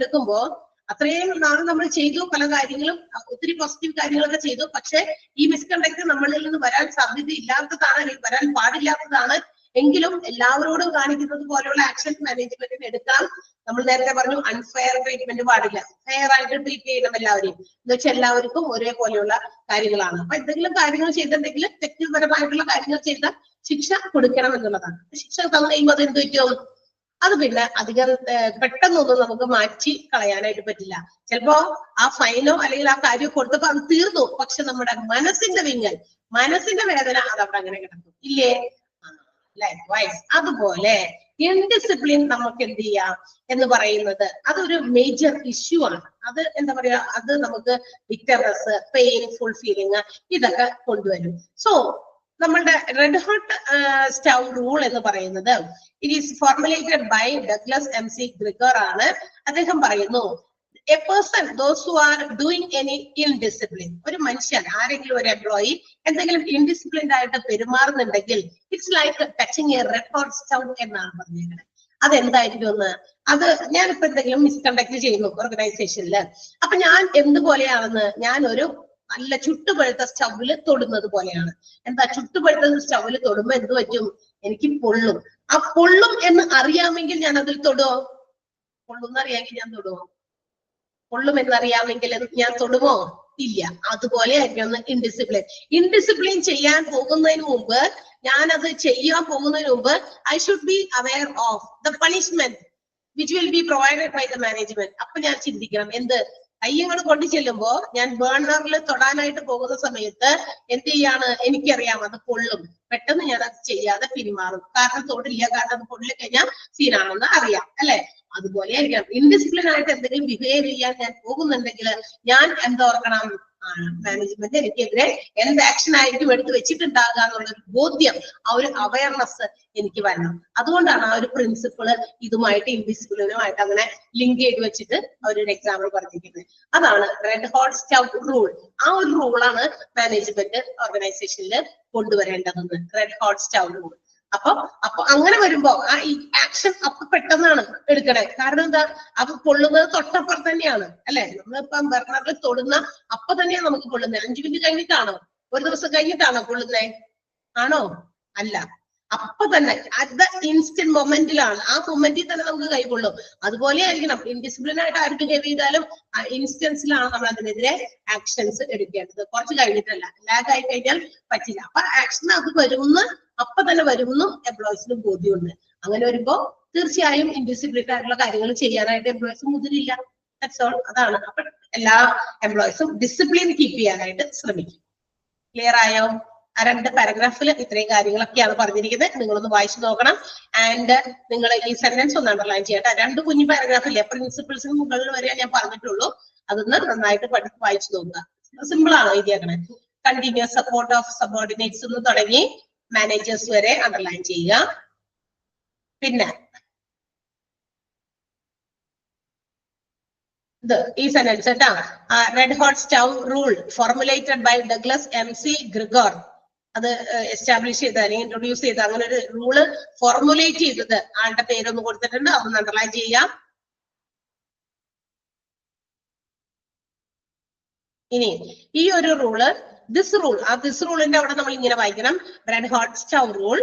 അത്രയും നാൾ നമ്മൾ ചെയ്തു, പല കാര്യങ്ങളും ഒത്തിരി പോസിറ്റീവ് കാര്യങ്ങളൊക്കെ ചെയ്തു. പക്ഷെ ഈ മിസ്കണ്ടക്ട് നമ്മളിൽ നിന്ന് വരാൻ സാധ്യത ഇല്ലാത്തതാണ്, അല്ലെങ്കിൽ വരാൻ പാടില്ലാത്തതാണ്. എങ്കിലും എല്ലാവരോടും കാണിക്കുന്നത് പോലെയുള്ള ആക്ഷൻ മാനേജ്മെന്റിന് എടുക്കാം. നമ്മൾ നേരത്തെ പറഞ്ഞു അൺഫെയർ ട്രീറ്റ്മെന്റ് പാടില്ല, ഫെയർ ആയിട്ട് ട്രീറ്റ് ചെയ്യണം എല്ലാവരെയും. എന്ന് വെച്ചാൽ എല്ലാവർക്കും ഒരേപോലെയുള്ള കാര്യങ്ങളാണ്. അപ്പൊ എന്തെങ്കിലും കാര്യങ്ങൾ ചെയ്തിട്ടുണ്ടെങ്കിൽ വ്യക്തിപരമായിട്ടുള്ള കാര്യങ്ങൾ ചെയ്താൽ ശിക്ഷ കൊടുക്കണം എന്നുള്ളതാണ്. ശിക്ഷ തന്നു കഴിയുമ്പോൾ അത് എന്ത് പറ്റും? അത് പിന്നെ അധികം പെട്ടെന്നൊന്നും നമുക്ക് മാറ്റി കളയാനായിട്ട് പറ്റില്ല. ചിലപ്പോ ആ ഫൈനോ അല്ലെങ്കിൽ ആ കാര്യം കൊടുത്തപ്പോ അത് തീർന്നു, പക്ഷെ നമ്മുടെ മനസ്സിന്റെ വിങ്ങൽ, മനസ്സിന്റെ വേദന അത് അവിടെ അങ്ങനെ കിടക്കും ഇല്ലേ? ലൈക്വൈസ് അതുപോലെ ഇൻഡിസിപ്ലിൻ നമുക്ക് എന്ത് ചെയ്യാം എന്ന് പറയുന്നത് അതൊരു മേജർ ഇഷ്യൂ ആണ്. അത് എന്താ പറയാ, അത് നമുക്ക് ബിറ്റർനെസ്, പെയിൻഫുൾ ഫീലിംഗ് ഇതൊക്കെ കൊണ്ടുവരും. സോ നമ്മളുടെ റെഡ് ഹോട്ട് സ്റ്റൗ റൂൾ എന്ന് പറയുന്നത് it is formulated by Douglas MC Gregor ആണ്. അദ്ദേഹം പറയുന്നു a person those who are doing any indiscipline, ഒരു മനുഷ്യൻ ആരെങ്കിലും ഒരു എംപ്ലോയി എന്തെങ്കിലും ഇൻഡിസിപ്ലിൻഡ് ആയിട്ട് പെരുമാറുന്നുണ്ടെങ്കിൽ it's like touching a red hot stove എന്നാണ് പറഞ്ഞിരിക്കുന്നത്. അതെന്തായിരിക്കും എന്ന്, അത് ഞാനിപ്പോ എന്തെങ്കിലും മിസ്കണ്ടക്ട് ചെയ്യുന്നു ഓർഗനൈസേഷനിൽ, അപ്പൊ ഞാൻ എന്തുപോലെയാണെന്ന്, ഞാൻ ഒരു നല്ല ചുട്ടുപഴുത്ത സ്റ്റൗവില് തൊടുന്നത് പോലെയാണ്. എന്താ ചുട്ടുപഴുത്ത സ്റ്റൗവില് തൊടുമ്പോ എന്ത് പറ്റും? എനിക്ക് പൊള്ളും. ആ പൊള്ളും എന്ന് അറിയാമെങ്കിൽ ഞാൻ അതിൽ തൊടുമോ? പൊള്ളും അറിയാമെങ്കിൽ ഞാൻ തൊടുമോ? പൊള്ളും എന്നറിയാമെങ്കിൽ ഞാൻ തൊടുമോ? ഇല്ല. അതുപോലെ ആയിരിക്കും ഇൻഡിസിപ്ലിൻ ചെയ്യാൻ പോകുന്നതിന് മുമ്പ്, ഞാനത് ചെയ്യാൻ പോകുന്നതിന് മുമ്പ് I should be aware of the punishment which will be provided by the management. അപ്പൊ ഞാൻ ചിന്തിക്കണം, എന്ത് കയ്യങ്ങൾ കൊണ്ടു ചെല്ലുമ്പോ ഞാൻ ബേണറിൽ തൊടാനായിട്ട് പോകുന്ന സമയത്ത് എന്ത് ചെയ്യാണ്? എനിക്കറിയാം അത് പൊള്ളും, പെട്ടെന്ന് ഞാൻ അത് ചെയ്യാതെ പിന്മാറും. കാരണം തൊടില്ല, കാരണം അത് പൊള്ളി കഴിഞ്ഞാൽ സീനാണെന്ന് അറിയാം അല്ലെ. അതുപോലെ ആയിരിക്കണം ഇൻഡിസിപ്ലിൻ ആയിട്ട് എന്തെങ്കിലും ബിഹേവ് ചെയ്യാൻ ഞാൻ പോകുന്നുണ്ടെങ്കിൽ ഞാൻ എന്തോർക്കണം? മാനേജ്മെന്റ് എനിക്കെതിരെ എന്ത് ആക്ഷൻ ആയിരിക്കും എടുത്ത് വെച്ചിട്ടുണ്ടാകുക എന്നുള്ളൊരു ബോധ്യം, ആ ഒരു അവയർനെസ് എനിക്ക് വരണം. അതുകൊണ്ടാണ് ആ ഒരു പ്രിൻസിപ്പിള് ഇതുമായിട്ട് ഇൻഡിസിപ്ലിനുമായിട്ട് അങ്ങനെ ലിങ്ക് ചെയ്ത് വെച്ചിട്ട് അവരൊരു എക്സാമ്പിൾ പറഞ്ഞിരിക്കുന്നത്. അതാണ് റെഡ് ഹോട്ട് സ്റ്റൗ റൂൾ. ആ ഒരു റൂളാണ് മാനേജ്മെന്റ് ഓർഗനൈസേഷനിൽ കൊണ്ടുവരേണ്ടതെന്ന്, റെഡ് ഹോട്ട് സ്റ്റൗ റൂൾ. അപ്പൊ അങ്ങനെ വരുമ്പോ ആ ഈ ആക്ഷൻ അപ്പൊ പെട്ടെന്നാണ് എടുക്കണേ. കാരണം എന്താ? അപ്പൊ പൊള്ളുന്നത് തൊട്ടപ്പുറത്ത് തന്നെയാണ് അല്ലെ. നമ്മളിപ്പം ബർണറിൽ തൊടുന്ന അപ്പൊ തന്നെയാണ് നമുക്ക് പൊള്ളുന്നത്. 5 മിനിറ്റ് കഴിഞ്ഞിട്ടാണോ, ഒരു ദിവസം കഴിഞ്ഞിട്ടാണോ പൊള്ളുന്നേ? ആണോ? അല്ല, അപ്പൊ തന്നെ അറ്റ് ദ ഇൻസ്റ്റന്റ് മൊമെന്റിലാണ്. ആ മൊമെന്റിൽ തന്നെ നമുക്ക് കൈകൊള്ളും. അതുപോലെ ആയിരിക്കണം ഇൻഡിസിപ്ലിൻ ആയിട്ട് ആര് ബിഹേവ് ചെയ്താലും ആ ഇൻസ്റ്റൻസിലാണ് നമ്മൾ അതിനെതിരെ ആക്ഷൻസ് എടുക്കേണ്ടത്. കുറച്ച് കഴിഞ്ഞിട്ടല്ല, ലാഗ് ആയി കഴിഞ്ഞാൽ പറ്റില്ല. അപ്പൊ ആക്ഷൻ അത് വരുമെന്ന് അപ്പൊ തന്നെ വരുമെന്നും എംപ്ലോയീസിന് ബോധ്യമുണ്ട്. അങ്ങനെ വരുമ്പോ തീർച്ചയായും ഇൻഡിസിപ്ലിൻ ആയിട്ടുള്ള കാര്യങ്ങൾ ചെയ്യാനായിട്ട് എംപ്ലോയീസ് മുതിരില്ല. That's all. അതാണ്. അപ്പൊ എല്ലാ എംപ്ലോയീസും ഡിസിപ്ലിൻ കീപ്പ് ചെയ്യാനായിട്ട് ശ്രമിക്കും. ക്ലിയർ ആയോ? ആ 2 പാരഗ്രാഫിൽ ഇത്രയും കാര്യങ്ങളൊക്കെയാണ് പറഞ്ഞിരിക്കുന്നത്. നിങ്ങളൊന്ന് വായിച്ചു നോക്കണം. ആൻഡ് നിങ്ങൾ ഈ സെന്റൻസ് ഒന്ന് അണ്ടർലൈൻ ചെയ്യട്ടെ. 2 കുഞ്ഞു പാരഗ്രാഫില്ലേ, പ്രിൻസിപ്പിൾസിന് മുകളിൽ വരെ ഞാൻ പറഞ്ഞിട്ടുള്ളൂ. അതൊന്ന് നന്നായിട്ട് വായിച്ചു നോക്കുക. സിമ്പിൾ ആണ് എഴുതിയേക്കണേ. കണ്ടിന്യൂസ് സപ്പോർട്ട് ഓഫ് സബോർഡിനേറ്റ്സ് എന്ന് തുടങ്ങി മാനേജേഴ്സ് വരെ അണ്ടർലൈൻ ചെയ്യുക. പിന്നെ ഈ സെന്റൻസ് കേട്ടാ, red hot stove rule formulated by Douglas MC Gregor. അത് എസ്റ്റാബ്ലിഷ് ചെയ്ത് അല്ലെങ്കിൽ ഇൻട്രൊഡ്യൂസ് ചെയ്ത് അങ്ങനെ ഒരു റൂള് ഫോർമുലേറ്റ് ചെയ്തത് ആളുടെ പേരൊന്ന് കൊടുത്തിട്ടുണ്ട്. അതൊന്ന് അണ്ടർലൈൻ ചെയ്യാം. ഇനി ഈ ഒരു റൂള് ദിസ് റൂളിന്റെ അവിടെ നമ്മൾ ഇങ്ങനെ വായിക്കണം. Red hot stove rule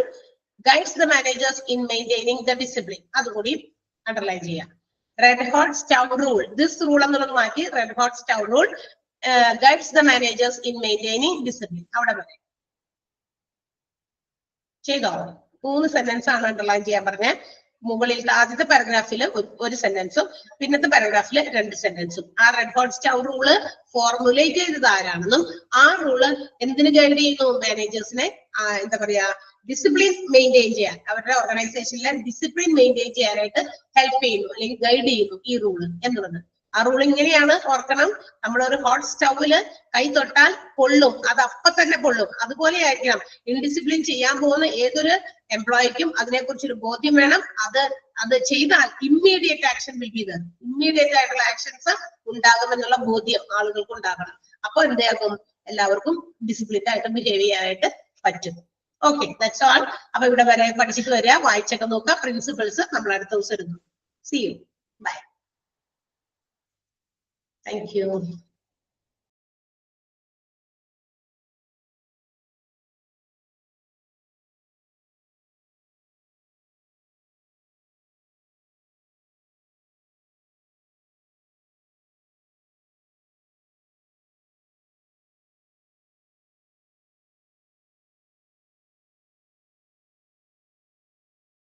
guides the managers in maintaining the discipline. അതുകൂടി അണ്ടർലൈൻ ചെയ്യാം. Red hot stove rule, this rule എന്നുള്ളത് മാറ്റി red hot stove rule guides the managers in maintaining discipline. അവിടെ വരെ ചെയ്തോ? 3 സെന്റൻസ് ആണ് അണ്ടർലൈൻ ചെയ്യാൻ പറഞ്ഞ. മുകളിലത്തെ ആദ്യത്തെ പാരഗ്രാഫിൽ ഒരു സെന്റൻസും പിന്നത്തെ പാരഗ്രാഫിൽ 2 സെന്റൻസും. ആ red hot stove rule formulate ചെയ്തത് ആരാണെന്നും ആ റൂള് എന്തിനു ഗൈഡ് ചെയ്യുന്നു? മാനേജേഴ്സിനെ എന്താ പറയാ, ഡിസിപ്ലിൻ മെയിൻറ്റെയിൻ ചെയ്യാൻ, അവരുടെ ഓർഗനൈസേഷനിലെ ഡിസിപ്ലിൻ മെയിൻറ്റെയിൻ ചെയ്യാനായിട്ട് ഹെൽപ്പ് ചെയ്യുന്നു അല്ലെങ്കിൽ ഗൈഡ് ചെയ്യുന്നു ഈ റൂള് എന്നുള്ളത്. ആ റൂൾ ഇങ്ങനെയാണ്, ഓർക്കണം. നമ്മളൊരു ഹോട്ട് സ്റ്റൗവില് കൈ തൊട്ടാൽ പൊള്ളും, അത് അപ്പൊ തന്നെ പൊള്ളും. അതുപോലെ ആയിരിക്കണം ഇൻഡിസിപ്ലിൻ ചെയ്യാൻ പോകുന്ന ഏതൊരു എംപ്ലോയിക്കും അതിനെക്കുറിച്ചൊരു ബോധ്യം വേണം. അത് ചെയ്താൽ immediate action will be there, immediate ആയിട്ടുള്ള ആക്ഷൻസ് ഉണ്ടാകുമെന്നുള്ള ബോധ്യം ആളുകൾക്ക് ഉണ്ടാകണം. അപ്പൊ എന്താകും? എല്ലാവർക്കും ഡിസിപ്ലിൻഡ് ആയിട്ട് ബിഹേവ് ചെയ്യാനായിട്ട് പറ്റും. Okay, that's all. അപ്പൊ ഇവിടെ വരെ പഠിച്ചിട്ട് വരിക, വായിച്ചൊക്കെ നോക്കുക. പ്രിൻസിപ്പിൾസ് നമ്മൾ അടുത്ത ദിവസം എടുക്കും. See you, bye. Thank you.